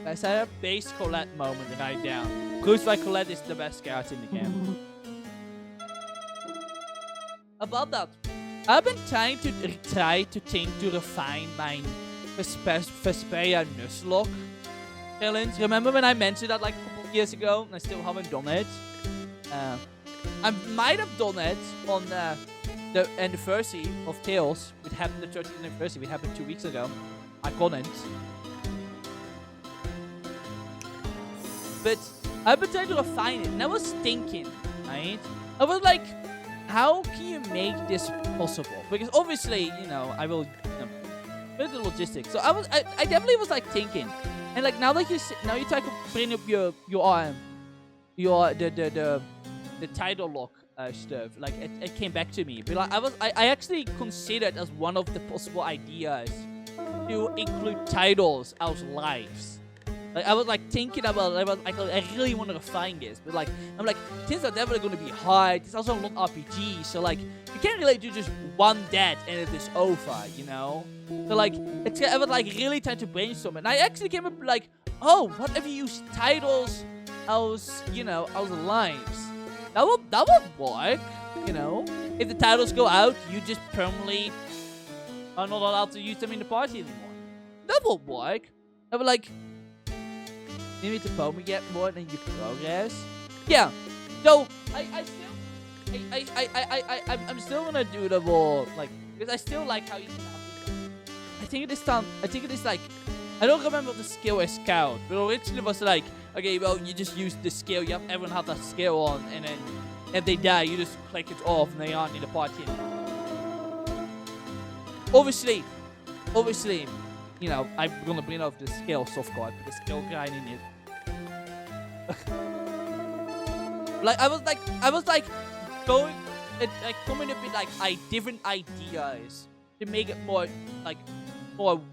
I said a base Colette moment right down. Proves why Colette is the best character in the game. About that, I've been trying to think to refine my Vesperia Nuzlocke challenge. Remember when I mentioned that like a couple of years ago and I still haven't done it? I might have done it on the anniversary of Tales, which happened the 30th anniversary, which happened 2 weeks ago. I couldn't. But I've been trying to refine it, and I was thinking, right? I was like, how can you make this possible? Because obviously, you know, I will, build the logistics. So I definitely was like thinking, and like now you try to bring up the title lock stuff. Like it came back to me, but like I actually considered as one of the possible ideas to include titles as lives. Like, I was, like, thinking about it. I really want to refine this. But, like, I'm like, things are definitely going to be hard. It's also not RPG. So, like, you can't really do just one death and it is over, you know? So, like, I was, like, really trying to brainstorm it. And I actually came up, like, oh, what if you use titles as, you know, as lives? That would work, you know? If the titles go out, you just permanently are not allowed to use them in the party anymore. That would work. I was like... You need to probably get more than you progress. Yeah. So I'm still gonna do the more like because I still like how you can have this. I think it is like I don't remember the skill as scout, but originally it was like okay, well you just use the skill. Everyone have that skill on, and then if they die, you just click it off, and they aren't in the party anymore. Obviously. You know, I'm gonna bring up the skill soft card, the skill grinding it. Like I was going and like coming up with like different ideas to make it more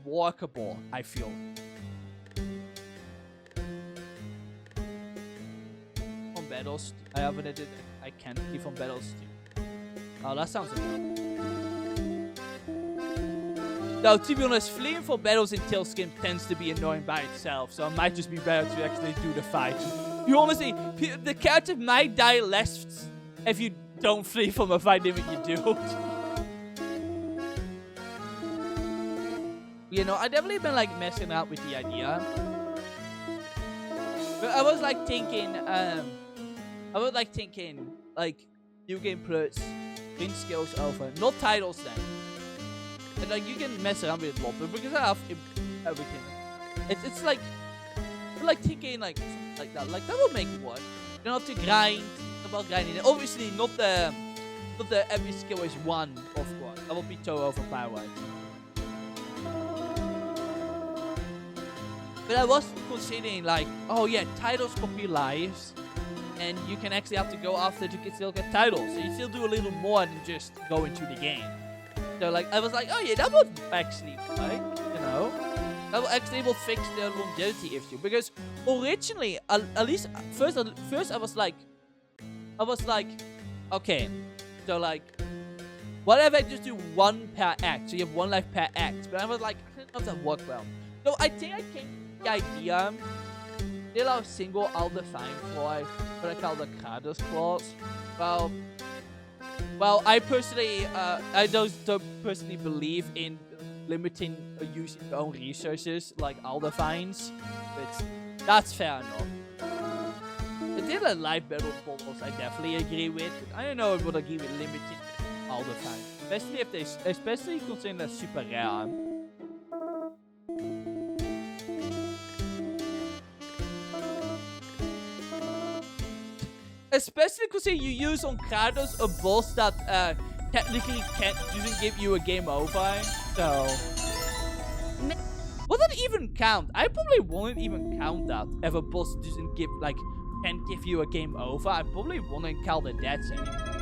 workable. I feel. From battles, I haven't edited. I can't be from battles too. Oh, that sounds good. Now, to be honest, fleeing for battles in Tailskin tends to be annoying by itself, so it might just be better to actually do the fight. You honestly, the character might die less if you don't flee from a fight than if you do. You know, I definitely been like messing out with the idea. But I was like thinking, like, New Game Plus, bring skills over, not titles then. And like you can mess around with it a lot, but because I have everything, it's like thinking like that. Like that will make it work. You don't have to grind. It's about grinding. And obviously not the every skill is one, of course. That will be too overpowered. But I was considering like, oh yeah, titles could be lives, and you can actually have to go after to still get titles. So you still do a little more than just go into the game. So like I was like, oh yeah, that would actually like, you know, that will actually will fix the longevity issue. Because originally, at least first I was like, okay, so like, what if I just do one per act? So you have one life per act. But I was like, I don't know if that worked well. So I think I came to the idea. Still have single I'll-define for what I call the Kratos clause. Well, I personally, I don't personally believe in limiting or using your own resources like I'll-defines, but that's fair enough. The daily life battle photos I definitely agree with, but I don't know if I would agree with limiting I'll-defines, especially considering they're super rare. Especially because you use on Kratos a boss that technically doesn't give you a game over. So, would that even count? I probably won't even count that if a boss doesn't give like can give you a game over, I probably won't encounter that anymore.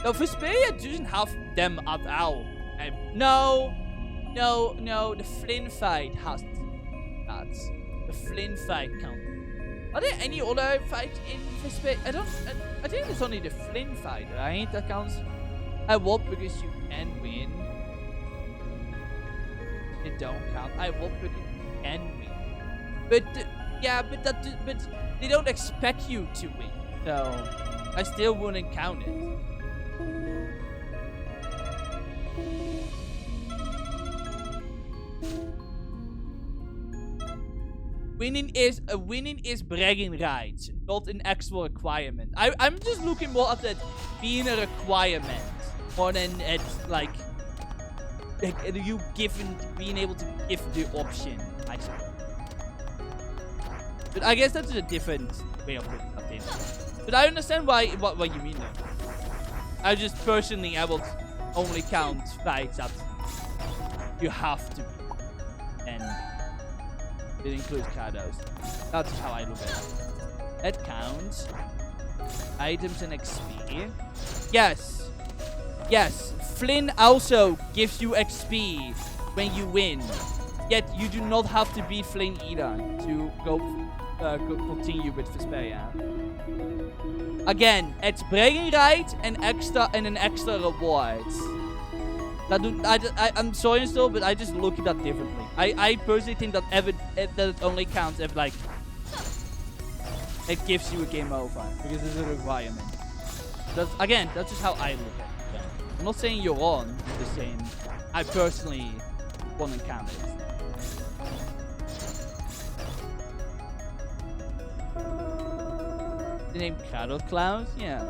No, Vesperia doesn't have them at all. No, the Flynn fight has that. The Flynn fight count. Are there any other fights in Vesperia? I think it's only the Flynn fight, right? That counts. I won't because you can win. It don't count. I won't because you can win. But yeah, but they don't expect you to win. So I still wouldn't count it. Winning is bragging rights, not an actual requirement. I'm just looking more at that being a requirement more than it's like you being able to give the option, I suppose. But I guess that's a different way of looking at things. But I understand what you mean though. I just personally I will only count fights that you have to be. And it includes Kados. That's how I look at it. That counts. Items and XP. Yes. Yes. Flynn also gives you XP when you win. Yet you do not have to be Flynn either to go continue with Vesperia. Again, it's bragging rights and an extra reward. I'm sorry still, but I just look at that differently. I personally think that that it only counts if like it gives you a game over because it's a requirement. That's just how I look at it. Yeah. I'm not saying you're wrong. I'm just saying I personally want to count it. The name Shadow Clouds? Yeah.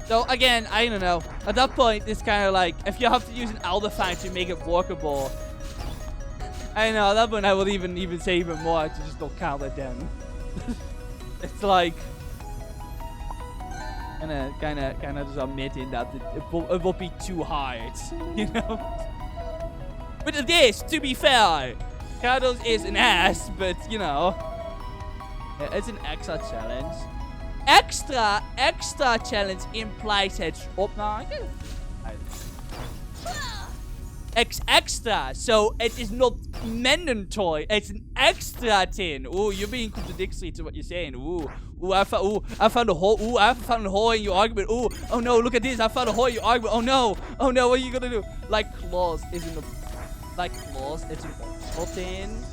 So again, I don't know. At that point, it's kind of like if you have to use an Elder Fight to make it workable. I don't know. At that point, I would even say even more to just not count it then. It's like kind of just admitting that it will be too hard, you know. But it is, to be fair. Kados is an ass, but you know, yeah, it's an extra challenge. Extra challenge implies it's up now. Extra, so it is not mandatory. It's an extra thing. Oh, you're being contradictory to what you're saying. I found a hole. Ooh, I found a hole in your argument. Oh no, look at this. I found a hole in your argument. Oh no, what are you gonna do? Like clause isn't a. Like clause, it's an optional thing.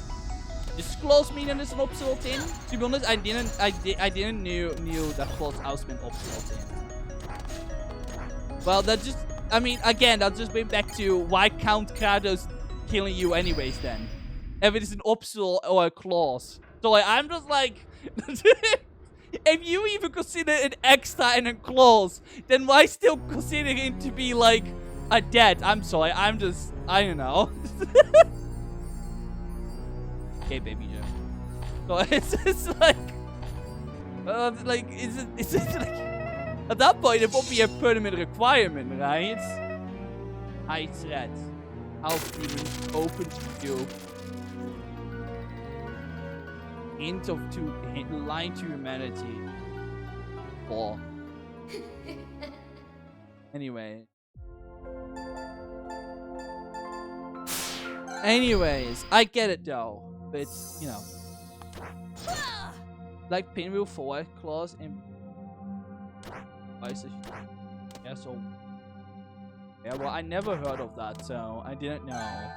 Does clause mean that it's an optional thing? To be honest, I didn't knew that clause also meant optional thing. Well, that just, I mean, again, that just went back to why count Kratos killing you anyways then, if it is an optional or a clause. So like, I'm just like, if you even consider an extra and a clause, then why still consider him to be like a dead? I'm sorry, I don't know. Okay, baby Joe. So it's like, is it like, at that point it would be a permanent requirement, right? High threat. House demons open to you. Hint of line to humanity. Ball. Anyway. Anyways, I get it though, but you know, like Pinwheel 4 clause in yeah, so yeah, well, I never heard of that, so I didn't know.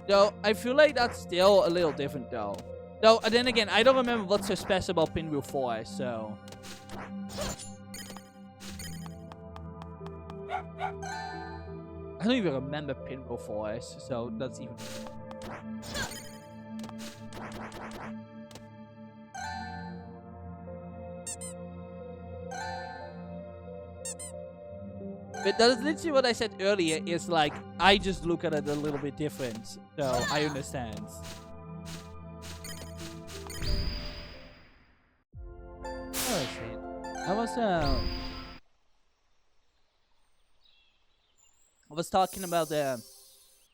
So I feel like that's still a little different though. Though, then again, I don't remember what's so special about Pinwheel 4, so... I don't even remember Pinwheel 4, so that's even... But that's literally what I said earlier. Is like I just look at it a little bit different, so I understand. What was it? I was talking about the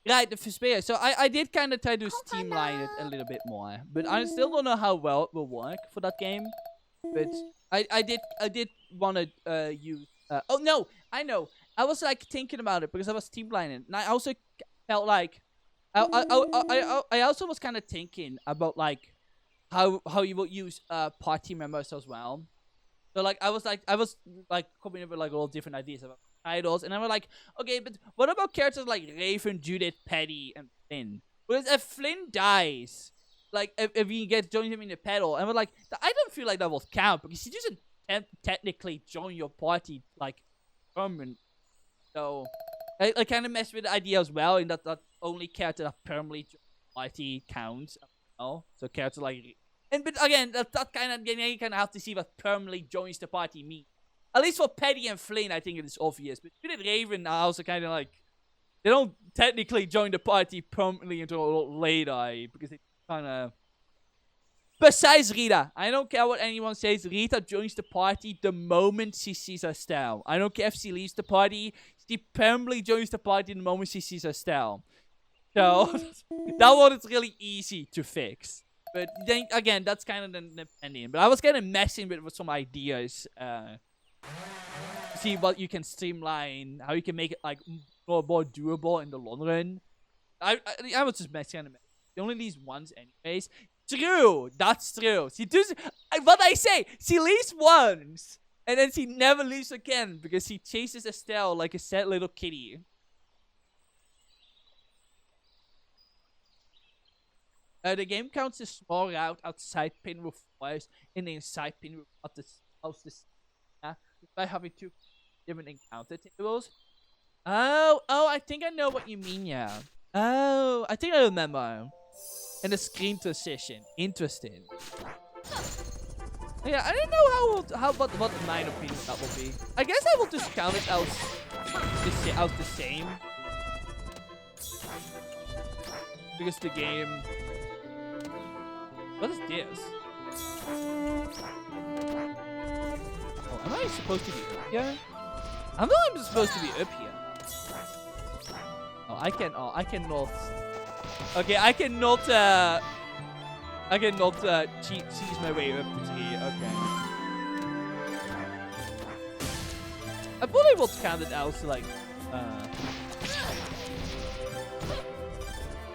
right the Vesperia. So I did kind of try to streamline it a little bit more, but I still don't know how well it will work for that game. But I did want to use. Oh no, I know. I was like thinking about it because I was streamlining, and I also felt like I also was kind of thinking about like how you would use party members as well. So like I was coming up with like all different ideas about titles, and I was like, okay, but what about characters like Raven, Judith, Patty, and Flynn? Because if Flynn dies, like if he gets join him in the pedal, and we're like, I don't feel like that will count because he doesn't technically join your party like permanent. So I kind of messed with the idea as well, in that only character that permanently joins the party counts as well. So characters like. But again, that kind of you kind of have to see what permanently joins the party means. At least for Patty and Flynn, I think it is obvious. But Judith Raven are also kind of like they don't technically join the party permanently until a lot later because they kind of. Besides Rita, I don't care what anyone says. Rita joins the party the moment she sees Estelle. I don't care if she leaves the party. She permanently joins the party the moment she sees Estelle. So that one is really easy to fix. But then again, that's kind of the opinion. But I was kind of messing with some ideas. See what you can streamline, how you can make it like more doable in the long run. I was just messing with it. She only leaves once anyways. True, that's true. She does what I say. She leaves once, and then she never leaves again because she chases Estelle like a sad little kitty. The game counts a small route outside Pinroof Forest and the inside Pinroof at the house by having two different encounter tables. Oh, I think I know what you mean, yeah. Oh, I think I remember. And the screen transition. Interesting. Yeah, I don't know how what mine opinion that will be. I guess I will just count it out the same. Because the game. What is this? Oh, am I supposed to be up here? I know I'm supposed to be up here. Oh, I cannot. Okay, I cannot cheese my way up the tree. Okay. I probably will count it out to like,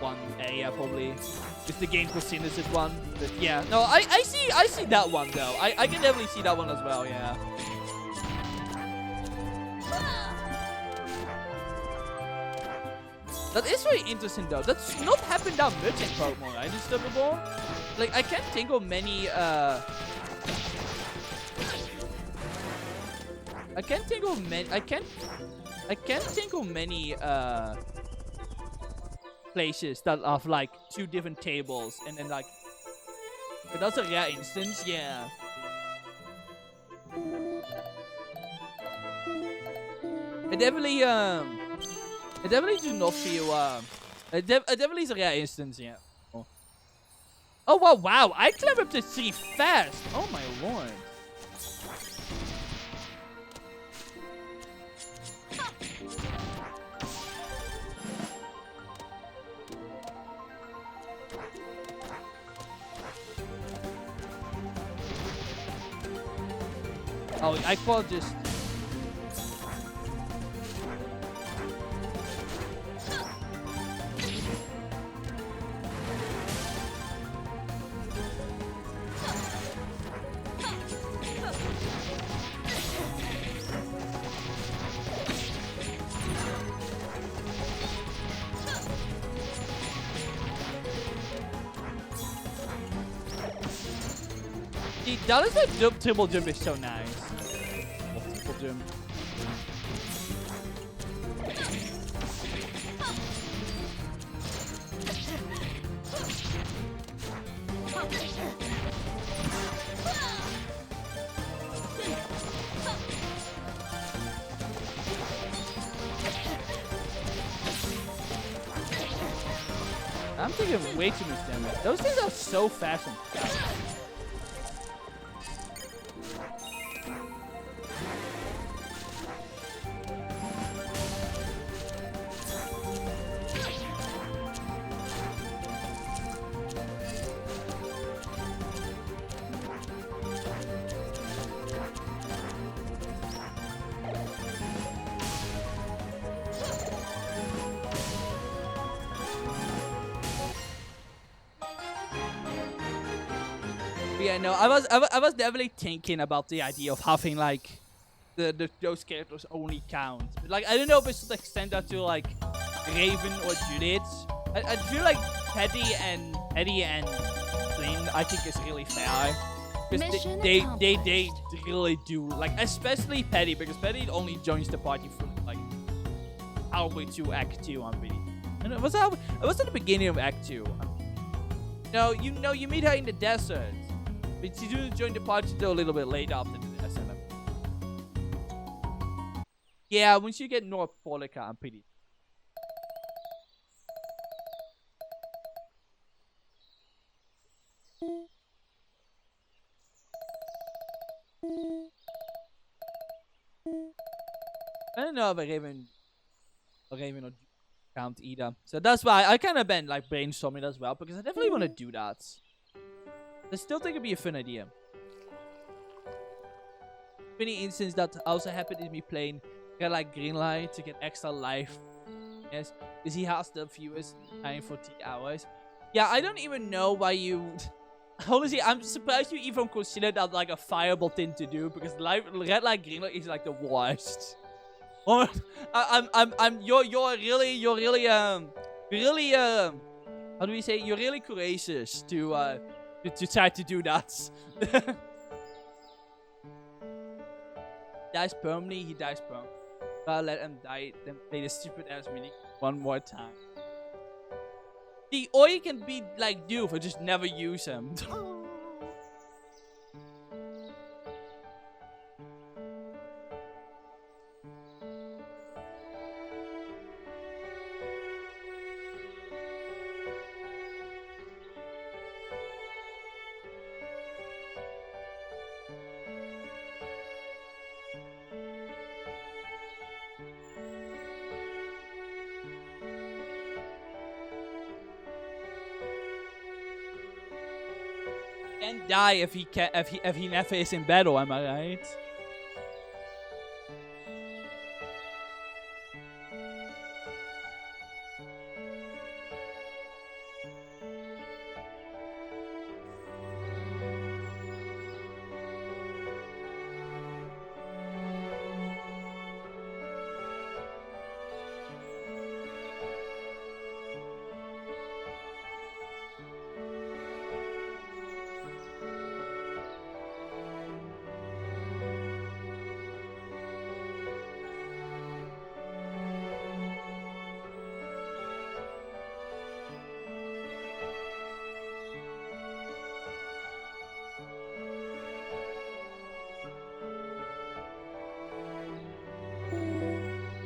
1 area probably. It's the game considers it one. But yeah, no, I see that one though. I can definitely see that one as well, yeah. That is very interesting though. That's not happened that much in Pokemon, right? This double ball. Like I can't think of many I can't think of many places that have like 2 different tables and then like but that's a rare instance, yeah. I definitely do not feel it definitely is a rare instance, yeah. Oh wow, I climbed up the tree fast. Oh my lord. Oh, I could just. See, that is a triple jump is so nice. Triple jump. I'm taking way too much damage. Those things are so fast and fast. Yeah, no, I was definitely thinking about the idea of having like those characters only count. But, like, I don't know if it should extend that to like Raven or Judith. I feel like Teddy and Flynn, I think is really fair. Because Mission they really do, like, especially Petty, because Petty only joins the party for like halfway to Act 2. I'm really, and it was at the beginning of Act 2. No, you meet her in the desert, but she doesn't join the party till a little bit late after the desert. Yeah, once you get North Polica, I'm pretty. I don't know if a Raven or count either. So that's why I kind of been like brainstorming as well, because I definitely want to do that. I still think it'd be a fun idea. Funny instance that also happened is me playing like Greenlight to get extra life. Yes, because he has the fewest time for 3 hours. Yeah, I don't even know why you. Honestly, I'm surprised you even consider that like a viable thing to do, because red light, green light is like the worst. Or you're really how do we say, you're really courageous to try to do that. Dies permanently, he dies permanently. But let him die, then play the stupid ass mini one more time. See, or you can be like Doof or just never use him. Can't die if he never is in battle, am I right?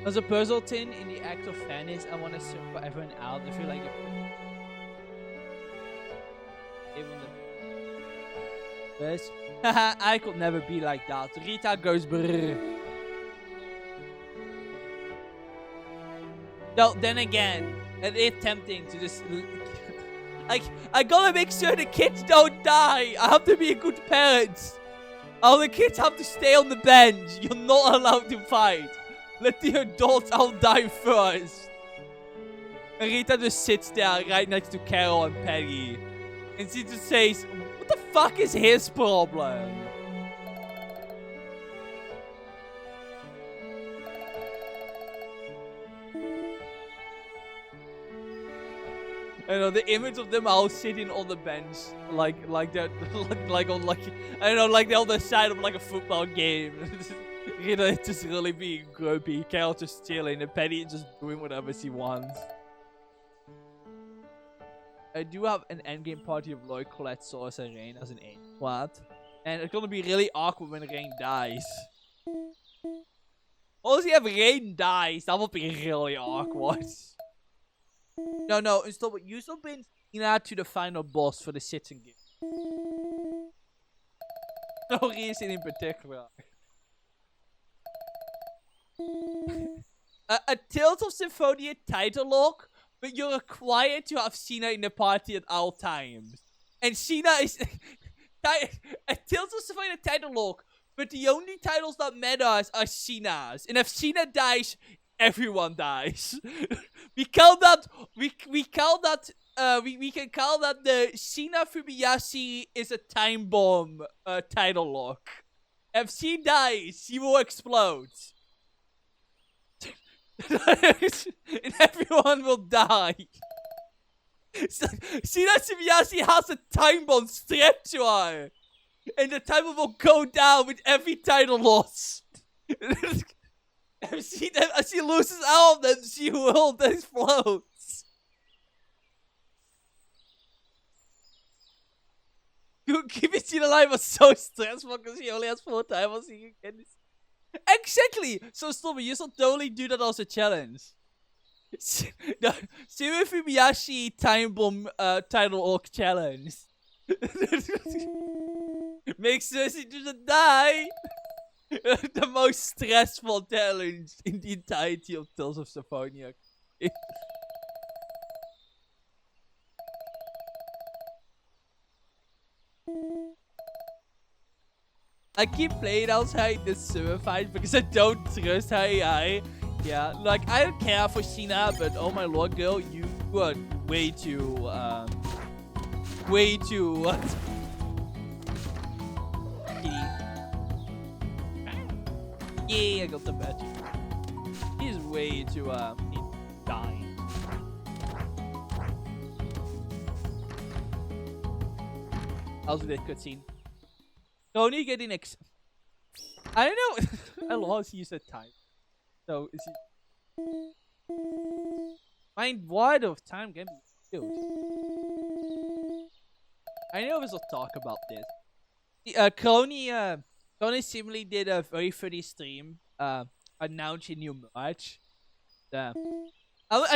As a puzzle tin in the act of fairness, I want to serve for everyone out. I feel like even the best. Haha, I could never be like that. Rita goes brrr. No, then again, it is tempting to just like, I gotta make sure the kids don't die. I have to be a good parent. All the kids have to stay on the bench. You're not allowed to fight. Let the adults all die first. And Rita just sits there right next to Carol and Peggy. And she just says, what the fuck is his problem? I know the image of them all sitting on the bench, like they're like on like, I don't know, like they're on the side of like a football game. You know, just really being grumpy. Carol just chilling, and Penny just doing whatever she wants. I do have an endgame party of Lloyd, Colette, Source, and Rain as an 8. What? And it's gonna be really awkward when Rain dies. Honestly, if Rain dies, that would be really awkward. No, install it. You still bring Cena to the final boss for the sitting game. No reason in particular. A Tales of Symphonia title lock, but you're required to have Cena in the party at all times. And Cena is a Tales of Symphonia title lock, but the only titles that matter are Cena's. And if Cena dies, everyone dies. we can call that the Cena Fumiyashi is a time bomb title lock. If she dies, she will explode. And everyone will die. Cena Fumiyashi has a time bomb strapped to her. And the time bomb will go down with every title loss. If she loses all of them, she will explode. Keeping Cena alive was so stressful because he only has 4 timers. Exactly! So, Stormy, you should totally do that as a challenge. No, Cena Fumiyashi time bomb title orc challenge. Make sure she doesn't die! The most stressful challenge in the entirety of Tales of Symphonia. I keep playing outside the sewer fight because I don't trust her AI. Yeah, like, I don't care for Cena, but oh my lord, girl, you are way too, what? Yeah, I got the badge. He's way too, dying. How's that cutscene? Tony getting I don't know. I lost use of time. So, is he... Mind wide of time can be killed. I know we will talk about this. Crony simply did a very funny stream, announcing new merch. I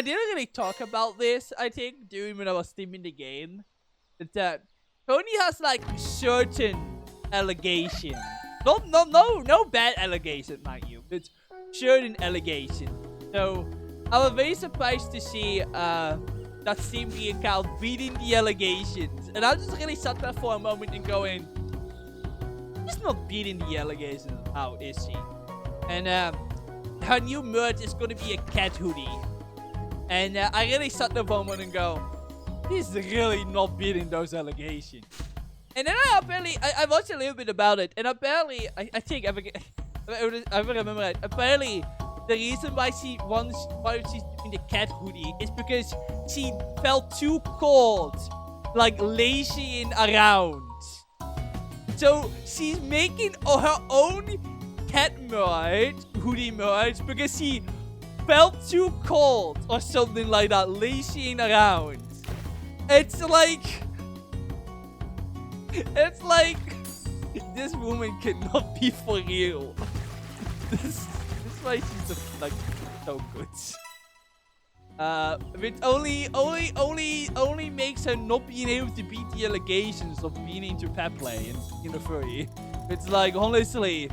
didn't really talk about this, I think, during when I was streaming the game. That Crony has, like, certain allegations. No bad allegations, mind you, but certain allegations. So, I was very surprised to see, that Steam account beating the allegations. And I just really sat there for a moment and going, she's not beating the allegations out, is she? And her new merch is gonna be a cat hoodie. And I really sat there for a moment and go, he's really not beating those allegations. And then I watched a little bit about it, and apparently, I think, I remember it, apparently, the reason why she's doing the cat hoodie is because she felt too cold, like lazying around. So she's making her own cat merch, hoodie merch, because she felt too cold or something like that, lazying around. It's like this woman cannot be for real. This is why she's like so good. Which only makes her not being able to beat the allegations of being into pet play in a furry. It's like, honestly,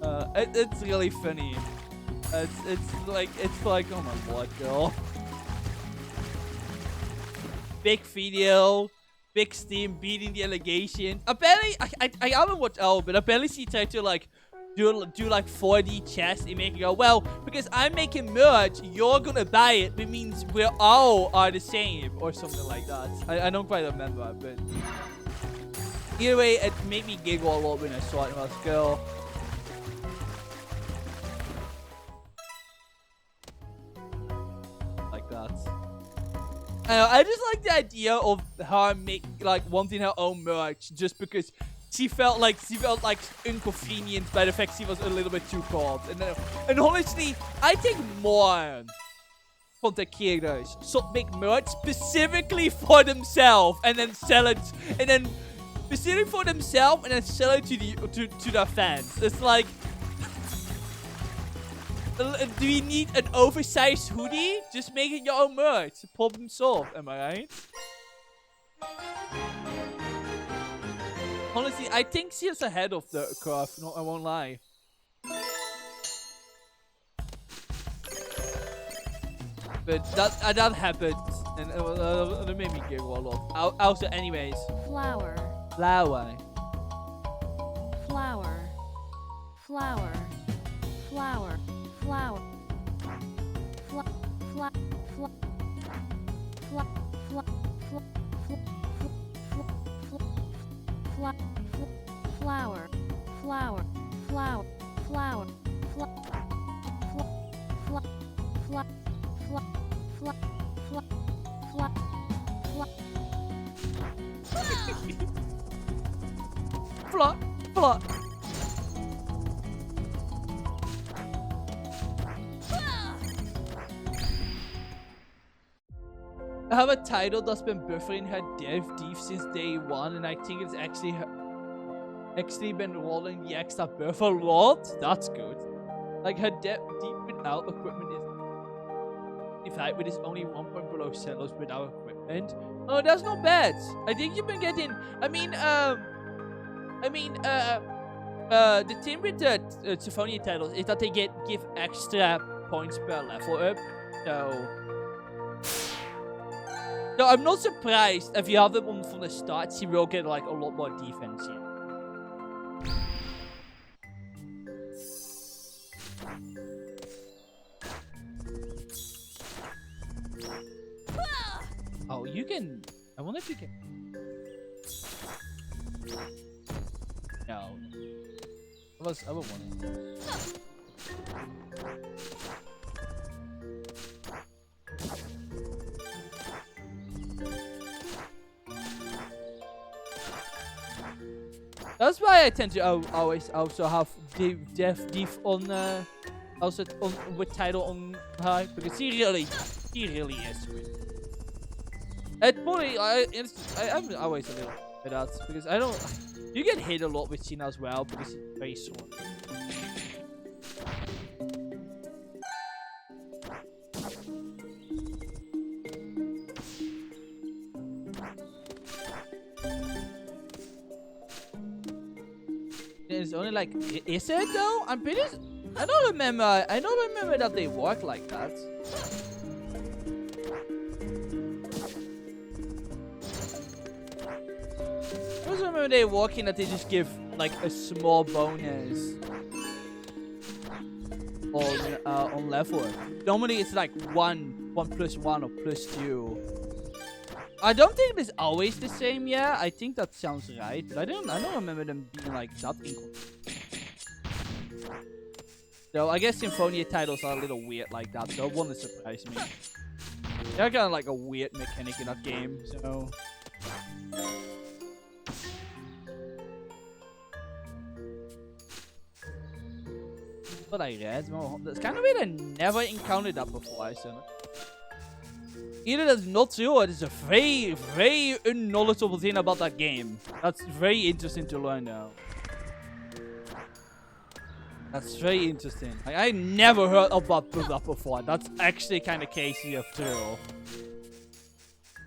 it's really funny. It's like, oh my god, girl. Big video, big Steam beating the allegation. Apparently, I haven't watched all, but apparently she tried to like do like 4D chess and make it go, well, because I'm making merch, you're gonna buy it, it means we all are the same, or something like that. I don't quite remember, but either way, it made me giggle a lot when I saw it, and I was like, girl. Like that. I just like the idea of her wanting her own merch just because she felt like inconvenienced by the fact she was a little bit too cold. And honestly, I think more content creators should make merch specifically for themselves and then sell it, and then specifically for themselves and then sell it to their fans. It's like Do you need an oversized hoodie? Just make it your own merch. Problem solved, am I right? Honestly, I think she's ahead of the curve. No, I won't lie. But that happened, and it made me giggle a lot. Also, anyways. Flower. Flower. Flower. Flower. Flower. Flower. Fla fla fla fla fla fla flower. Flower. Flower. Flower. Fla fla fla fla fla fla fla Fla fla. I have a title that's been buffering her div since day one, and I think it's actually been rolling the extra buff a lot. That's good. Like her deep without equipment is fight with is only 1 point below sellers without equipment. Oh, that's not bad. I think you've been getting. The thing with the Symphonia titles is that they give extra points per level up. So I'm not surprised if you have them on from the start. You will get like a lot more defense here. Oh, you can. I wonder if you can. No. I would want it. That's why I tend to always also have Def on also on with title on high, because he really is good. It probably I'm always a little bit that because I don't. You get hit a lot with Cena as well because he's very short. It's only like, is it though? I'm pretty. I don't remember that they work like that. I also remember they working that they just give like a small bonus on level. Normally it's like 1 + 1 or +2. I don't think it's always the same, yeah. I think that sounds right, but I don't remember them being like that inconsistent. So I guess Symphonia titles are a little weird like that, so it wouldn't surprise me. They're kind of like a weird mechanic in that game, so. What I read, well, that's kind of weird. I never encountered that before, I said. Either that's not true or it's a very, very unknowledgeable thing about that game. That's very interesting to learn now. That's very interesting. Like, I never heard about that before. That's actually kind of crazy of true.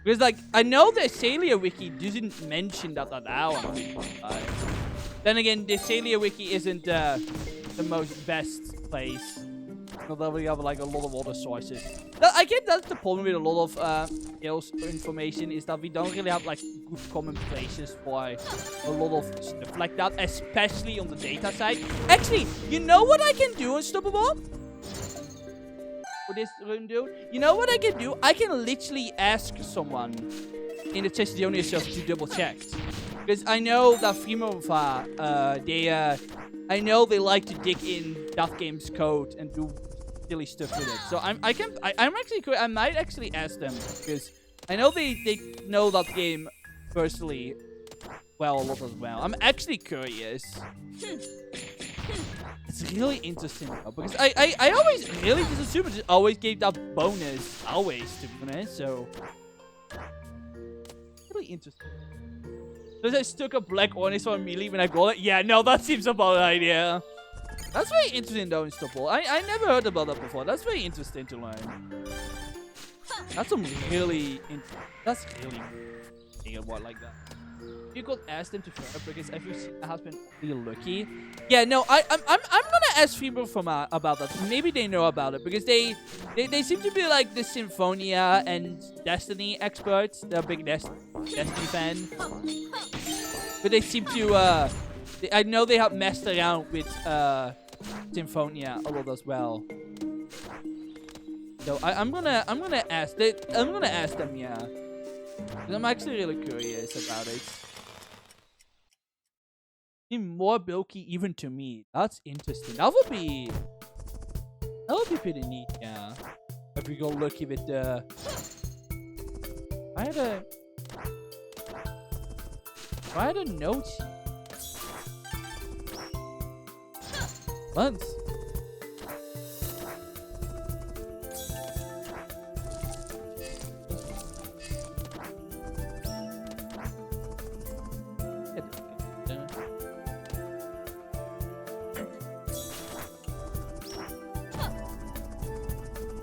Because, like, I know the Salia wiki doesn't mention that at all. Then again, the Salia wiki isn't the most best place. Not that we have like a lot of other sources. I get that's the problem with a lot of skills information is that we don't really have like good common places for a lot of stuff like that, especially on the data side. Actually, you know what I can do, Unstoppable? For this run, dude? You know what I can do? I can literally ask someone in the testimonial just to double check. Because I know that Freemanfa, I know they like to dig in that game's code and do silly stuff with it. So I might actually ask them because I know they know that game personally well a lot as well. I'm actually curious. It's really interesting though, because I always really just assumed it always gave that bonus always, to be honest. So really interesting. Does I stuck a black orange on immediately when I got it? Yeah, no, that seems about right, yeah. That's very interesting though in Stopple. I never heard about that before. That's very interesting to learn. That's some really that's really interesting what like that. You could ask them to further because everything has been really lucky. Yeah, no, I'm gonna ask people from about that. Maybe they know about it because they seem to be like the Symphonia and Destiny experts. They're a big Destiny fan, but they seem to I know they have messed around with Symphonia a lot as well. So I'm gonna ask them, yeah. 'Cause I'm actually really curious about it. More bulky even to me. That's interesting. That would be pretty neat, yeah. If we go lucky with the I had a note here. Month.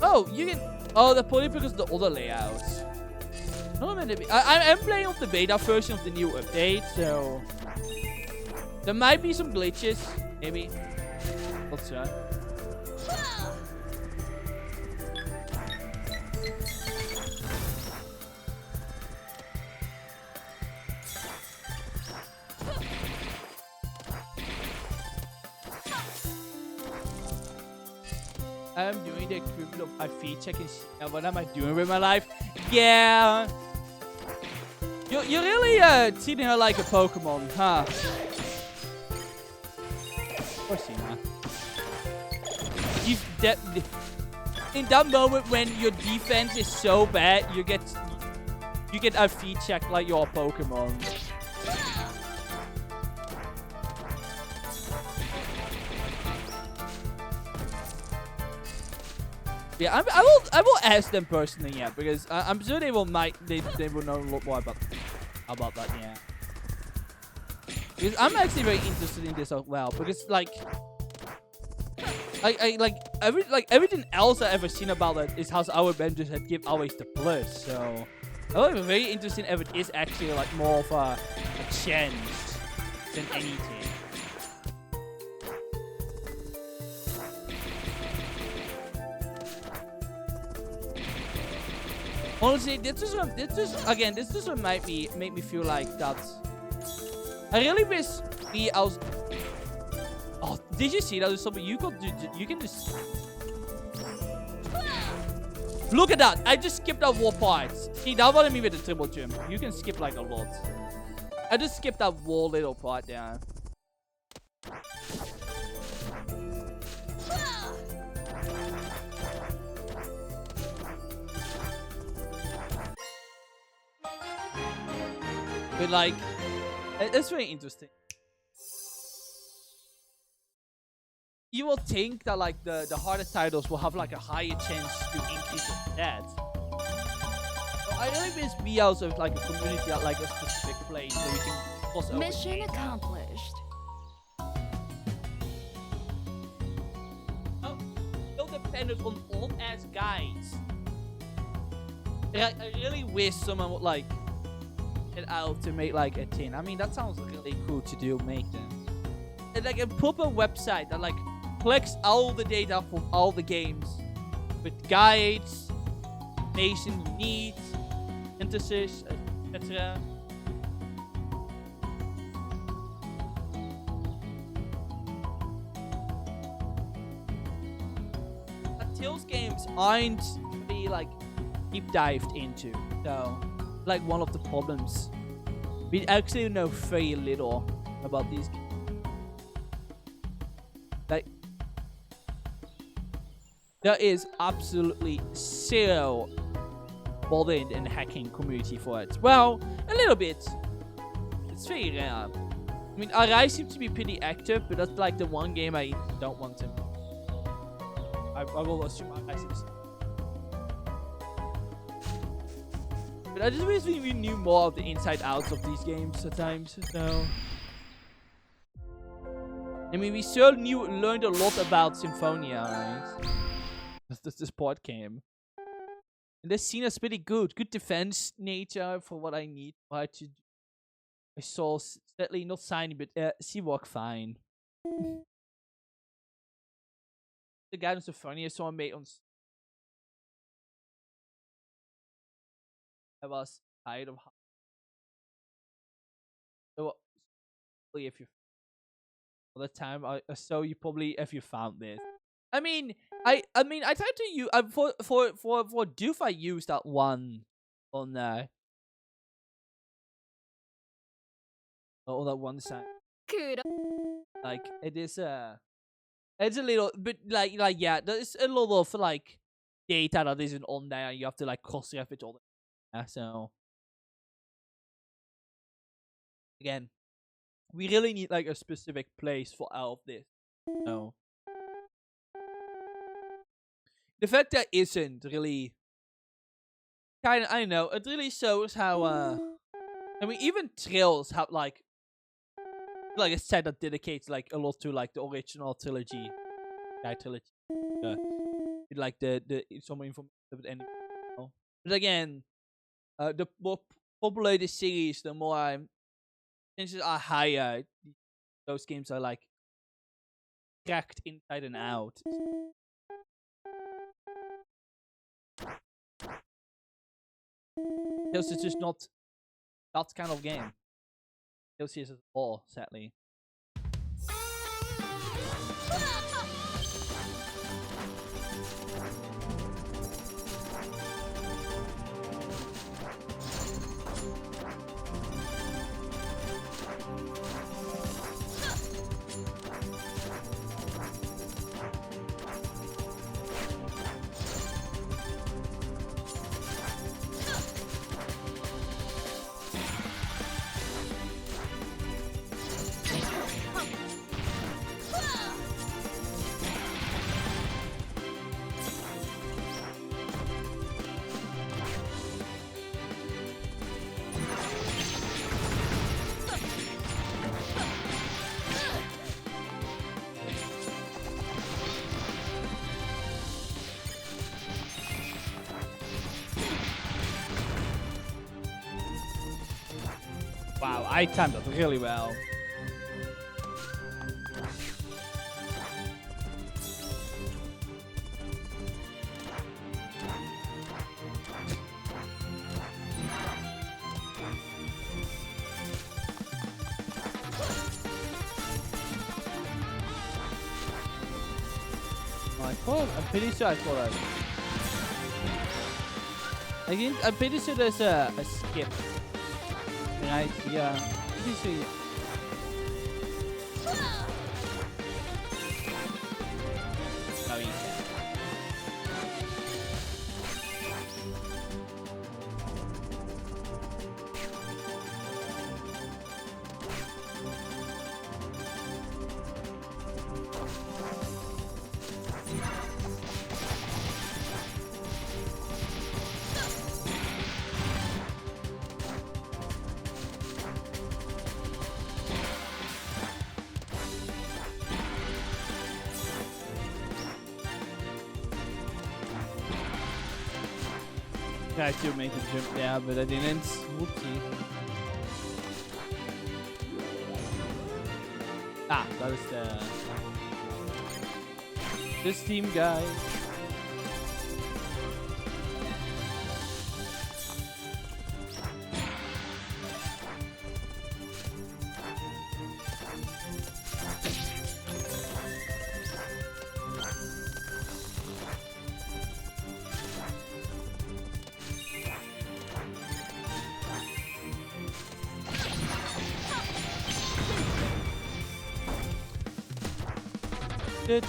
Oh, you can. Oh, the probably because of the other layouts. No, I am playing with the beta version of the new update, so there might be some glitches, maybe. Let's try. I'm doing the equivalent of my feet checking. What am I doing with my life? Yeah. You're really treating her like a Pokemon, huh? Of course you are. In that moment when your defense is so bad, you get a feet check like you're a Pokemon. Yeah, I will ask them personally, yeah, because I'm sure they will know a lot more about that, yeah. Because I'm actually very interested in this as well, because like everything else I ever seen about it is how our Avengers had give always the plus, so I'm very interested if it is actually like more of a chance than anything. Honestly, this just make me feel like that. I really wish I was. Oh, did you see that? There's something you could do. You can just look at that. I just skipped that wall part. See, that wasn't me with the triple jump. You can skip like a lot. I just skipped that wall little part there. But like, it's very interesting. You will think that like the harder titles will have like a higher chance to increase the stats. So I really wish we also have like a community at like a specific place where we can cross over. Mission accomplished. Oh, still dependent on old ass guys. I really wish someone would like it out to make like a thing. I mean, that sounds really cool to do, make them. And like a proper website that like collects all the data from all the games with guides, information you need, synthesis, etc. Tales games aren't really like deep dived into, so like one of the problems. We actually know very little about these games. Like, there is absolutely zero modding and hacking community for it. Well, a little bit. It's very rare. I mean, Arai seems to be pretty active, but that's like the one game I don't want to. I will assume Arai seems. But I just wish we knew more of the inside outs of these games at times, so. I mean, we certainly learned a lot about Symphonia, right? This part came. And this scene is pretty good. Good defense nature for what I need. I saw certainly not Shiny, but Seawalk fine. The guy in Symphonia saw made on. I was tired of. So, if you all the time, I so you probably if you found this. I mean, I tried to use for Doof. I used that one on on that one side. Like it is it's a little bit like yeah, there's a lot of like data that isn't on there, and you have to like cross reference all that. So again, we really need like a specific place for all of this. No. The fact that isn't really kind of, I don't know, it really shows how I mean even Trills have like a set that dedicates like a lot to like the original trilogy. Trilogy. Like the some information with any. But again, the more popular the series, the more chances are higher. Those games are like cracked inside and out. Because it's just not that kind of game. Chelsea is all, sadly. Wow, I timed it really well. I'm pretty sure I thought I'm pretty sure there's a skip. Right, yeah. Pretty sure. Oh, yeah. I should make the jump there, but I didn't. Whoopsie. Ah, that is this team guy. Do.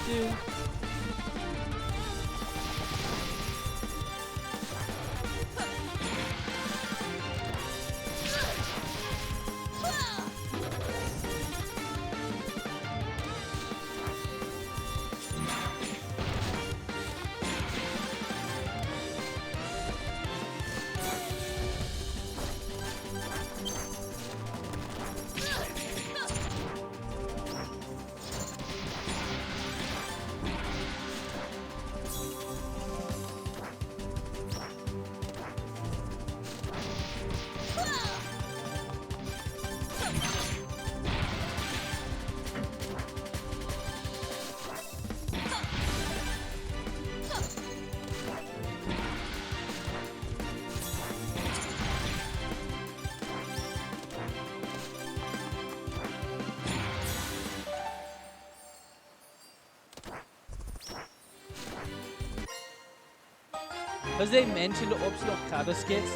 Because they mentioned the optional color skits.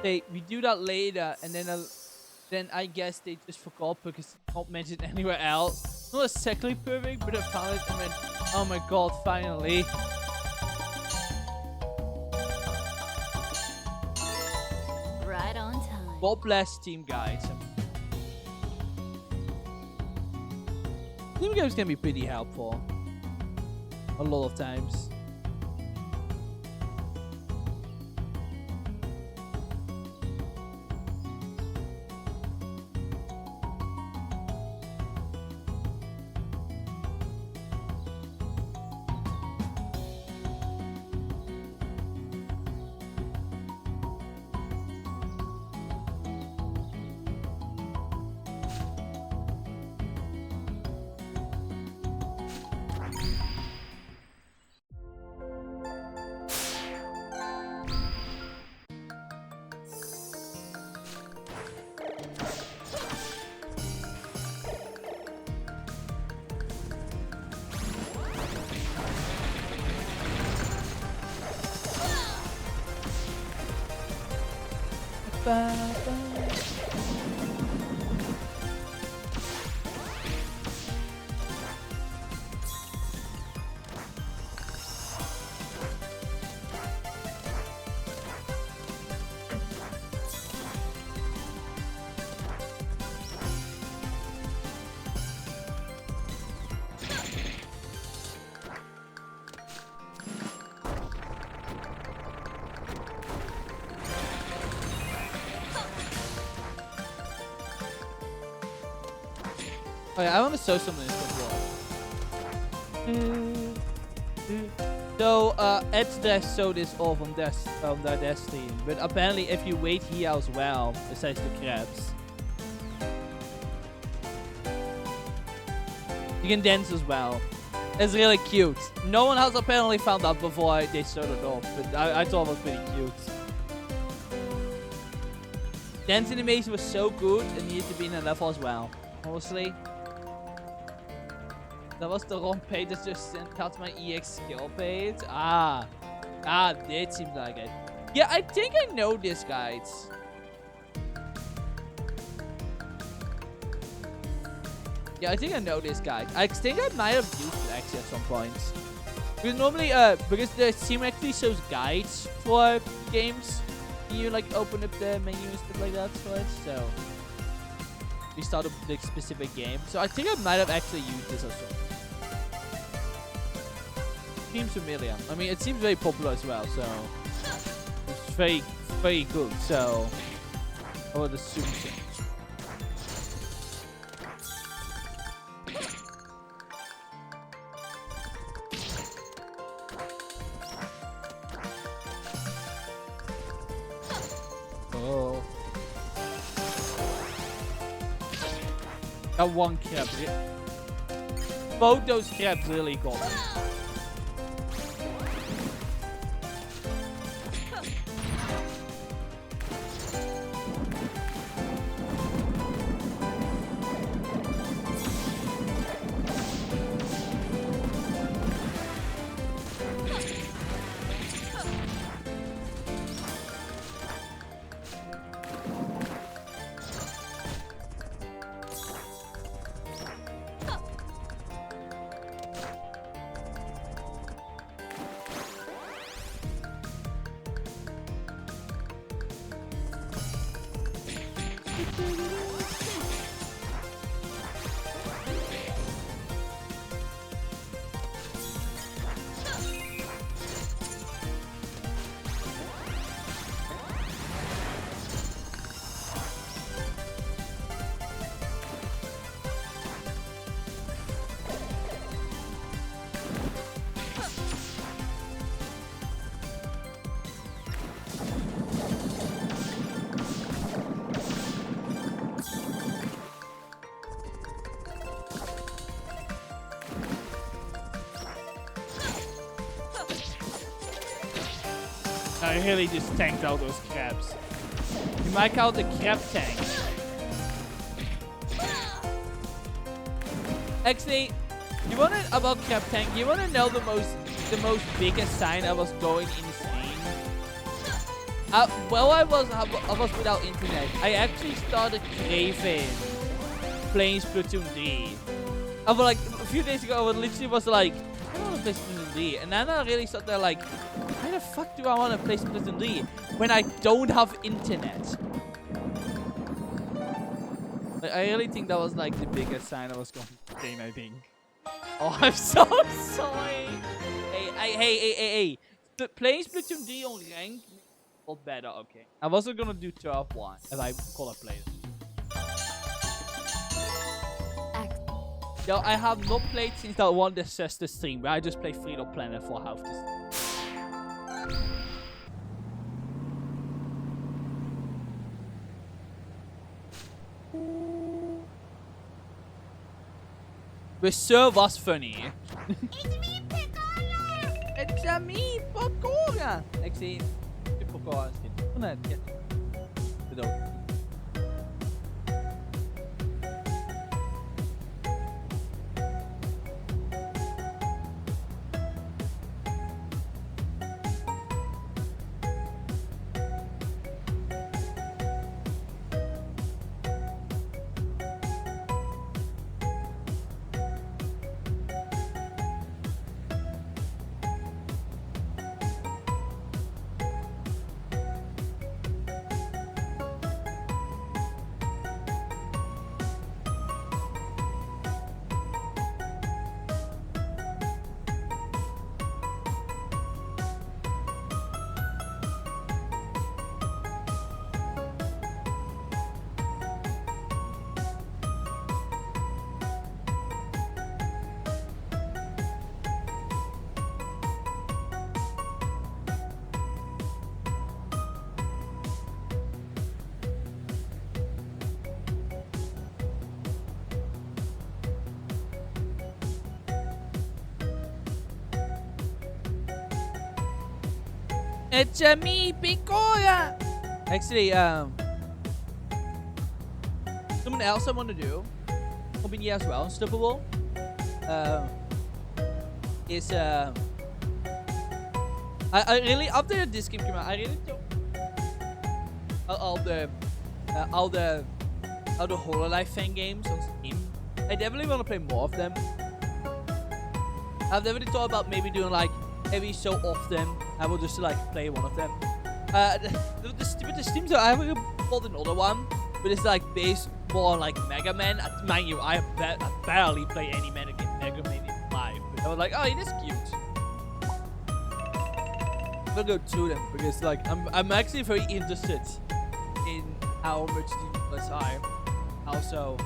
We do that later, and then I guess they just forgot because it's not mentioned anywhere else. Not exactly perfect, but I found it and went, oh my god, finally. Right on time. God bless Team Guides. Team Guides can be pretty helpful. A lot of times. Oh yeah, I want to show something in this. So, Edge showed this off on their desk stream, but apparently if you wait here as well, besides the crabs, you can dance as well. It's really cute. No one has apparently found out before they showed it off, but I thought it was pretty cute. Dance animation was so good, it needed to be in a level as well. Honestly. Dat was de wrong page that just sent out my EX skill page. This seems like it. Yeah, I think I know this, guys. Yeah, I think I know this guy. I think I might have used it actually at some point. Because normally, because the Steam actually shows guides for games. You like open up the menu and stuff like that for it. So we start up the specific game. So I think I might have actually used this as well. Seems familiar. I mean, it seems very popular as well. So it's very, very good. So I would assume so. Oh. That one crab. Both those crabs really got me. I really just tanked out those crabs. You might call it the crab tank. Actually, you wanna about crab tank? You wanna know the most biggest sign I was going insane While I was without internet, I actually started craving playing Splatoon 3. I was like, a few days ago, I literally was like, I want to play Splatoon 3. And then I really started like, why the fuck do I want to play Splatoon 3 when I don't have internet? Like, I really think that was like the biggest sign I was going to gain, I think. Oh, I'm so sorry. Hey. Playing Splatoon 3 on rank got better, okay. I wasn't gonna do 12-1 if I call a player. Yo, I have not played since that one disaster stream where I just play Freedom Planet for half the stream. Which sure was funny. It's me, Pokora! Ik zie de Pokora zitten. Oh nee, ja. Bedoel. It's me, Pokora! Actually, something else I want to do, hoping you as well, Stupable, is, I really, after this game came out, I really don't, all the Hololive fan games on Steam. I definitely want to play more of them. I've definitely thought about maybe doing like every so often I will just like play one of them. The Steam Zone, I haven't bought another one, but it's like based more on like Mega Man. Mind you, I barely play any Mega Man in live, but I was like, oh, it is cute. I'm gonna go to them because like I'm actually very interested in how much these plus are. Also,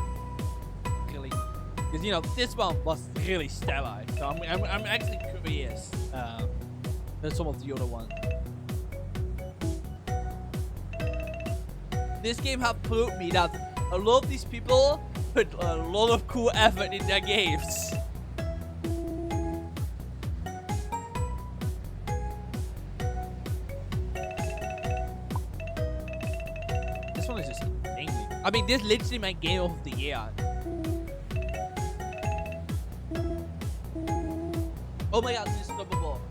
really, because you know this one was really stellar, so I'm actually curious than some of the other ones. This game have proved me that a lot of these people put a lot of cool effort in their games. This one is just insane. I mean, this is literally my game of the year. Oh my god, this is unstoppable.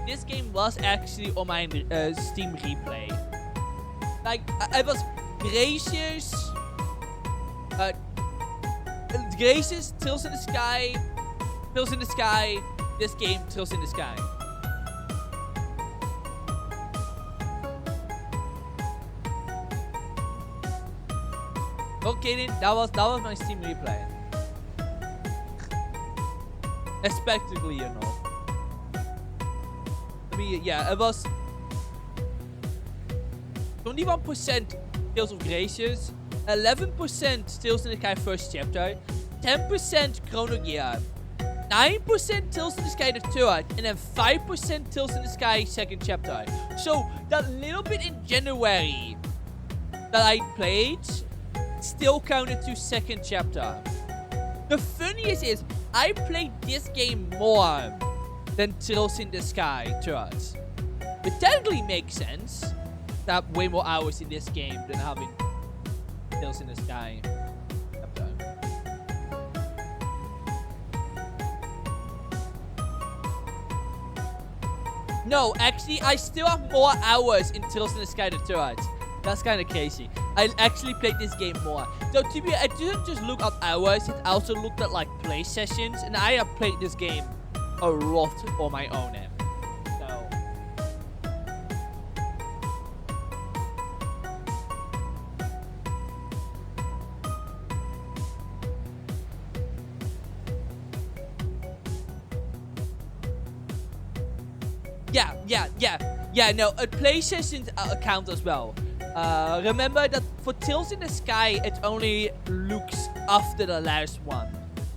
This game was actually on my Steam replay. Like, I was gracious. Gracious, Tills in the Sky, Tills in the Sky. This game, Tills in the Sky. Not kidding, that was my Steam replay. Especially, you know. I mean, yeah, it was 21% Tales of Gracious, 11% Tales in the Sky first chapter, 10% Chrono Gear, 9% Tales in the Sky the third, and then 5% Tales in the Sky second chapter. So that little bit in January that I played still counted to second chapter. The funniest is I played this game more than Tales in the Sky third. It technically makes sense. Have way more hours in this game than having Tales in the Sky. No, actually, I still have more hours in Tales in the Sky the Third. That's kind of crazy. I actually played this game more. So to be, I didn't just look at hours. It also looked at like play sessions, and I have played this game a lot on my own end. So yeah. No, play sessions count as well. Remember that for Tales in the Sky, it only looks after the last one.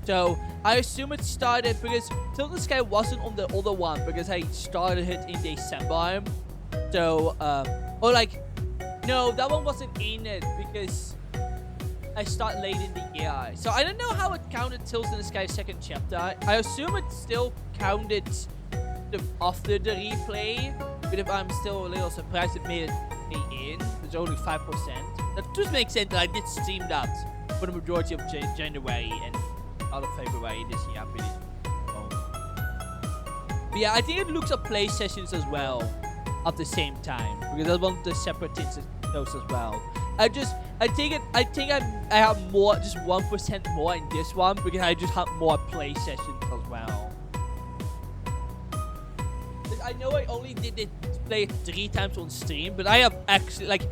So I assume it started because Tales in the Sky wasn't on the other one because I started it in December. So, or like, no, that one wasn't in it because I start late in the year. So I don't know how it counted Tales in the Sky second chapter. I assume it still counted after the replay. But if I'm still a little surprised it made it in. It's only 5%. That just makes sense that I did stream that for the majority of January and out of February this year. But yeah, I think it looks at play sessions as well at the same time because that's one of the separate things those as well. I think I have more, just 1% more in this one because I just have more play sessions as well. I know I only did it play it 3 times on stream, but I have actually, like,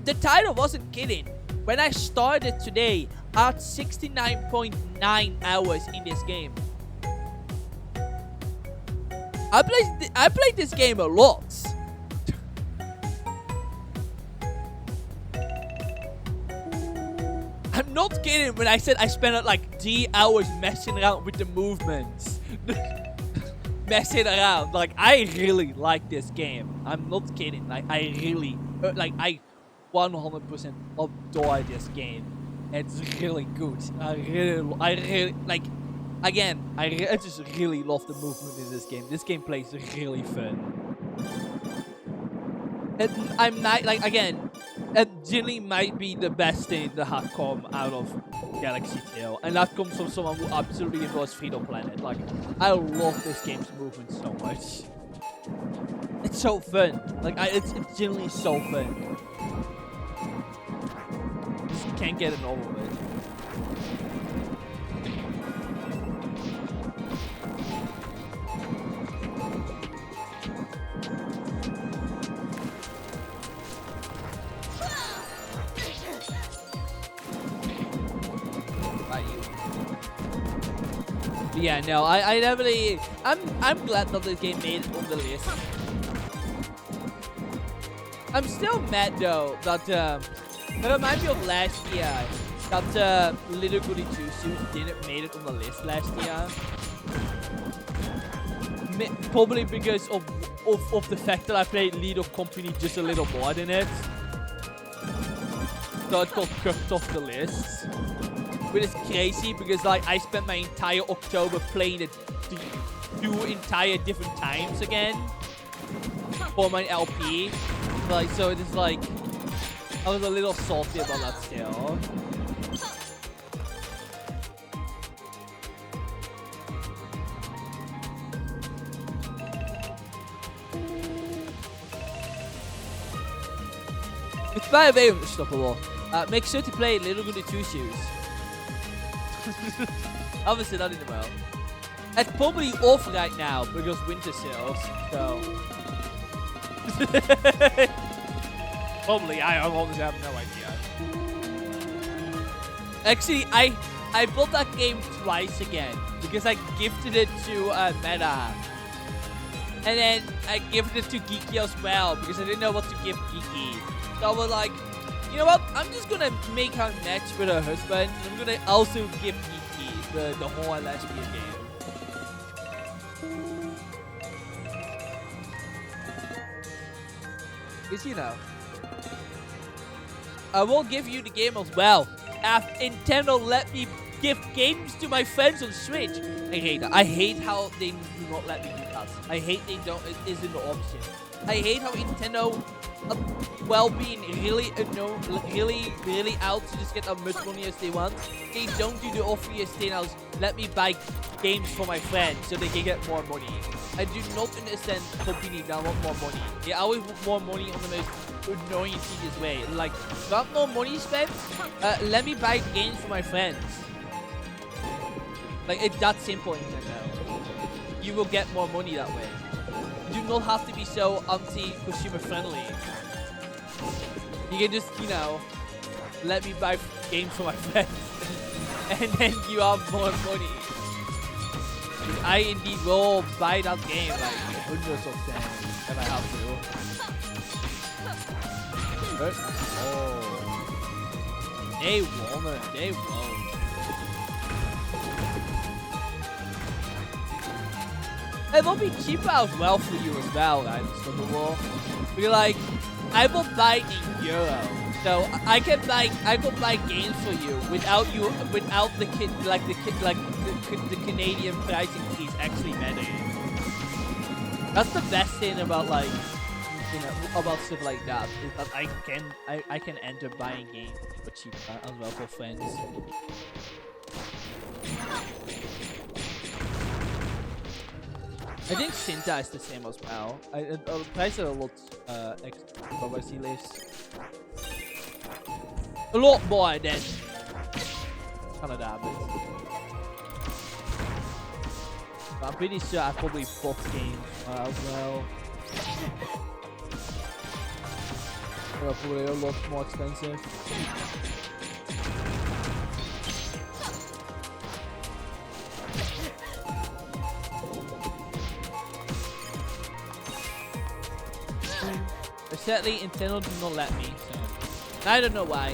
the title wasn't kidding. When I started today, I had 69.9 hours in this game. I played this game a lot. I'm not kidding when I said I spent like 3 hours messing around with the movements. Messing around. Like, I really like this game. I'm not kidding. Like, I really, I 100% adore this game. It's really good. I really, like, again, I just really love the movement in this game. This game plays really fun. And I'm not, like, again, it really might be the best thing that has come out of Galaxy Tail. And that comes from someone who absolutely adores Freedom Planet. Like, I love this game's movement so much. It's so fun. Like, it's genuinely so fun. Just can't get enough of it. Yeah, no, I definitely, I'm glad that this game made it on the list. I'm still mad though that it reminds me of last year that Little Goody Two Shoes didn't made it on the list last year. Probably because of the fact that I played Lead of Company just a little more than it. So it got cut off the list. But it's crazy because like I spent my entire October playing it 2 entire different times again for my LP. Like, so it is like I was a little salty about that still. It's by the way unstoppable. Make sure to play Little Goody Two Shoes. Obviously not in the world. It's probably off right now because winter sales, so probably I honestly have no idea. Actually, I bought that game twice again because I gifted it to Meta, and then I gifted it to Geeky as well because I didn't know what to give Geeky. So I was like, you know what? I'm just gonna make her match with her husband. I'm gonna also give Geeky the whole lesbian game. Because, you know, I will give you the game as well. If Nintendo let me give games to my friends on Switch. I hate that. I hate how they do not let me do that. I hate they don't. It isn't an option. I hate how Nintendo, well, being really out to just get as much money as they want, they don't do the obvious thing as let me buy games for my friends so they can get more money. I do not understand company that want more money. They always want more money on the most annoying and tedious way. Like, you want more money spent? Let me buy games for my friends. Like, it's that simple, Nintendo. You will get more money that way. You do not have to be so anti-consumer friendly. You can just, you know, let me buy games for my friends. And then you have more money. I indeed will buy that game like hundreds of times if I have to. But, oh. They won't. They won't. It will be cheaper as well for you as well, right? So the war. Because like, I will buy in euro. So I could buy games for you without the Canadian price increase actually mattering. That's the best thing about like, you know, about stuff like that, is that I can end up buying games for cheaper as well for friends. I think Sinta is the same as well. The price are a lot extra less. A lot more than Canada, but I'm pretty sure I probably bought games as well. They're probably a lot more expensive. But sadly, Nintendo did not let me, so I don't know why.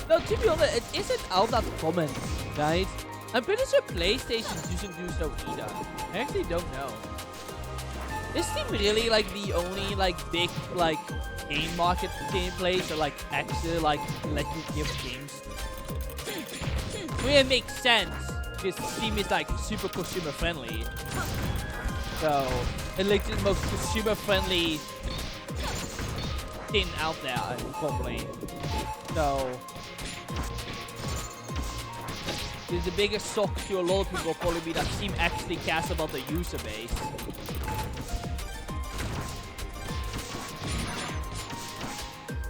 No, to be honest, it isn't all that common, right? I'm pretty sure PlayStation doesn't do so either. I actually don't know. Is Steam really like the only like big like game market game place or like actually like let you give games? I mean, it makes sense because Steam is like super consumer friendly. So it like the most consumer friendly thing out there, probably. So the biggest shock to a lot of people will probably be that Steam actually cares about the user base.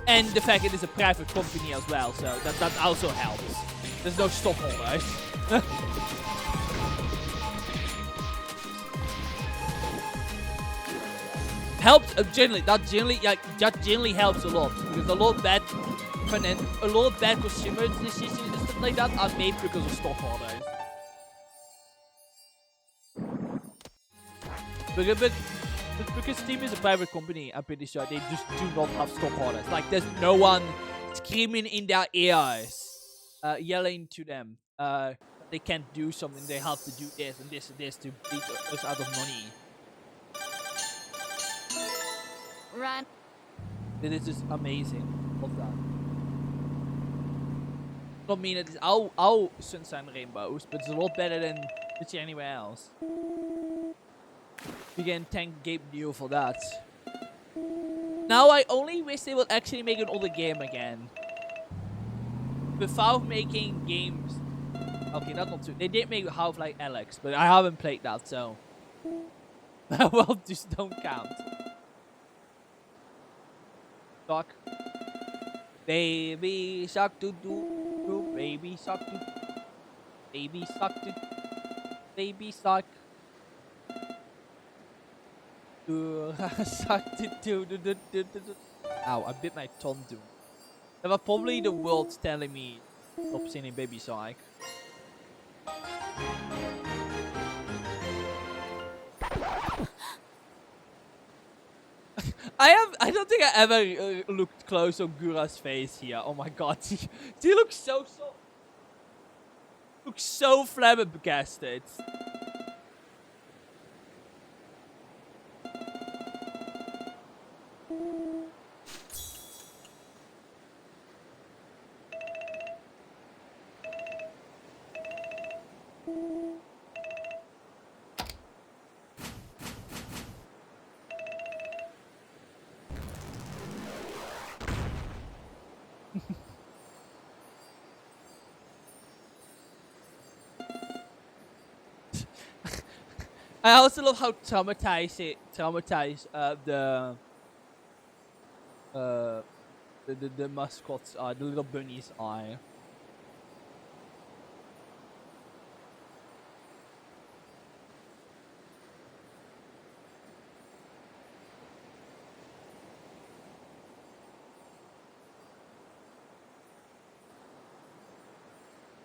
And the fact it is a private company as well, so that also helps. There's no stockholders. Helps generally. That generally helps a lot, because a lot of bad consumer decisions and stuff like that are made because of stockholders. But because Steam is a private company, I'm pretty sure they just do not have stockholders. Like, there's no one screaming in their ears, yelling to them, they can't do something, they have to do this and this and this to beat us out of money. Run. It is just amazing of that. I don't mean it is all sunshine and rainbows, but it's a lot better than literally anywhere else. We can thank Gabe Newell for that. Now I only wish they would actually make an older game again. Without making games. Okay, that's not true. They did make Half-Life Alyx, but I haven't played that, so well, just don't count. Talk. Baby shark do do, baby shark do, baby shark do, baby shark. Ow, I bit my tongue too. That was probably the world telling me stop singing Baby Shark. I don't think I ever looked close on Gura's face here. Oh my god, he looks so flabbergasted. I also love how traumatized uh the mascots are, the little bunnies are.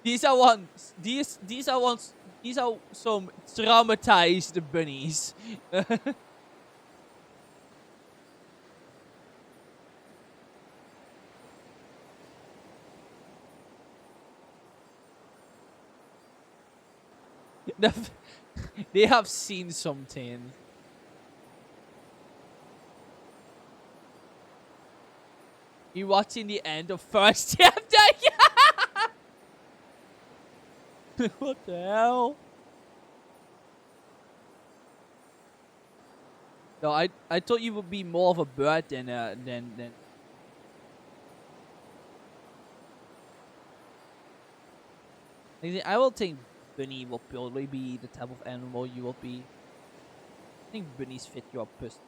These are ones. These are ones. These are some traumatized bunnies. They have seen something. You watching the end of first chapter? What the hell? No, I thought you would be more of a bird than. I will think bunny will probably be the type of animal you will be. I think bunnies fit your person.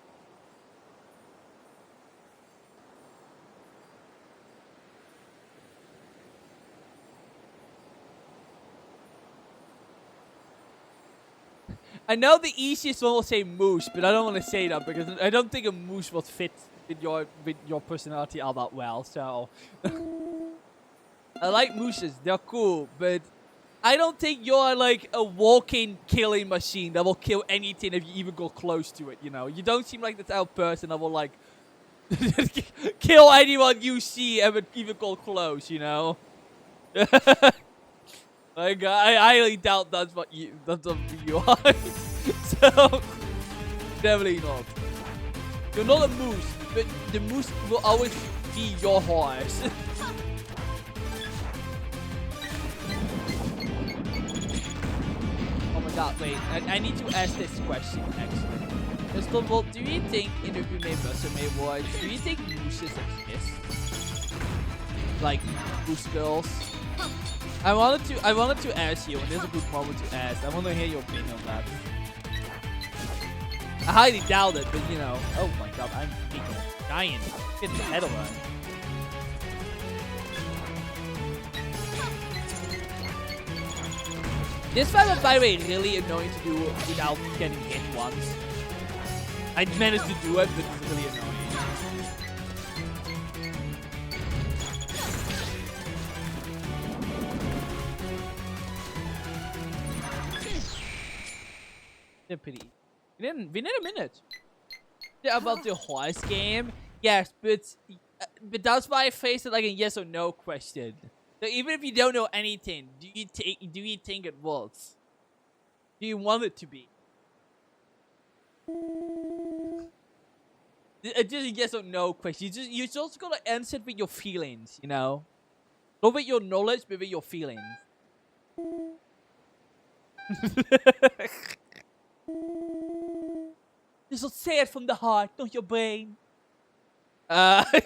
I know the easiest one will say moose, but I don't want to say that because I don't think a moose will fit with your personality all that well. So I like mooses; they're cool, but I don't think you're like a walking killing machine that will kill anything if you even go close to it. You know, you don't seem like the type of person that will like kill anyone you see ever even go close. You know. Like I highly doubt that's what you are. So definitely not. You're not a moose, but the moose will always be your horse. Oh my god, wait. I need to ask this question actually. First of all, do you think in the remake Musume Wars, do you think mooses exist? Like moose girls? I wanted to ask you, and this is a good moment to ask. I want to hear your opinion on that. I highly doubt it, but you know. Oh my god, I'm big giant. Get the head around. This fight was, by the way, really annoying to do without getting hit once. I managed to do it, but it's really annoying. They're pretty. We need a minute. Yeah, about the horse game. Yes, but that's why I phrased it like a yes or no question. So even if you don't know anything, do you think it works? Do you want it to be? It's just a yes or no question. You just gotta answer it with your feelings, you know? Not with your knowledge, but with your feelings. You should say it from the heart, not your brain. I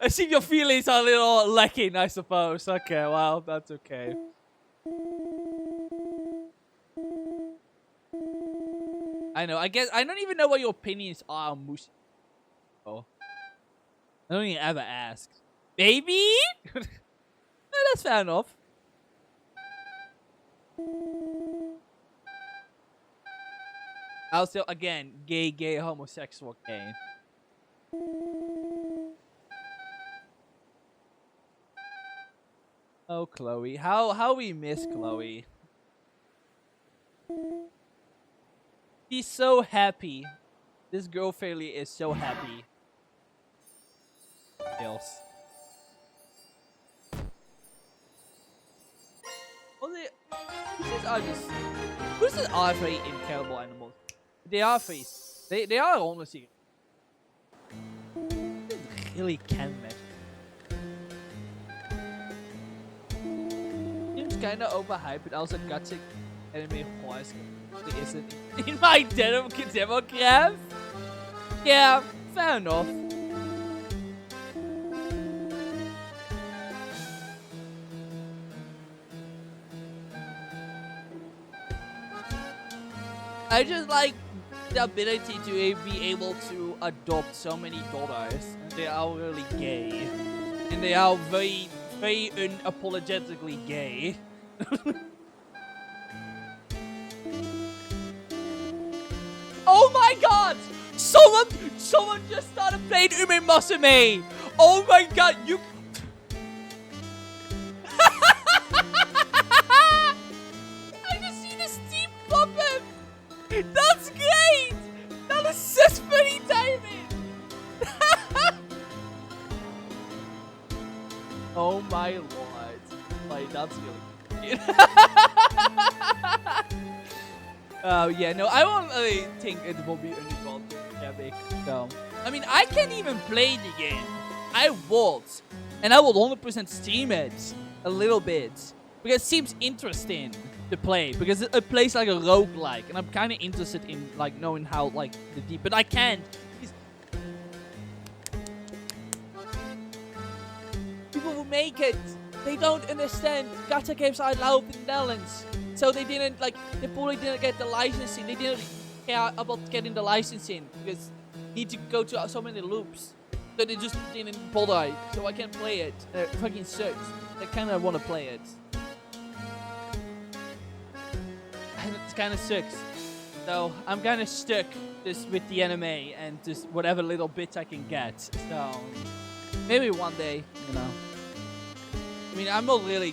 see your feelings are a little lacking, I suppose. Okay, well, that's okay. I know. I guess I don't even know what your opinions are on Mushi. Oh, I don't even ever ask. Maybe? No, that's fair enough. Also, again, gay, homosexual, gay. Oh, Chloe. How we miss Chloe. She's so happy. This girl fairly is so happy. Else. Who's are very incredible animals? They are face. They are honestly. Really can match. Seems kinda overhyped, but also gotcha anime horse really isn't in my demograph. Yeah, fair enough. I just like the ability to be able to adopt so many daughters. And they are really gay. And they are very, very unapologetically gay. Oh my god! Someone just started playing Ume Musume! Oh my god, you... I just see the steam pop up! That's great! That is such funny timing! Oh my lord. Like, that's really cute. Oh, yeah, no, I won't really think it will be anything epic, so. I mean, I can't even play the game. I would. And I would 100% stream it a little bit. Because it seems interesting to play. Because it plays like a roguelike. And I'm kind of interested in, like, knowing how, like, the deep. But I can't. People who make it, they don't understand. Gacha games are allowed in the Netherlands. So they didn't, like, they probably didn't get the licensing. They didn't care about getting the licensing. Because you need to go to so many loops. So they just didn't bother. So I can't play it. It fucking sucks. I kind of want to play it. And it kind of sucks. So I'm kind of stuck just with the anime and just whatever little bits I can get. So maybe one day, you know. I mean, I'm not really,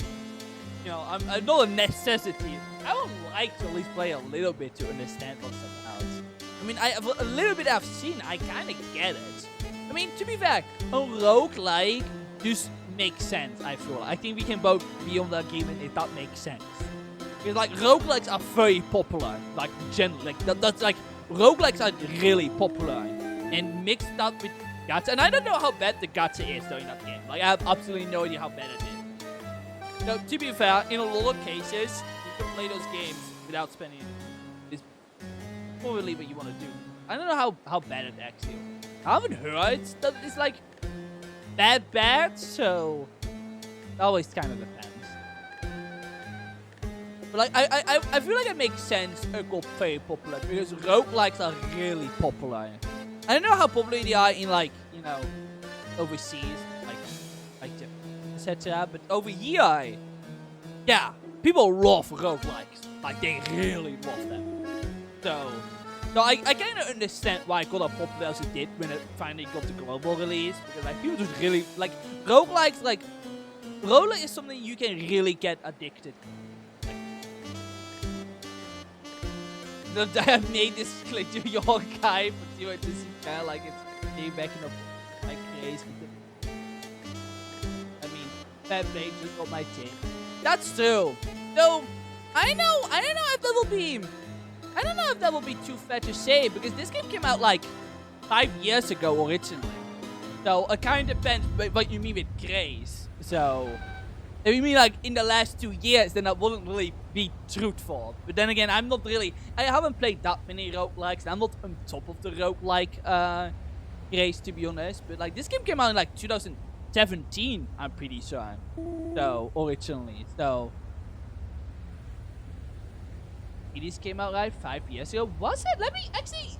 you know, I'm not a necessity. I would like to at least play a little bit to understand what's about. I mean, a little bit I've seen, I kind of get it. I mean, to be fair, a roguelike just makes sense, I feel. I think we can both be on the agreement if that makes sense. Because, like, roguelikes are very popular. Like, generally. Like, that's, like, roguelikes are really popular. And mixed up with gacha. And I don't know how bad the gacha is, though, in that game. Like, I have absolutely no idea how bad it is. So, to be fair, in a lot of cases, you can play those games without spending it. It's probably what you want to do. I don't know how bad it actually is. I haven't heard that it's like bad, so it always kind of depends. But like I feel like it makes sense it got very popular because roguelikes are really popular. I don't know how popular they are in like, you know, overseas, like etc. But over here, yeah, people love roguelikes. Like they really love them. So I kind of understand why it got as popular as it did when it finally got the global release. Because like people just really like roguelikes. Like roguelike is something you can really get addicted to. Like, I have made this click to your archive, but see what this is kind of like it's getting back in the like craze. I mean, fair play just got my tip. That's true. So I don't know if that will be. I don't know if that will be too fair to say, because this game came out like 5 years ago originally. So it kind of depends what you mean with craze. So if you mean like in the last 2 years, then that wouldn't really be truthful. But then again, I haven't played that many roguelikes. I'm not on top of the roguelike craze, to be honest. But like this game came out in like 2017, I'm pretty sure. So originally, so. Hades came out like 5 years ago. Was it? Let me actually.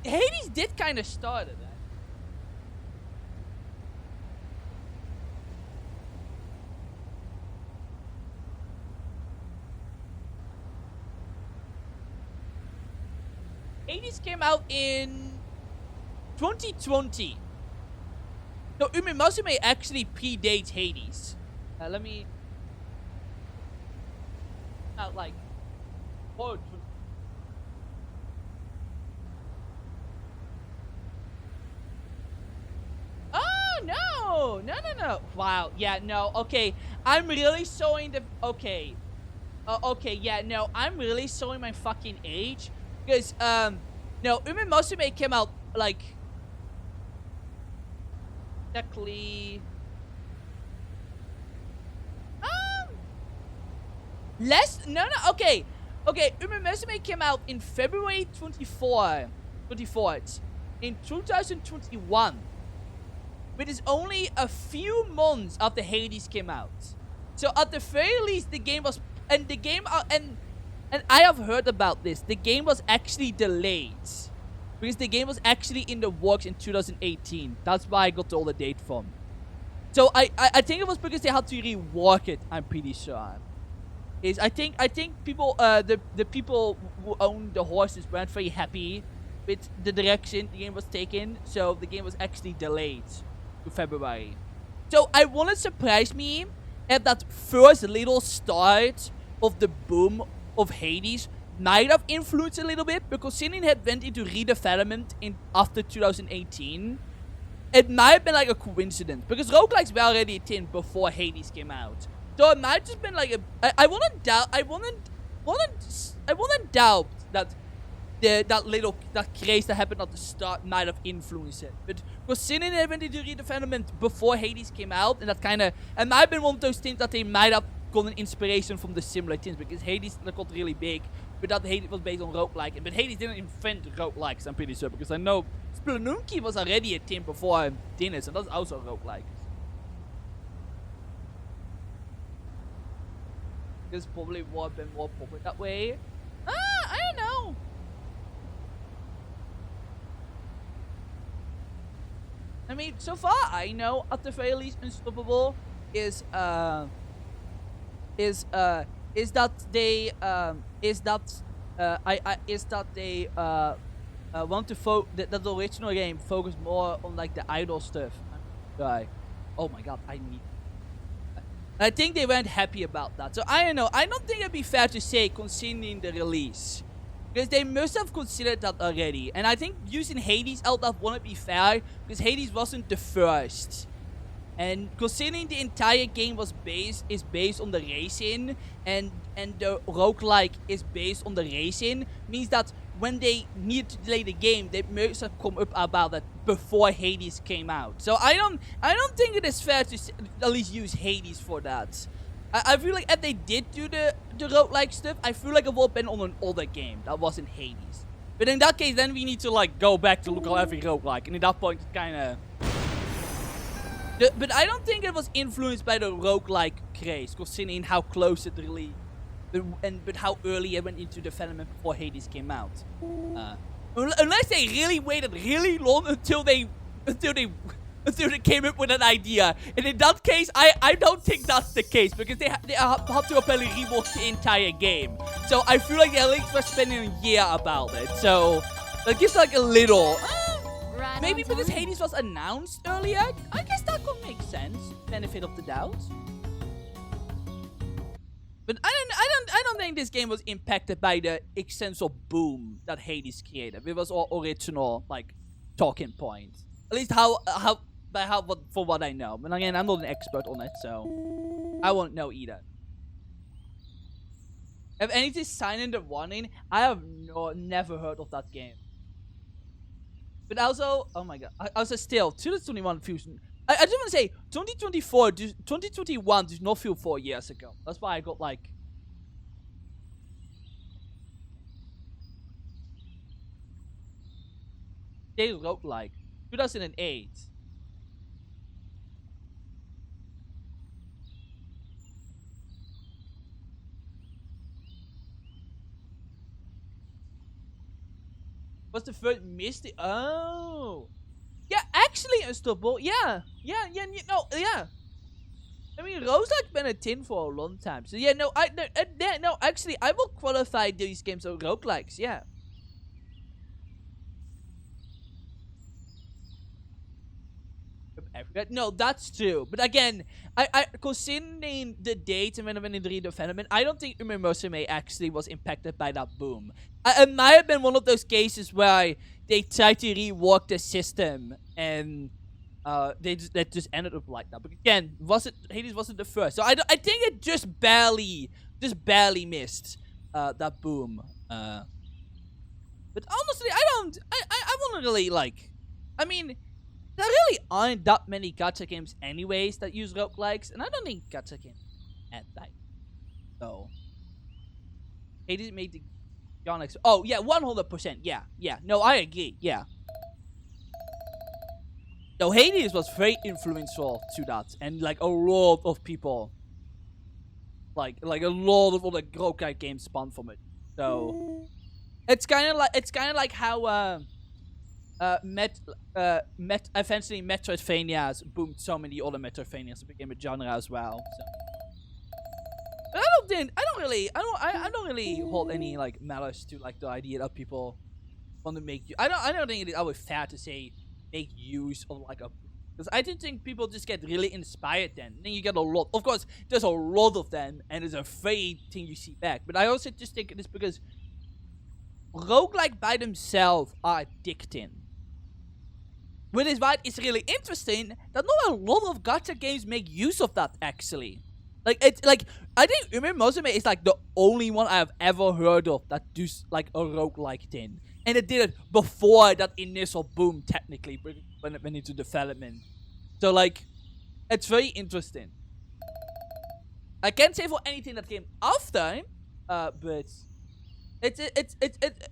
Hades did kind of start it. Hades came out in 2020. So Ume Musume actually predates Hades. Let me. Not like. Oh, no. Wow. Yeah, no. Okay. I'm really showing the. Okay. Okay. Yeah, no. I'm really showing my fucking age. Because, no. Ume Musume came out, like. Exactly. No. Okay. Okay, Ume Musume came out in February 24th in 2021. But it's only a few months after Hades came out. So at the very least, the game was, and and I have heard about this. The game was actually delayed because the game was actually in the works in 2018. That's why I got all the date from. So I think it was because they had to rework it. I'm pretty sure. I think people the people who own the horses weren't very happy with the direction the game was taken, so the game was actually delayed to February. So I wouldn't surprise me if that first little start of the boom of Hades might have influenced a little bit, because since it had went into redevelopment after 2018, it might have been like a coincidence, because roguelikes were already a thing before Hades came out. So it might just been like I wouldn't doubt that that craze that happened at the start might have influenced it. But considering they went into redevelopment before Hades came out, and it might have been one of those things that they might have gotten inspiration from the similar things, because Hades got really big, but that Hades was based on roguelike. But Hades didn't invent roguelikes, I'm pretty sure, because I know Spelunky was already a thing before Dennis, and that's also roguelike. It's probably would have been more popular that way. I don't know. I mean, so far I know, at the very least, Unstoppable is that they want to that the original game focused more on like the idol stuff. Like, oh my god, I think they weren't happy about that. So I don't know. I don't think it'd be fair to say considering the release, because they must have considered that already. And I think using Hades out that wouldn't be fair, because Hades wasn't the first. And considering the entire game is based on the racing, and the roguelike is based on the racing, means that when they need to delay the game, they must have come up about it before Hades came out. So I don't think it is fair to at least use Hades for that. I feel like if they did do the roguelike stuff, I feel like it would have been on an older game that wasn't Hades. But in that case, then we need to like go back to look at every roguelike, and at that point, it's kind of. But I don't think it was influenced by the roguelike craze, considering how close it really, but how early it went into development before Hades came out. Unless they really waited really long until they came up with an idea, and in that case, I don't think that's the case, because they have to apparently rework the entire game. So I feel like they at least were spending a year about it. So that gives like a little. Maybe because Hades was announced earlier, I guess that could make sense. Benefit of the doubt. But I don't think this game was impacted by the extensive boom that Hades created. It was all original, like, talking points. At least for what I know. But again, I'm not an expert on it, so I won't know either. If anything, sign in the warning. I have never heard of that game. But also, oh my god, also still, 2021 feels. I just want to say, 2021 does not feel 4 years ago. That's why I got like. They wrote like 2008. What's the first Misty? Oh, yeah, actually, Unstoppable. Yeah. I mean, Rose like been a tin for a long time. So yeah, no, actually, I will qualify these games as roguelikes. Yeah. No, that's true. But again, I considering the date and when I went into redevelopment, I don't think Ume Musume actually was impacted by that boom. It might have been one of those cases where they tried to rework the system and that just ended up like that. But again, Hades wasn't the first, so I think it just barely missed that boom. But honestly, I wouldn't really like. I mean. There really aren't that many gacha games anyways that use roguelikes, and I don't think gacha games at that. So, Hades made the Yonex. Oh, yeah, 100%. Yeah. No, I agree. Yeah. No, Hades was very influential to that, and like a lot of people, like a lot of other roguelike games spawned from it. So it's kind of like how eventually Metroidvanias boomed so many other Metroidvanias. It became a genre as well. So. But I don't really hold any like malice to like the idea that people want to make you. I don't think it is fair to say make use of like a, because I do think people just get really inspired then you get a lot. Of course, there's a lot of them, and it's a very thing you see back. But I also just think it is because roguelike by themselves are addicting. Which is why it's really interesting that not a lot of gacha games make use of that actually. Like it's like I think Musume is like the only one I've ever heard of that does like a roguelike thing. And it did it before that initial boom technically when it went into development. So like it's very interesting. I can't say for anything that came after, but it's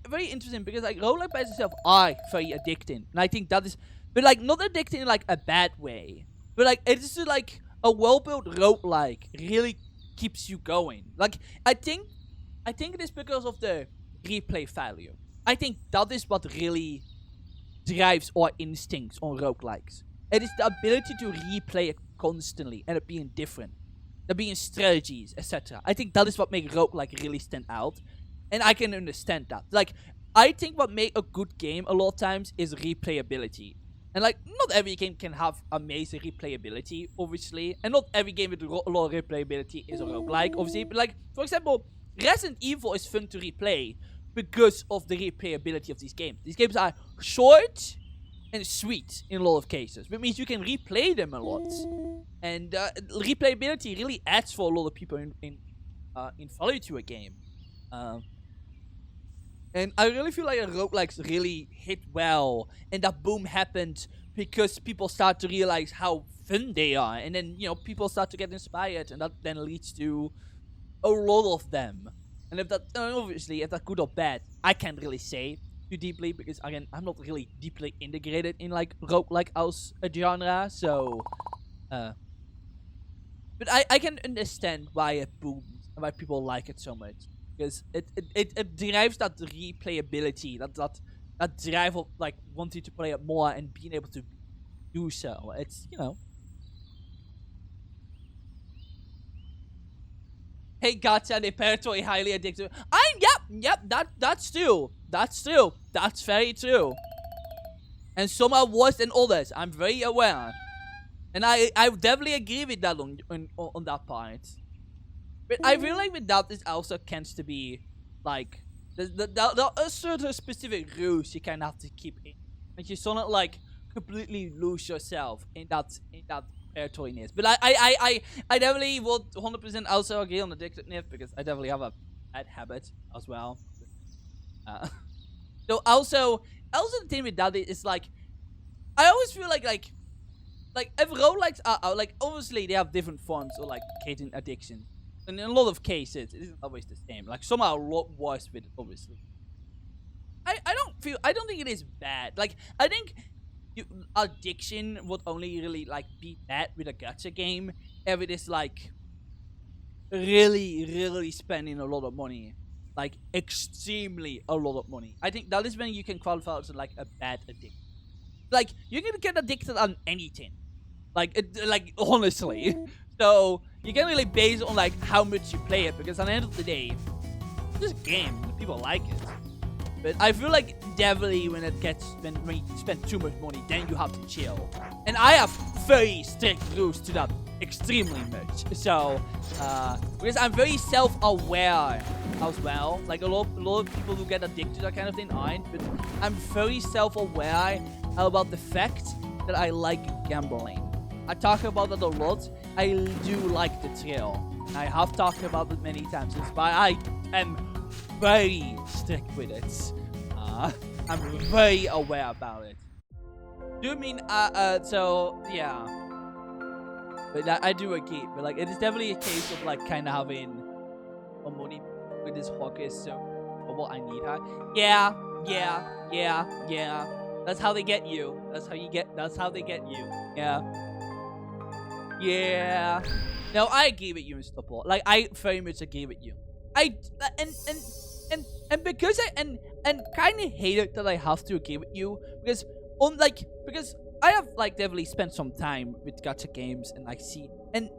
very interesting because like roguelike by itself are very addicting. And I think that is, but like not addicting in like a bad way. But like it's just like a well-built roguelike really keeps you going. Like I think it is because of the replay value. I think that is what really drives our instincts on roguelikes. It is the ability to replay it constantly and it being different. There being strategies, etc. I think that is what makes roguelike really stand out. And I can understand that. Like, I think what makes a good game a lot of times is replayability. And like, not every game can have amazing replayability, obviously. And not every game with a lot of replayability is a roguelike, obviously. But like, for example, Resident Evil is fun to replay because of the replayability of these games. These games are short and sweet in a lot of cases, which means you can replay them a lot. And replayability really adds for a lot of people in value to a game. And I really feel like a roguelikes really hit well, and that boom happened because people start to realize how fun they are, and then people start to get inspired, and that then leads to a lot of them. And if that obviously if that's good or bad, I can't really say too deeply because again I'm not really deeply integrated in like roguelike as a genre, so but I can understand why it booms and why people like it so much. Because it drives that replayability, that drive of like wanting to play it more and being able to do so. It's Hey gacha, the territory highly addictive. Yep, that's true. That's very true. And some are worse than others. I'm very aware. And I definitely agree with that on that part. But I feel like with that, this also tends to be like there are certain specific rules you kind of have to keep in, and you sort of like completely lose yourself in that territoriness. But I definitely would 100% also agree on the addictiveness because I definitely have a bad habit as well. So also the thing with that is like I always feel like if roguelikes are out, like obviously they have different forms of like creating addiction. And in a lot of cases, it isn't always the same. Like, some are a lot worse with it, obviously. I don't think it is bad. Like, I think addiction would only really, like, be bad with a gacha game if it is, like, really, really spending a lot of money. Like, extremely a lot of money. I think that is when you can qualify as, like, a bad addiction. Like, you can get addicted on anything. Like, honestly. So you can't really base it on like how much you play it because at the end of the day, it's just a game and people like it. But I feel like definitely when you spend too much money, then you have to chill. And I have very strict rules to that, extremely much. So because I'm very self-aware as well. Like a lot of people who get addicted to that kind of thing aren't, but I'm very self-aware about the fact that I like gambling. I talk about that a lot. I do like the thrill. I have talked about it many times. It's why I am very strict with it. I'm very aware about it. Do you mean so yeah. But I do agree. But like it is definitely a case of like kind of having more money with this hawker. So what I need her. Yeah. That's how they get you. That's how they get you. Yeah. No, I agree with you, Mr. Paul. Like, I very much agree with you. And and because I kind of hate it that I have to agree with you because because I have like definitely spent some time with gacha games and like see and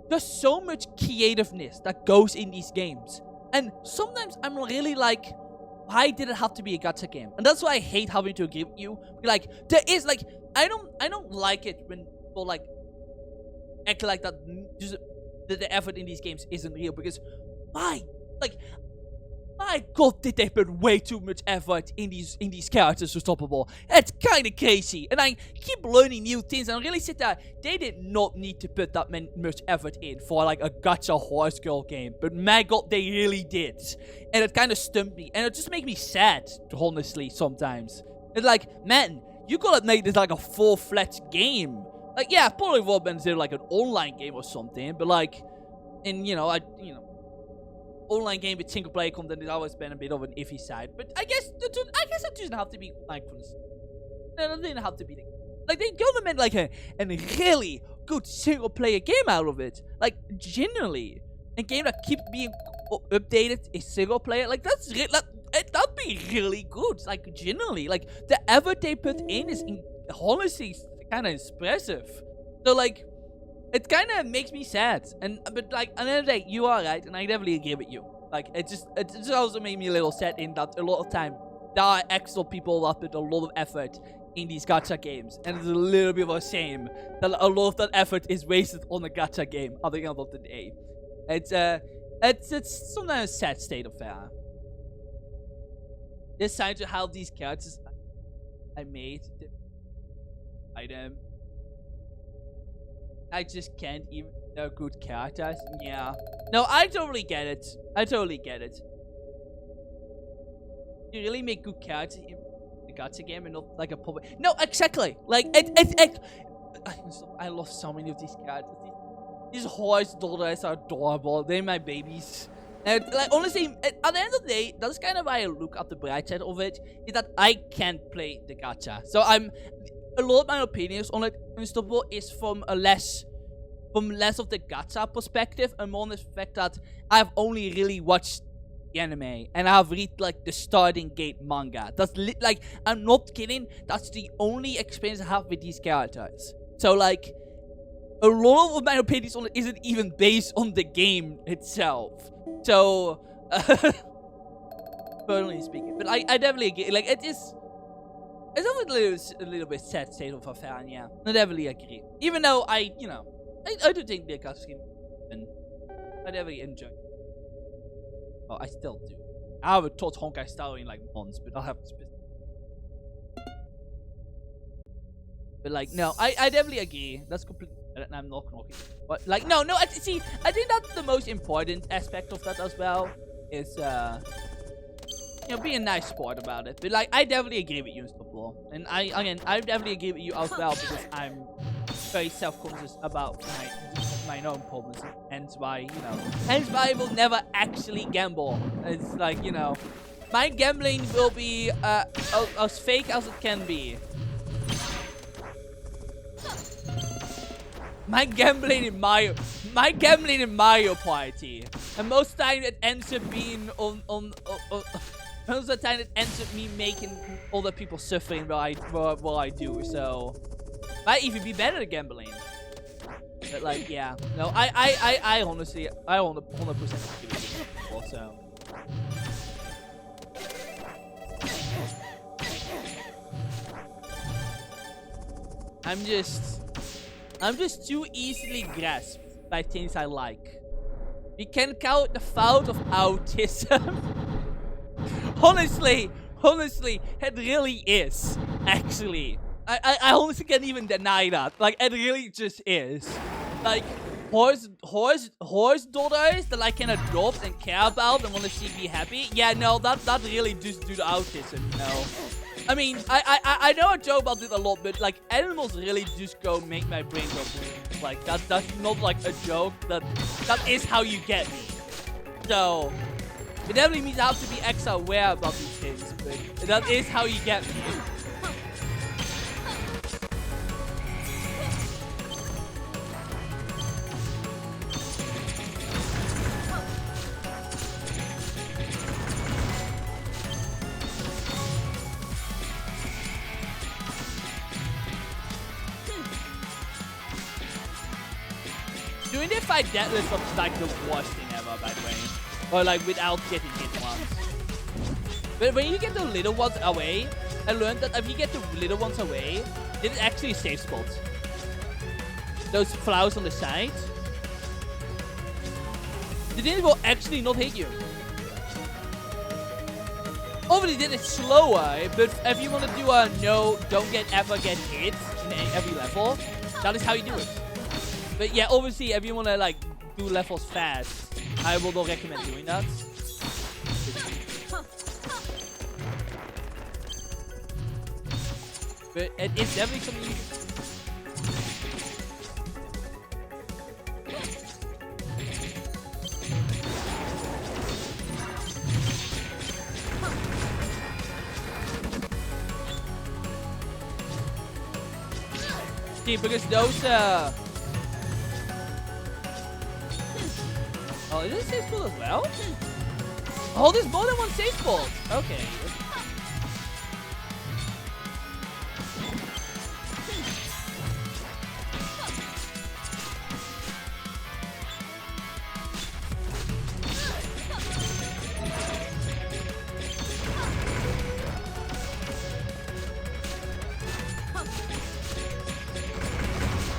there's so much creativeness that goes in these games, and sometimes I'm really like, why did it have to be a gacha game? And that's why I hate having to agree with you. Like there is like I don't like it when people like act like that. Just the effort in these games isn't real because why? Like, my god, did they put way too much effort in these characters to Stoppable. It's kind of crazy. And I keep learning new things and I really sit there. They did not need to put that much effort in for like a gacha horse girl game. But my god, they really did. And it kind of stumped me. And it just makes me sad, honestly, sometimes. It's like, man, you gotta make this like a full-fledged game. Like, yeah, probably would have been like an online game or something. But like, and online game with single player content has always been a bit of an iffy side, but I guess it doesn't have to be online for this. No, it doesn't have to be. Like they gotta make like a really good single player game out of it. Like genuinely, a game that keeps being updated is single player. Like that'd be really good. Like genuinely, like the effort they put in is honestly kind of expressive. So like. It kind of makes me sad, but like another day, you are right, and I definitely agree with you. Like it just also made me a little sad in that a lot of time there are actual people that put a lot of effort in these gacha games, and it's a little bit of a shame that a lot of that effort is wasted on a gacha game at the end of the day. It's sometimes a sad state of affair. This time to how these characters I made, item. I just can't even. They're good characters. Yeah. No, I totally get it. You really make good characters in the gacha game and not like a public. No, exactly. Like I love so many of these characters. These horse daughters are adorable. They're my babies. And like honestly, at the end of the day, that's kind of why I look at the bright side of it. Is that I can't play the gacha, so a lot of my opinions on it Unstoppable is from less of the gacha perspective and more on the fact that I've only really watched the anime and I've read like the Starting Gate manga. That's like I'm not kidding. That's the only experience I have with these characters. So like a lot of my opinions on it isn't even based on the game itself. So personally speaking, but I definitely agree. Like it's always a little bit sad state of affair, and yeah, I definitely agree. Even though I do think the gacha game, and I definitely enjoy it. Oh, I still do. I haven't taught Honkai Star in like months, but I'll have to spit. But like, no, I definitely agree. That's completely. And I'm not knocking. But like, no. I think that's the most important aspect of that as well. Is be a nice sport about it. But like, I definitely agree with you, Unstoppable. And I definitely agree with you as well because I'm very self-conscious about my own problems, hence why I will never actually gamble. It's like my gambling will be as fake as it can be. My gambling in Mario Party, and most of the time it ends up being most of the time it ends up me making other people suffering while I do. So might even be better at gambling. But like, yeah, no, I honestly, I 100% agree with you also. I'm just too easily grasped by things I like. We can count the fault of autism. honestly, it really is. Actually, I honestly can't even deny that. Like, it really just is. Like, horse daughters that I can adopt and care about and want to see be happy. Yeah, no, that really just due to autism. No. I mean, I know I joke about it a lot, but like animals really just go make my brain go blue. Like that's not like a joke. That is how you get me. So it definitely means I have to be extra aware about these things, but that is how you get me. Doing the 5 deadlifts was like the worst thing ever, by the way. Or like without getting hit once. But when you get the little ones away, I learned that if you get the little ones away, it actually safe spots. Those flowers on the side, the thing will actually not hit you. Obviously did it slower, but if you want to do a no, don't ever get hit in every level, that is how you do it. But yeah, obviously if you want to like do levels fast, I will not recommend doing that. But it's definitely something you can... See, because those, Oh, is this safe spot as well? Oh, there's more than one safe spot! Okay.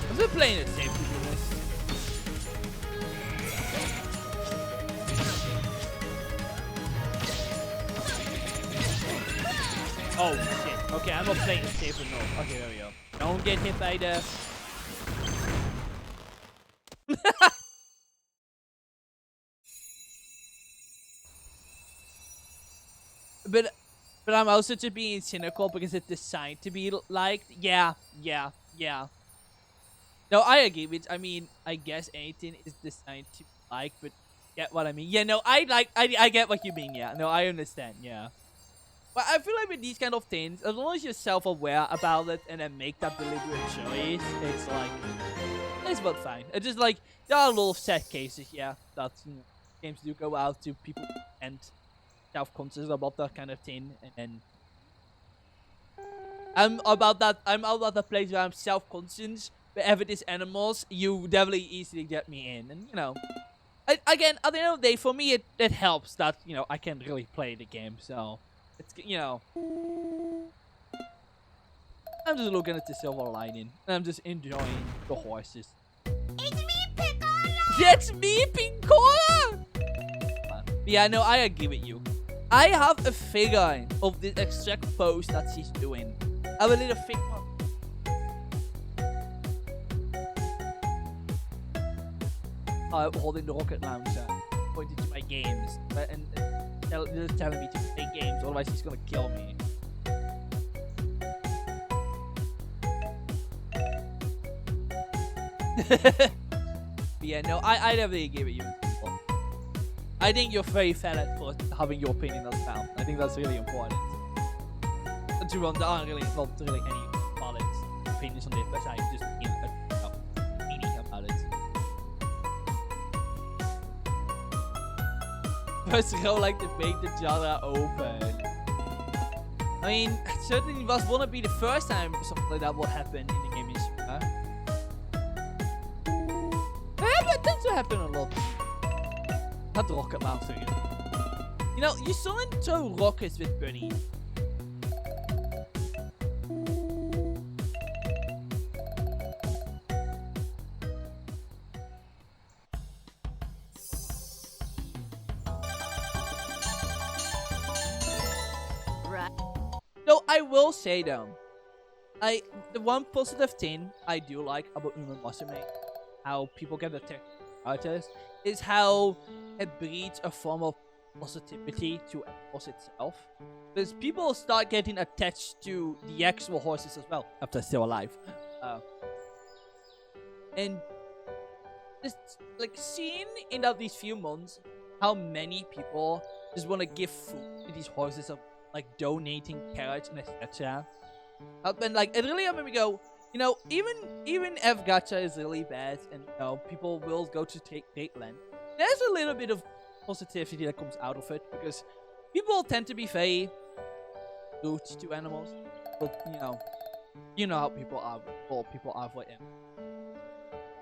I'm just playing it safe to do this. Oh shit. Okay, I'm not playing it safe enough. Okay, there we go. Don't get hit by the... But I'm also just being cynical because it's designed to be liked. Yeah. No, I agree with. I mean, I guess anything is designed to be liked, but get what I mean. Yeah, no, I get what you mean. Yeah, no, I understand. Yeah, but I feel like with these kind of things, as long as you're self-aware about it and then make that deliberate choice, it's like it's about fine. It's just like there are little set cases. Yeah, that games do go out to people and self-conscious about that kind of thing, and then I'm about the place where I'm self-conscious. But if it is animals, you definitely easily get me in, and you know, again, at the end of the day, for me, it helps that I can really play the game. So it's I'm just looking at the silver lining, and I'm just enjoying the horses. It's me, Piccolo! That's me, Piccolo! Yeah, no, I agree with you. I have a figure of the exact pose that she's doing. I have a little figure. Holding the rocket launcher, pointing to my games, and just telling me to play games, otherwise he's gonna kill me. Yeah, no, I definitely agree with you. I think you're very valid for having your opinion as well. I think that's really important. And to run, there aren't really not really any valid opinions on this, but I just meaning about it. First go like to make the jar open. I mean, it certainly won't be the first time something like that will happen in the game history. It tends to happen a lot. Not rocket launcher. You know, you saw him throw rockets with Bunny. So I will say though, the one positive thing I do like about Uma Musume, how people get attacked artists, is how it breeds a form of positivity to animals itself. Because people start getting attached to the actual horses as well if they're still alive. And just like seeing in these few months how many people just want to give food to these horses of like donating carrots and etc. And like it really made me go, even if gacha is really bad and people will go to take great length, there's a little bit of positivity that comes out of it because people tend to be very rude to animals. But you know how people are. Well, people are for them.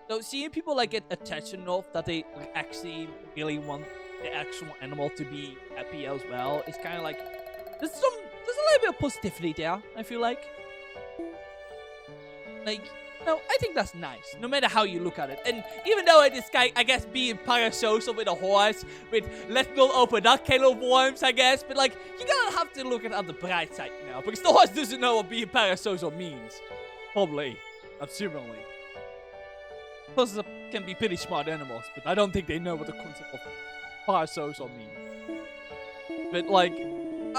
So seeing people like get attached enough that they like, actually really want the actual animal to be happy as well, it's kind of like there's a little bit of positivity there. I feel like no, I think that's nice, no matter how you look at it. And even though this guy, I guess, being parasocial with a horse, with let's not open that can of worms, I guess, but like, you gotta have to look at the bright side now, because the horse doesn't know what being parasocial means. Probably. Assumingly. Horses can be pretty smart animals, but I don't think they know what the concept of parasocial means. But like,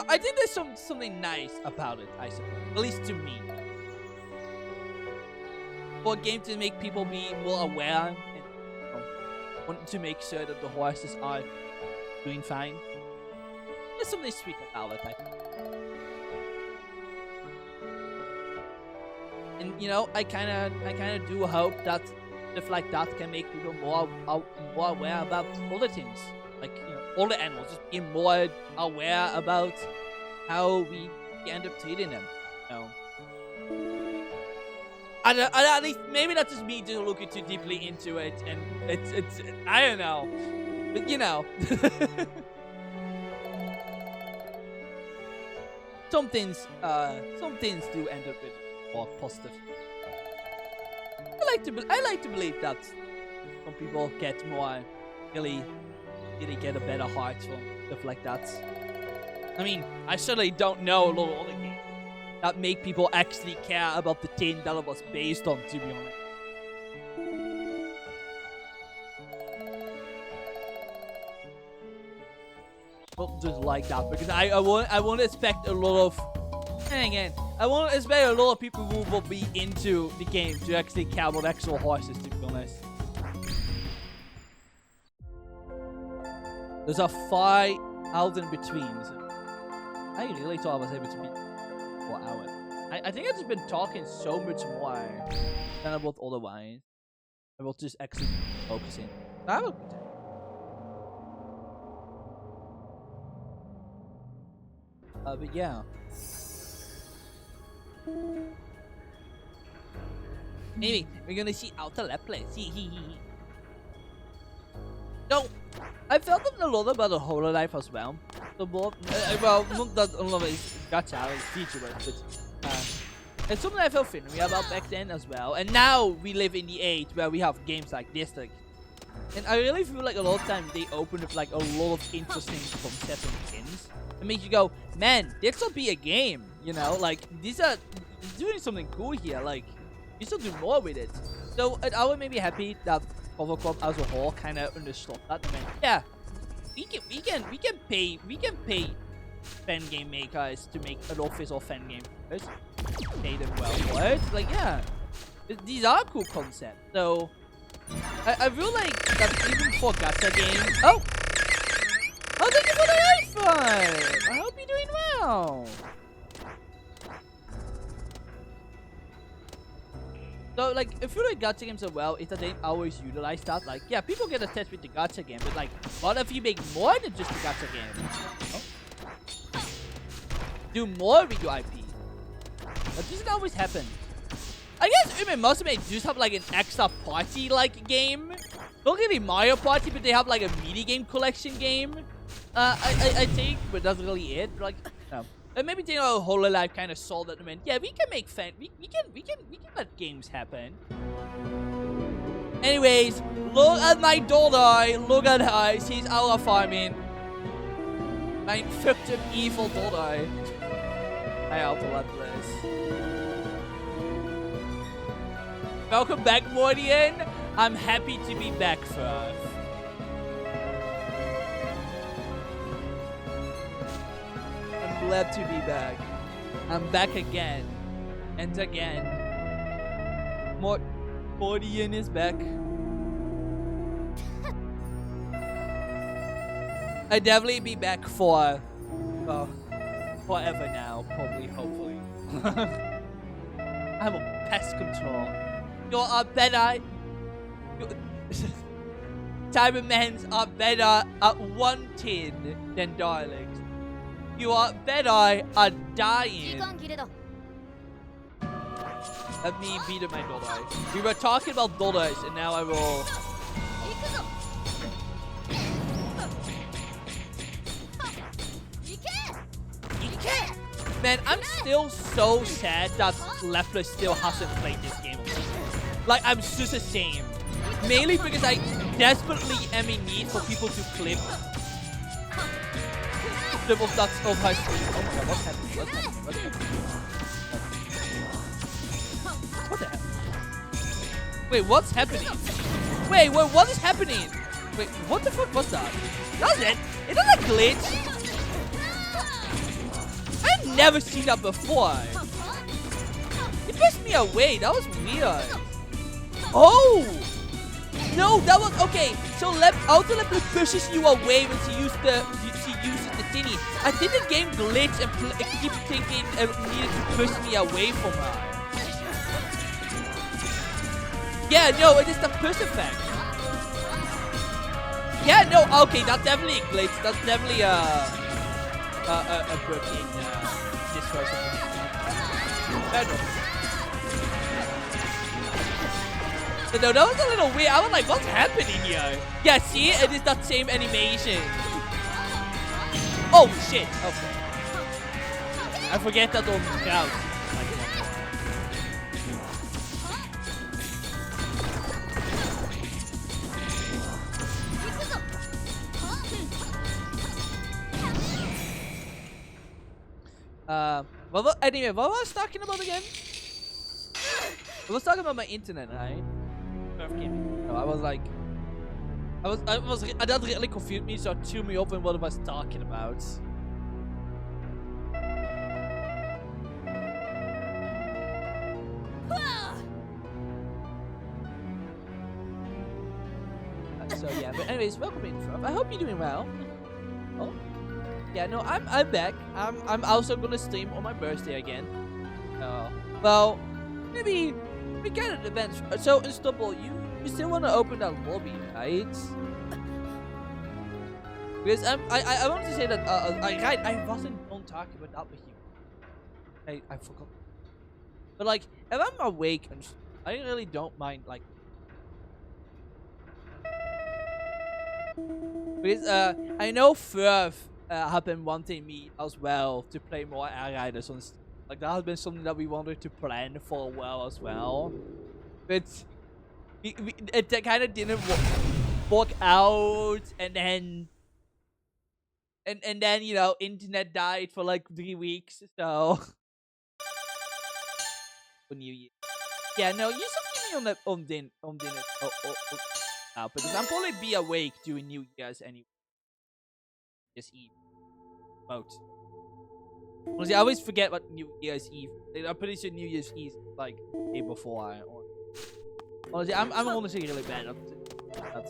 I think there's something nice about it, I suppose. At least to me. For a game to make people be more aware and want to make sure that the horses are doing fine. There's something sweet about it, I think. And you know, I kinda do hope that stuff like that can make people more aware about other things, like you know, all the animals, just being more aware about how we end up treating them. You know. At least maybe that's just me just looking too deeply into it, and it's I don't know, but you know, some things do end up with more positive. I like to believe that some people get more really get a better heart from stuff like that. I mean, I certainly don't know a lot of other games that make people actually care about the thing that it was based on, to be honest. Not just like that, because I won't expect a lot of... And again, I won't expect a lot of people who will be into the game to actually care about actual horses, to be honest. There's a 5,000 betweens. I really thought I was able to beat 4 hours. I think I've just been talking so much more than about otherwise. I will just actually focusing. That will be but yeah. Anyway, we're gonna see outer left place. So, I felt a lot about the Hololive as well. The more, well, not that a lot of it's gacha, it's feature, but it's something I felt familiar about back then as well. And now we live in the age where we have games like this, like, and I really feel like a lot of times they open with like a lot of interesting concepts and things. It makes you go, man, this will be a game, you know? Like, these are doing something cool here. Like, you still do more with it. So, I would maybe happy that Overclock as a whole kind of understood that. I mean, yeah, we can pay fan game makers to make an official fan game. Pay them well for it. Like, yeah, these are cool concepts. So, I feel like that even for gacha games. Oh, thank you for the iPhone. I hope you're doing well. So, like, I feel like gacha games are well, is that they always utilize that. Like, yeah, people get attached with the gacha game, but like, what if you make more than just a gacha game? Oh. Do more with your IP. That doesn't always happen. I guess Ume Musume does have like an extra party-like game. Not really Mario Party, but they have like a mini-game collection game. I think, but that's really it. Like, no. Maybe they know Hololive kind of saw that and went, yeah, we can make we can let games happen. Anyways, look at my daughter. Look at her. She's out of farming. My fucked up evil daughter. I have to let this. Welcome back, Mordian. I'm happy to be back, Firth. I'm glad to be back. I'm back again. And again. Mordian is back. I'll definitely be back for... forever now, probably, hopefully. I'm on pest control. You're a better... Cybermen's are better at wanting than darlings. You are better at dying. Let me beat up my dollars. We were talking about dollars, and now I will. Man, I'm still so sad that Leftler still hasn't played this game. Like, I'm just the same. Mainly because I desperately am in need for people to clip of that of her stream. Oh my god, what's happening? What's happening? What's happening? What the hell? Wait, what's happening? Wait, what is happening? Wait, what the fuck was that? That's it? Is that a glitch? I've never seen that before. It pushed me away. That was weird. Oh! No, that was okay. So auto level pushes you away when she uses the thingy. I think the game glitched and keep thinking it needed to push me away from her. Yeah, no, it is the push effect. Yeah, no, okay, that's definitely a glitch. That's definitely a bug in this version. No, that was a little weird. I was like, what's happening here? Yeah, see? It is that same animation. Oh, shit. Okay. I forget that on crowd. Anyway, what was I talking about again? I was talking about my internet, right? No, I was like, that really confused me, so it threw me off in what I was talking about. So yeah, but anyways, welcome in, Truff. I hope you're doing well. Oh, yeah, no, I'm back. I'm also gonna stream on my birthday again. Well, maybe we get an event. So, Unstoppable, you still want to open that lobby, right? Because I want to say that I wasn't done talking about that with you. I forgot. But like, if I'm awake, I really don't mind like. Because I know Furf have been wanting me as well to play more Air Riders on Steam. Like, that has been something that we wanted to plan for a while as well. But it kind of didn't work out, and then you know, internet died for like 3 weeks, so for New Year. Yeah, no, you should me on dinner. Because I'll probably be awake during New Year's anyway. Just Eve. Both. Honestly, I always forget what New Year's Eve. I'm pretty sure New Year's Eve like day before. Honestly, I'm honestly really bad at that.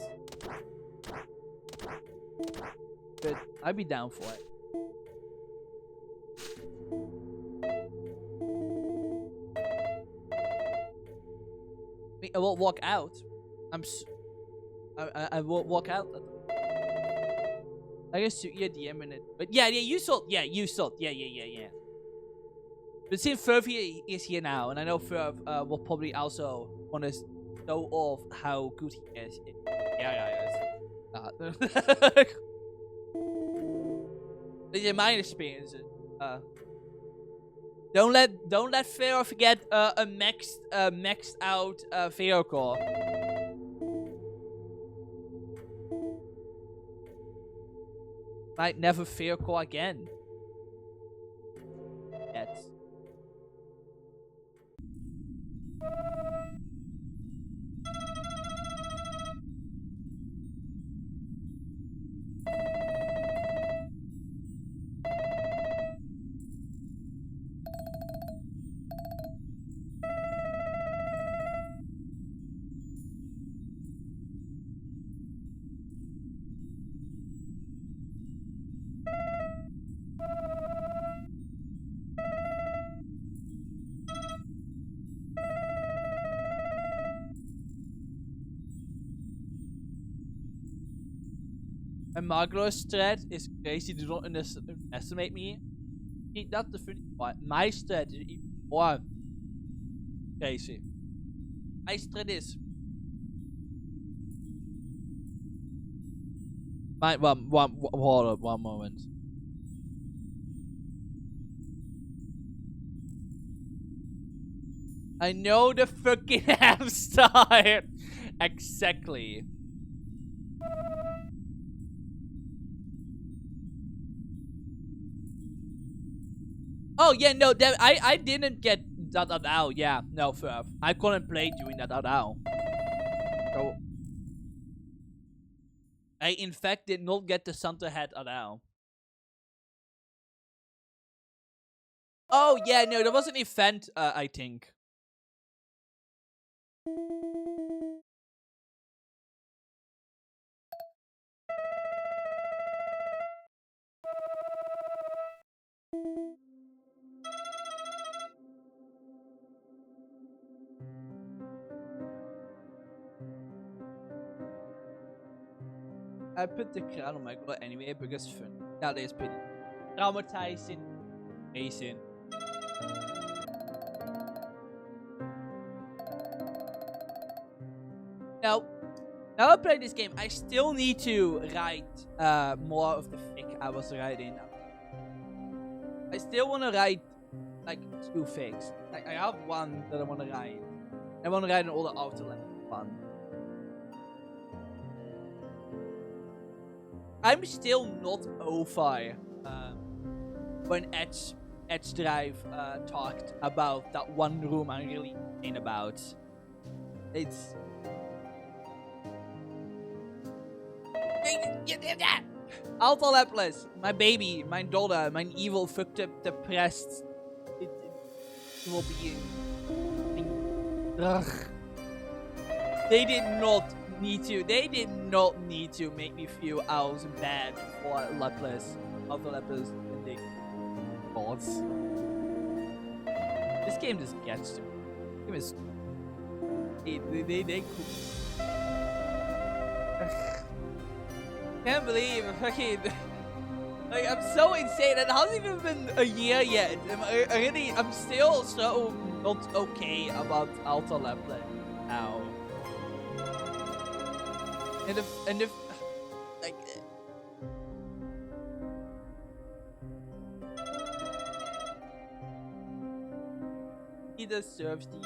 But I'd be down for it. I will walk out. I will walk out. I guess you DM in it. But yeah, you saw. Yeah. But since Ferv is here now, and I know Ferv will probably also want to show off how good he is. In my experience, don't let Pharaoh forget a maxed out Pharaoh core. Might never fear core again. Yet. And Margot's strat is crazy. Do not underestimate me. That's the funny part. My strat is even more crazy. Let's try this. Hold up, one moment. I know the fucking hamster. Exactly. Oh yeah, no, that I didn't get that out. Yeah, no, fair. I couldn't play doing that out. So I in fact did not get the Santa hat at all. Oh yeah, no, there was an event, I think. I put the crown on my girl anyway because fun. That is pretty traumatizing. Amazing. Now I play this game, I still need to write more of the fic I was writing. I still want to write like 2 fics. Like I have one that I want to write. I want to write an all the Outerland one. I'm still not over when Edge Drive talked about that one room I'm really in about. It's Alpha Lapless, my baby, my daughter, my evil, fucked up, depressed, evil being. Ugh. They did not need to make me feel I was bad for Lapless, Alpha Lapless, and they gods. This game just gets to me. This game is. They can't believe fucking like I'm so insane. It hasn't even been a year yet. I'm still so not okay about Alta Lapland now. And if like he deserves the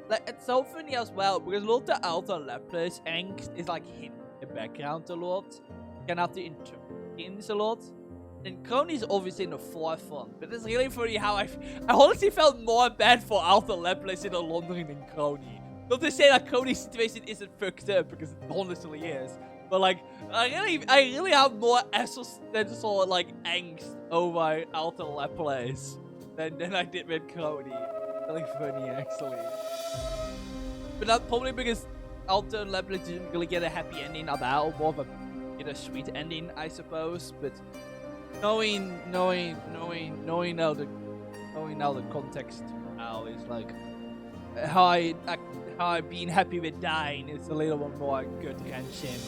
like it's so funny as well because a lot of Alta Lapland's angst is like hidden the background a lot, can have to intervene a lot. And Crony is obviously in the forefront, but it's really funny how I honestly felt more bad for Alpha Laplace in the laundering than Crony. Not to say that Crony's situation isn't fucked up, because it honestly is. But like, I really have more existential like angst over Alpha Laplace than I did with Crony. Really funny actually. But that's probably because Alta Laplace didn't really get a happy ending at all, more of a sweet ending, I suppose. But knowing now the context now is like how I being happy with dying is a little bit more good wrenching.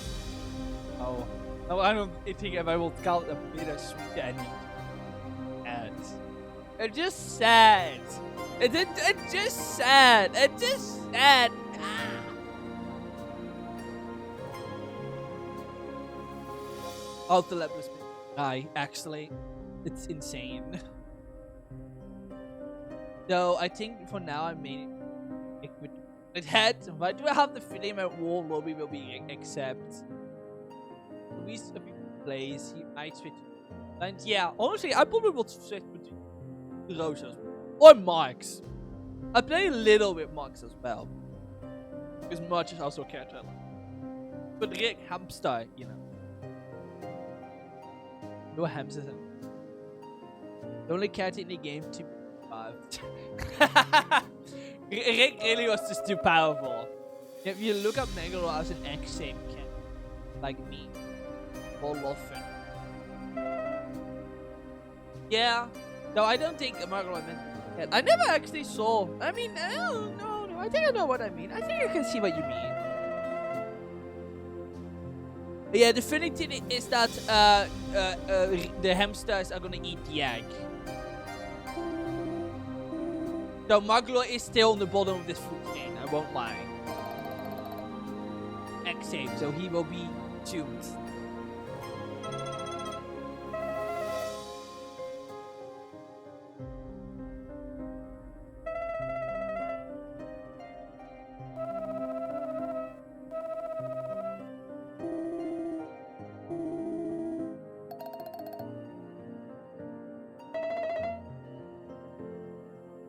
Oh, no, I don't think if I will count a bittersweet ending. And it's just sad. It's just sad. It's just sad. Alta Laplace die, actually. It's insane. So I think for now I made it with head. Why do I have the feeling my wall lobby will be except Luis if he plays, he might switch. And yeah, honestly I probably would switch between Rosas or Marks. I play a little with Marks as well. Because March is also a character. But Rick Hamster, you know. No hamsters. The only character in the game to Rick really was just too powerful. If you look up Megalo as an X-same cat, like me, or Loffen. Yeah, no, I don't think Megalo meant cat. I never actually saw. I mean, no, I think I know what I mean. I think I can see what you mean. Yeah, the funny thing is that the hamsters are gonna eat the egg. So Maglo is still on the bottom of this food chain, I won't lie. X-save, so he will be tuned.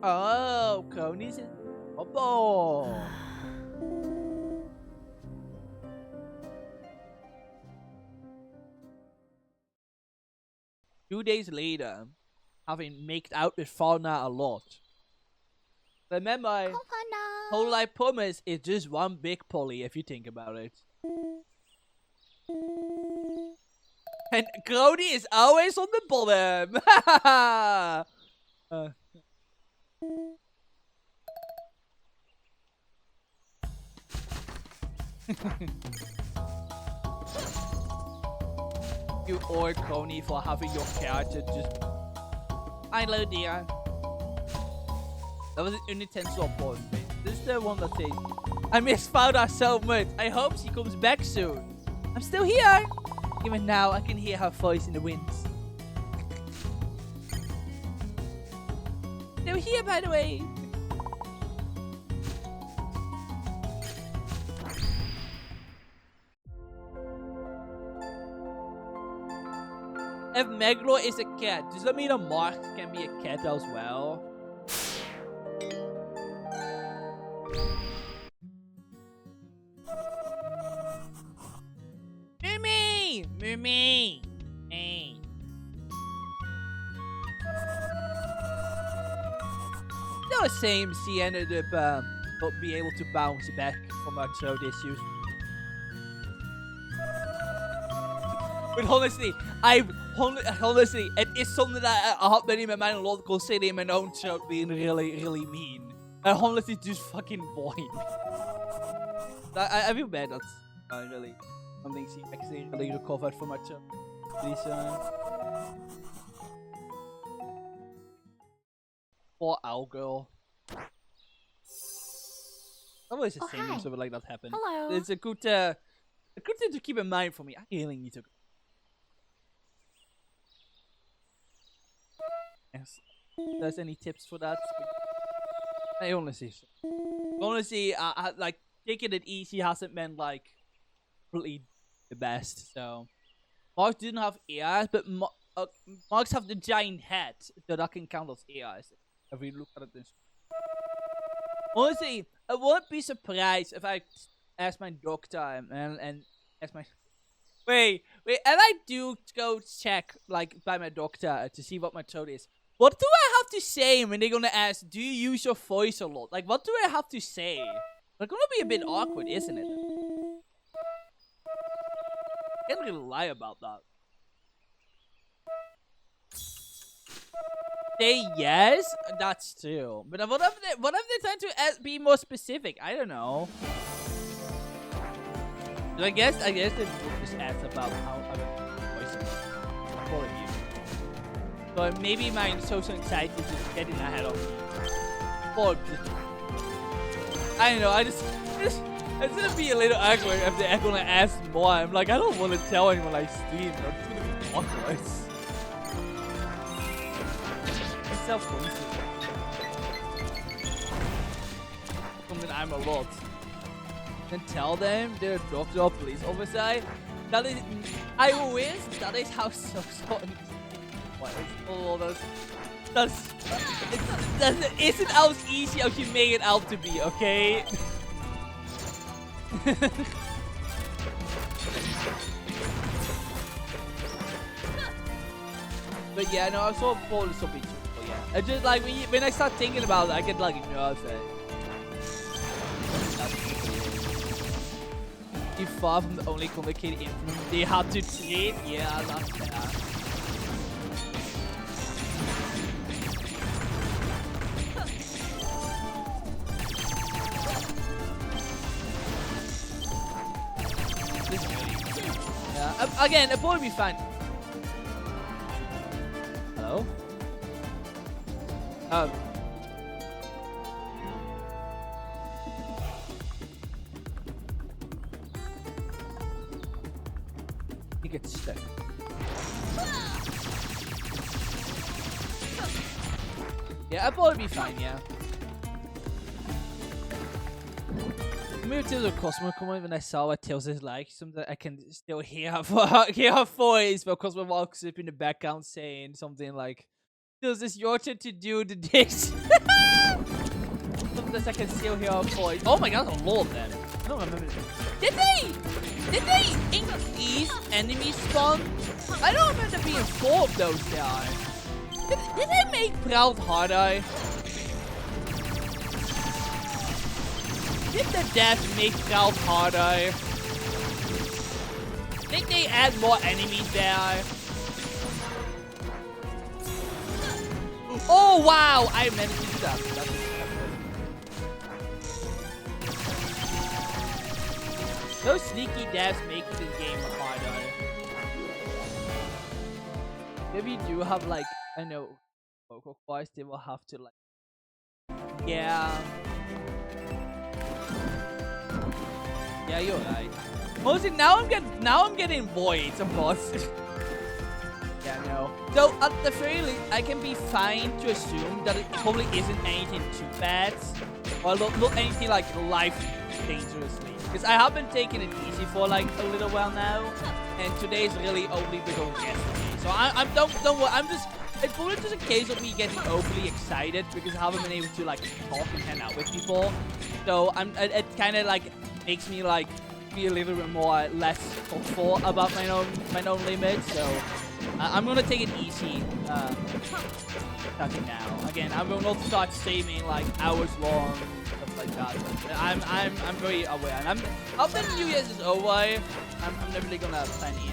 Oh, Coney's in trouble. 2 days later, having made out with Fauna a lot. Remember, whole life promise is just one big poly if you think about it. And Grody is always on the bottom. You or Coney for having your character just... I love dear. That was an unintentional point. This is the one that says, I miss Fauda so much. I hope she comes back soon. I'm still here. Even now, I can hear her voice in the wind. Still here, by the way. If Meglo is a cat, does that mean a Mark can be a cat as well? Mimi! Mimi! Hey. Still the same, she ended up not be able to bounce back from her throat issues. But honestly, honestly, it is something that I have been in my mind a lot, considering my own throat being really, really mean. I honestly just fucking void. I feel bad that's really something she actually really recovered from her throat. Please, poor owl girl. Always the same when something like that happens. Hello. It's a good thing to keep in mind for me. I really need to. Yes. If there's any tips for that? I honestly, like taking it easy hasn't been like really the best. So Marks didn't have ears, but Marks have the giant head, so that can count as ears. If we look at it this. Honestly, I won't be surprised if I ask my doctor and ask my. Wait, if I do go check like by my doctor to see what my throat is. What do I have to say when they're gonna ask, do you use your voice a lot? Like, what do I have to say? It's gonna be a bit awkward, isn't it? Can't really lie about that. Say yes? That's true. But what if they're trying to be more specific? I don't know. So I guess they just ask about how other voices quality. But maybe my social anxiety is just getting ahead of me. Or I don't know, it's gonna be a little awkward if they're gonna ask more. I'm like, I don't want to tell anyone I stream. It's gonna be awkward. It's self-conscious. Something I'm a lot. And tell them they're a doctor or police officer. That is, I wish that is how social. That isn't as easy as you make it out to be, okay? But yeah, no, I saw Paul is something too. Yeah, I just like when I start thinking about it, I get like nervous. You far from the only complicated influence they have to treat. Yeah, that's fair. Again, it'll probably be fine. Hello? get stuck. Yeah, I'll probably be fine, yeah. Maybe Tails of Cosmo come on when I saw what Tails is like. Something I can still hear her voice, but Cosmo walks up in the background saying something like, Tails, it's your turn to do the dish. Sometimes I can still hear her voice. Oh my god, a lot of them. I don't remember. Did they increase enemy spawn? I don't remember there being 4 of those there. Did they make Proud harder? Did the death make Proud harder? Think they add more enemies there? Oh wow! I managed to do that. Those sneaky deaths make this game harder. Maybe you do have like, I know, vocal cords, they will have to like, yeah. Yeah, you're right. Mostly now I'm getting voids, of course. Yeah, no. So at the very least, I can be fine to assume that it probably isn't anything too bad, or not anything like life dangerously. Because I have been taking it easy for like a little while now, and today's really only become yesterday. So don't worry. It's probably just a case of me getting overly excited because I haven't been able to like talk and hang out with people. So it kind of like makes me like be a little bit more less thoughtful about my own limits. So I'm gonna take it easy starting now. Again, I will not start streaming like hours long, stuff like that. But I'm very aware, and after the New Year's is over, I'm never really gonna plan in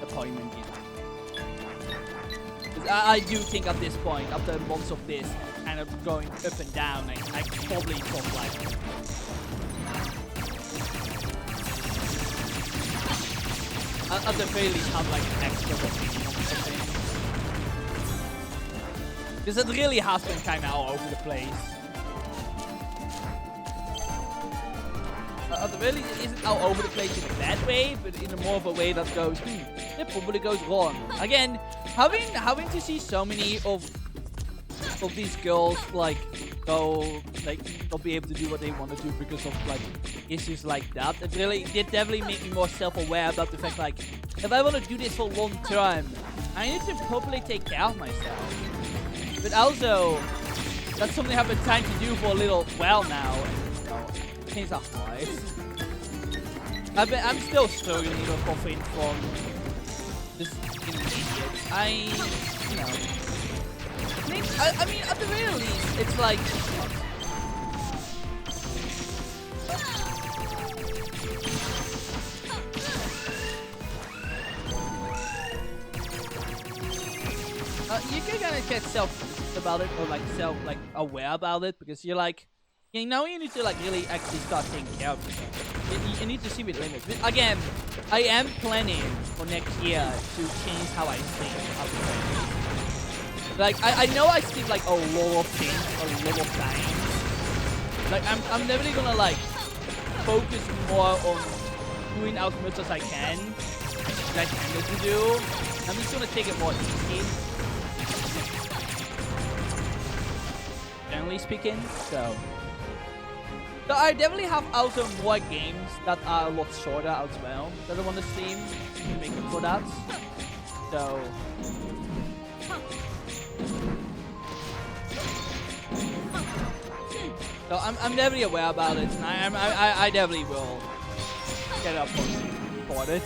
appointment yet. I do think at this point, after months of this kind of going up and down, I probably don't like it. At the very least, have like an extra opinion on something. Because it really has been kind of all over the place. At the very least, it isn't all over the place in a bad way, but in a more of a way that goes, it probably goes wrong. Again, having to see so many of these girls like go like not be able to do what they want to do because of like issues like that, it definitely make me more self-aware about the fact like if I want to do this for long term, I need to properly take care of myself. But also, that's something I've been trying to do for a little while now, and things are hard. I'm still struggling recovering from this intermediate. I mean, at the very least, it's like you can kind of get self about it, or like aware about it, because you're like, you know, you need to like really actually start taking care of yourself. You need to see with limits. But again, I am planning for next year to change how I think. Like I know I sleep like a lot of things, a lot of times. Like I'm never really gonna like focus more on doing as much as I can that I tended to do. I'm just gonna take it more easy, generally speaking. So I definitely have also more games that are a lot shorter as well that I want to stream to make up for that. So I'm definitely aware about it, and I definitely will get up for it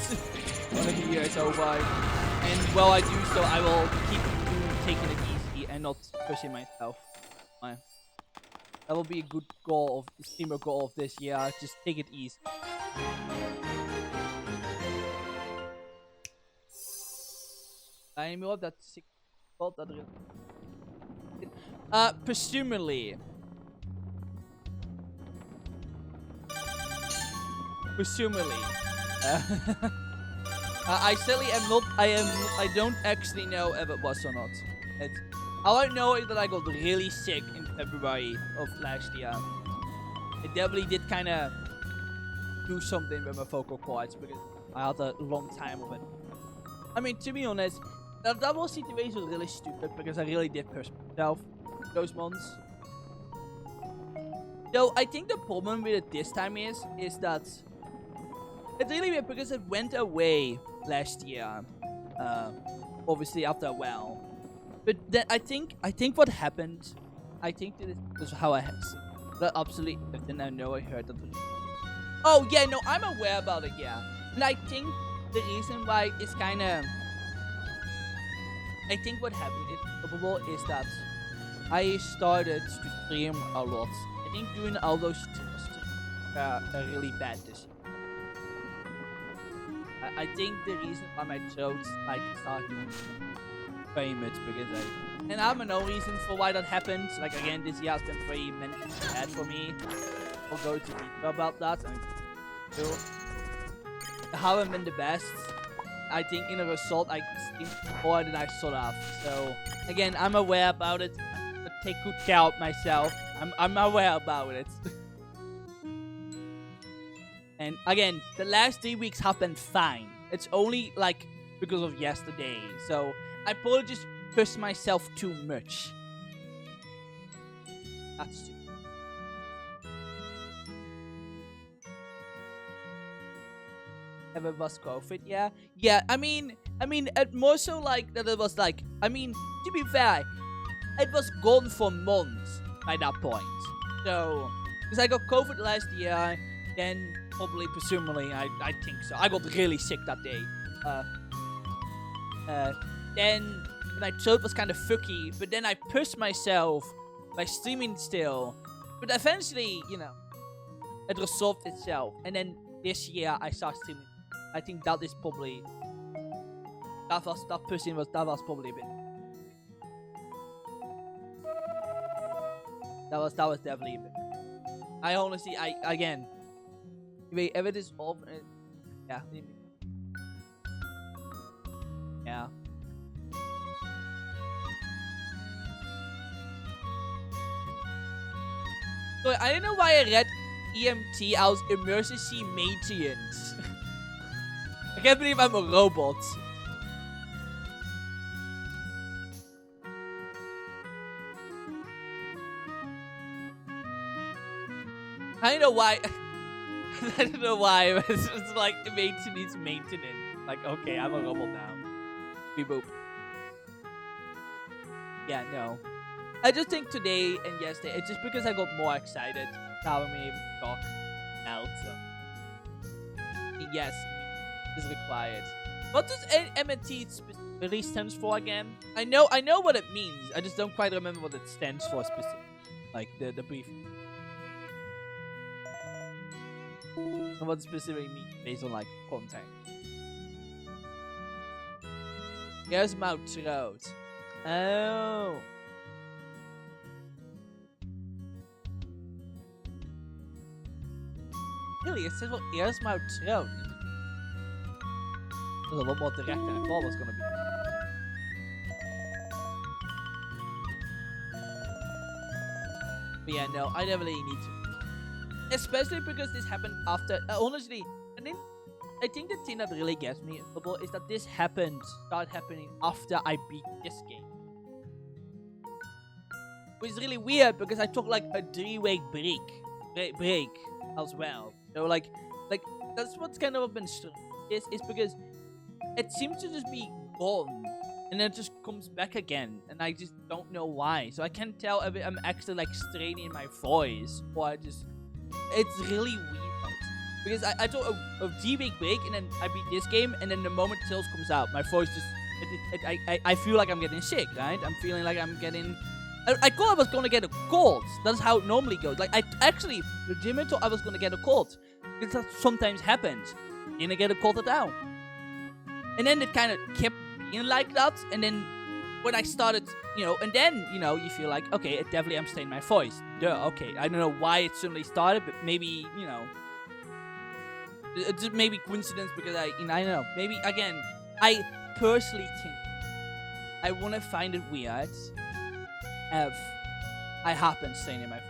when the year is over. And while I do so, I will keep taking it easy and not pushing myself. That will be a good goal of streamer goal of this year. Just take it easy. I know that sick. Presumably. I certainly am not. I don't actually know if it was or not. All I know is that I got really sick in February of last year. It definitely did kind of do something with my vocal cords, because I had a long time of it. I mean, to be honest, the double situation was really stupid because I really did push myself those months. So I think the problem with it this time is that it's really weird because it went away last year. Obviously after a while. But then I think what happened, I think this is how I have seen. But absolutely, then I know I heard that. Oh yeah, no, I'm aware about it. Yeah, and I think the reason why it's kind of, I think what happened is probable is that I started to stream a lot. I think doing all those streams are really bad this year. I think the reason why my throat like started famous because and I have no reason for why that happened. Like again, this year has been very mentally bad for me. I'll go to detail about that. I haven't been the best. I think in a result I streamed more than I should have. So again, I'm aware about it. But take good care of myself. I'm aware about it. And again, the last 3 weeks have been fine. It's only like because of yesterday. So I probably just pushed myself too much. That's stupid. Ever was COVID? Yeah. Yeah, I mean, it more so like that it was like, I mean, to be fair, it was gone for months by that point. So, because I got COVID last year, then probably, presumably, I think so. I got really sick that day. Then my throat was kind of fucky, but then I pushed myself by streaming still. But eventually, you know, it resolved itself. And then this year, I started streaming. I think that is probably that was probably a bit. That was definitely a bit. I honestly, again, if it is off, yeah, yeah. So I don't know why I read EMT as emergency maintenance. I can't believe I'm a robot. I don't know why. I don't know why, but it's just like maintenance. Like, okay, I'm a robot now. Beep boop. Yeah, no. I just think today and yesterday, it's just because I got more excited. Now I'm able to talk now, so. Yes, is required. What does MNT really stands for again? I know what it means. I just don't quite remember what it stands for specifically. Like the brief. And what specifically means based on like content. Here's my throat. Oh. Really, it says, well, here's my throat. It was a lot more direct than I thought it was gonna be. But yeah, no, I definitely need to. Especially because this happened after. Honestly, I think the thing that really gets me is that this started happening after I beat this game. Which is really weird because I took like a 3-week break as well. So like that's what's kind of been is because it seems to just be gone and then it just comes back again, and I just don't know why. So I can't tell if I'm actually like straining my voice or it's really weird because I took a 3-week break and then I beat this game, and then the moment Tails comes out, my voice just I feel like I'm getting sick, right? I'm feeling like I'm getting. I thought I was gonna get a cold. That's how it normally goes. Like I actually legitimately thought I was gonna get a cold. Because that sometimes happens. Didn't get a cold at all. And then it kind of kept being like that. And then when I started, and then, you feel like, okay, it definitely I'm staying my voice. Duh, okay. I don't know why it suddenly started, but maybe, it's just maybe coincidence because I don't know. Maybe, again, I personally think I want to find it weird if I happen staying in my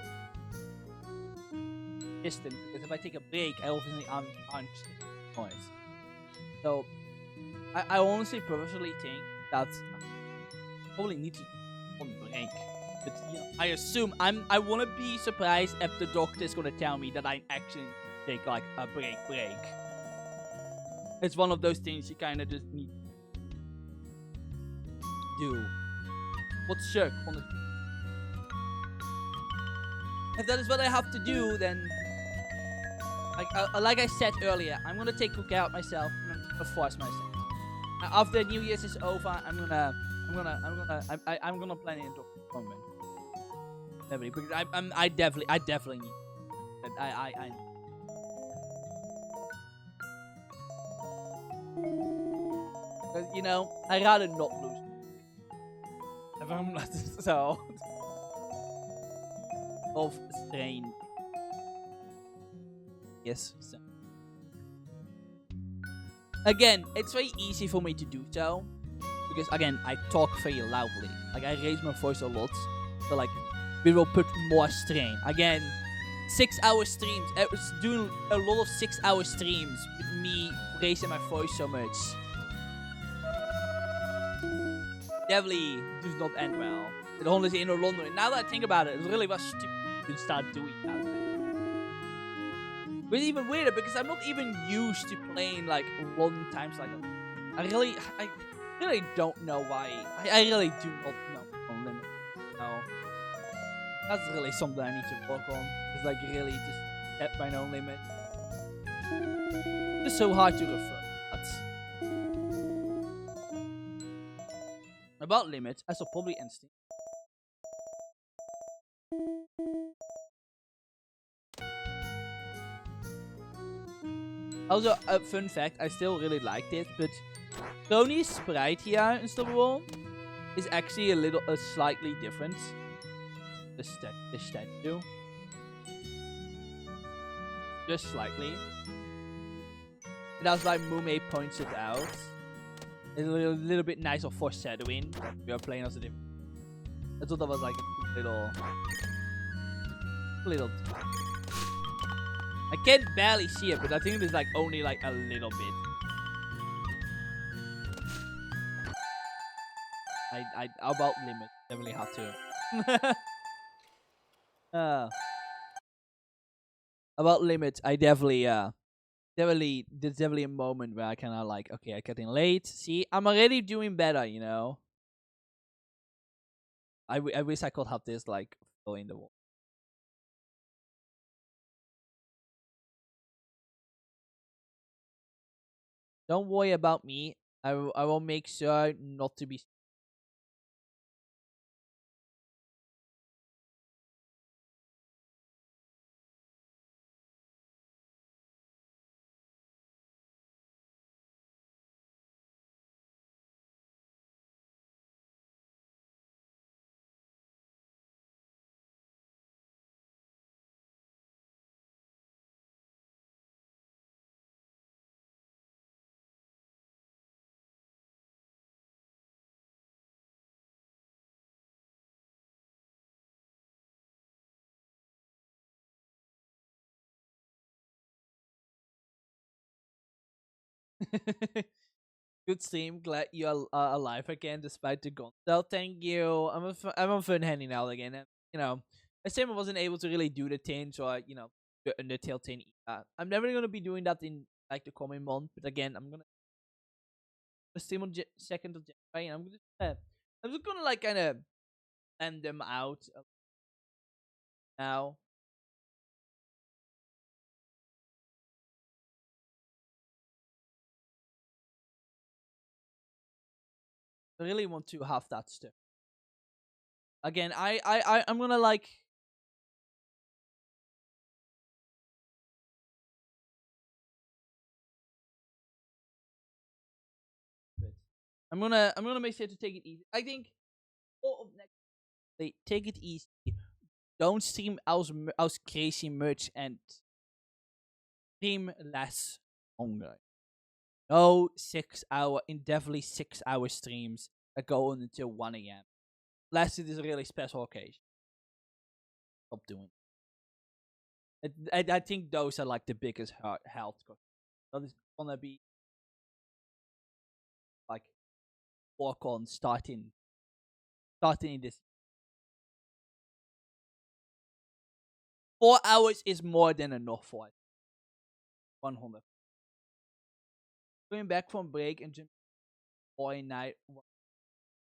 distant, because if I take a break, I obviously aren't noise. So I honestly personally think that I probably need to on break. But yeah, I assume I wanna be surprised if the doctor is gonna tell me that I actually take like a break. It's one of those things you kinda just need to do. What's shook on the if that is what I have to do, then like I said earlier, I'm gonna take good care of myself and I'm gonna force myself. After New Year's is over, I'm gonna plan in tournament. Definitely, because I definitely need. It. I you know, I rather not lose. If I'm not so of strain. Yes. So. Again, it's very easy for me to do so because again, I talk very loudly. Like I raise my voice a lot, so like we will put more strain. Again, 6-hour streams. I was doing a lot of 6-hour streams with me raising my voice so much. Definitely does not end well. It honestly in London. And now that I think about it, it really was stupid to start doing that. But it's even weirder because I'm not even used to playing like run times like that. I really don't know why. I really do not know on limit. No, that's really something I need to work on. It's like really just set my own limit. It's so hard to refer. That's about limits. I shall probably instinct. Also, a fun fact, I still really liked it, but Tony's sprite here in Star Wars is actually a slightly different. The statue. Just slightly. And that's why Mume points it out. It's a little bit nice of foreshadowing that we are playing as a different. I thought that was like a little. I can barely see it, but I think it's like only like a little bit. I about limit. Definitely have to. About limit, I definitely there's definitely a moment where I kind of like, okay, I'm getting late. See, I'm already doing better, you know. I wish I could have this like go in the wall. Don't worry about me. I will make sure not to be. Good stream. Glad you're alive again despite the gun. So thank you. I'm on fun handing out again. And, you know, I said I wasn't able to really do the thing, so I, you know, the Undertale thing. I'm never gonna be doing that in like the coming month. But again, I'm gonna stream on 2nd of January, and I'm just gonna like kind of end them out now. I really want to have that stuff. Again, I'm gonna like I'm gonna make sure to take it easy. I think all of next take it easy. Don't stream as crazy much and stream less longer. No 6-hour, indefinitely 6-hour streams that go on until 1 a.m. Unless it is a really special occasion. Stop doing it. I think those are like the biggest health costs. That is gonna be work on starting in this. 4 hours is more than enough for it. 100. Going back from break and just all night.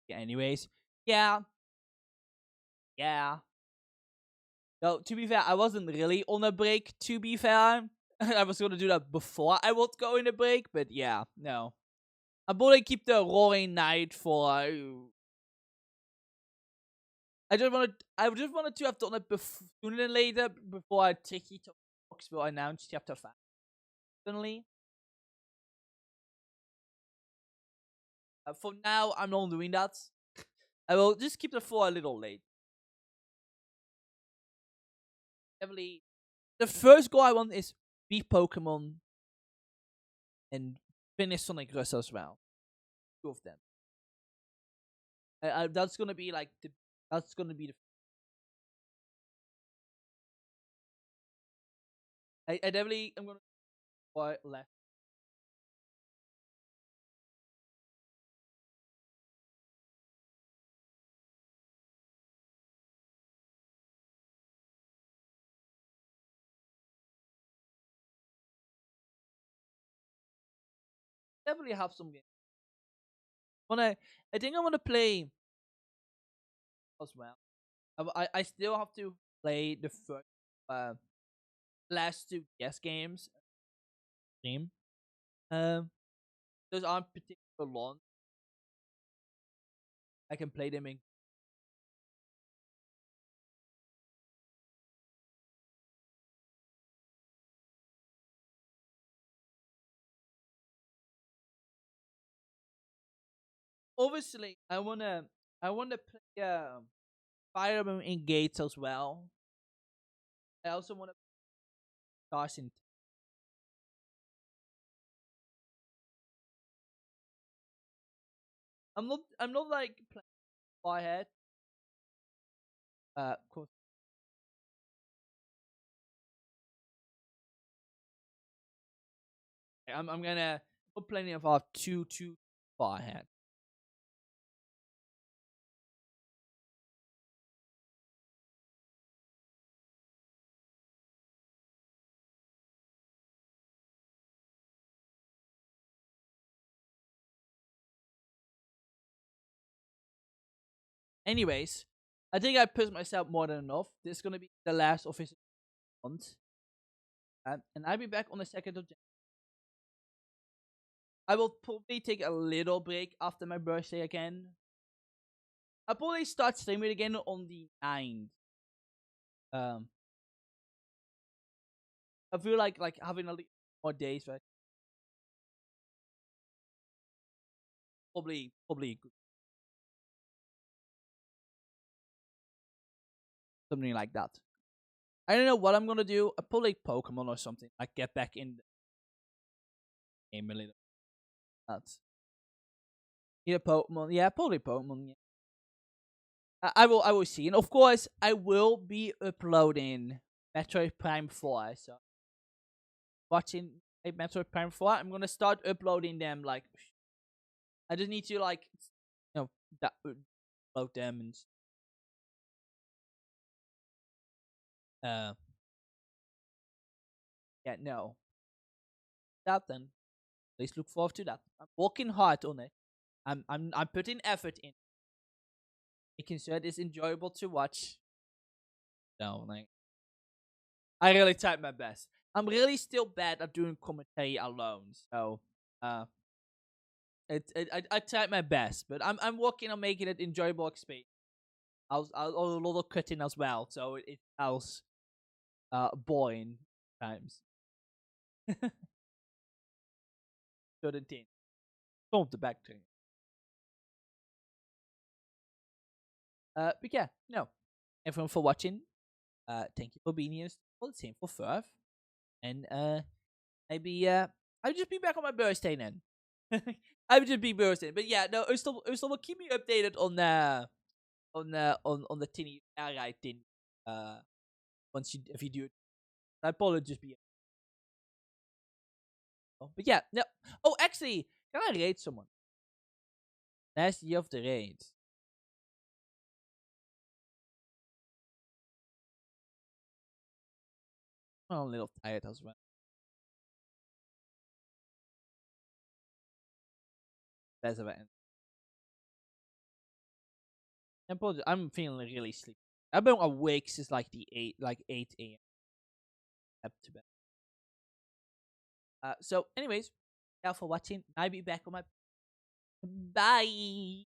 Yeah, anyways, yeah. No, to be fair, I wasn't really on a break. To be fair, I was gonna do that before I would go in a break, but yeah, no. I'm gonna keep the roaring night for. I just wanted to have done it sooner than later before I take it to Oxville announced chapter 5. Suddenly, for now, I'm not doing that. I will just keep the 4 a little late. Definitely, the first goal I want is beat Pokemon and finish Sonic Rush as well. 2 of them. That's gonna be like the. That's gonna be the. I definitely am gonna quite left. Definitely have some games. I think I wanna play as well. I still have to play the first last 2 guest games. Game. Those aren't particular long. I can play them in. Obviously, I wanna play Fire Emblem in Gates as well. I also wanna Stars in. I'm not like playing far ahead. Of course. I'm gonna put plenty of our too far ahead. Anyways, I think I pushed myself more than enough. This is gonna be the last official month, and I'll be back on the 2nd of January. I will probably take a little break after my birthday again. I'll probably start streaming again on the 9th. Um, I feel like having a little more days, right? Probably good. Something like that. I don't know what I'm gonna do. I probably Pokemon or something. Like get back in the game a little. That's either Pokemon. Yeah, probably Pokemon. Yeah. I will see, and of course I will be uploading Metroid Prime 4. So watching a Metroid Prime 4, I'm gonna start uploading them. Like I just need to that upload them and uh yeah no that then. Please look forward to that. I'm working hard on it. I'm putting effort in, making sure it is enjoyable to watch. So like I really tried my best. I'm really still bad at doing commentary alone. So uh I tried my best, but I'm working on making it enjoyable experience. I'll a lot of cutting as well, so it sounds boring times. Certain things. Don't the back thing. But yeah, no. Everyone for watching. Thank you for being here. All the same for Firth. And maybe I'll just be back on my birthday then. I would just be birthday. But yeah, no, Ursula will keep me updated on the tinny alright thing. Once you if you do it. I'll probably just be but yeah, no. Oh actually, can I rate someone? Last year of the raid. I'm a little tired as well. That's about it. I'm feeling really sleepy. I've been awake since like 8 a.m. up to bed. So anyways, thank you for watching. I'll be back on my bye.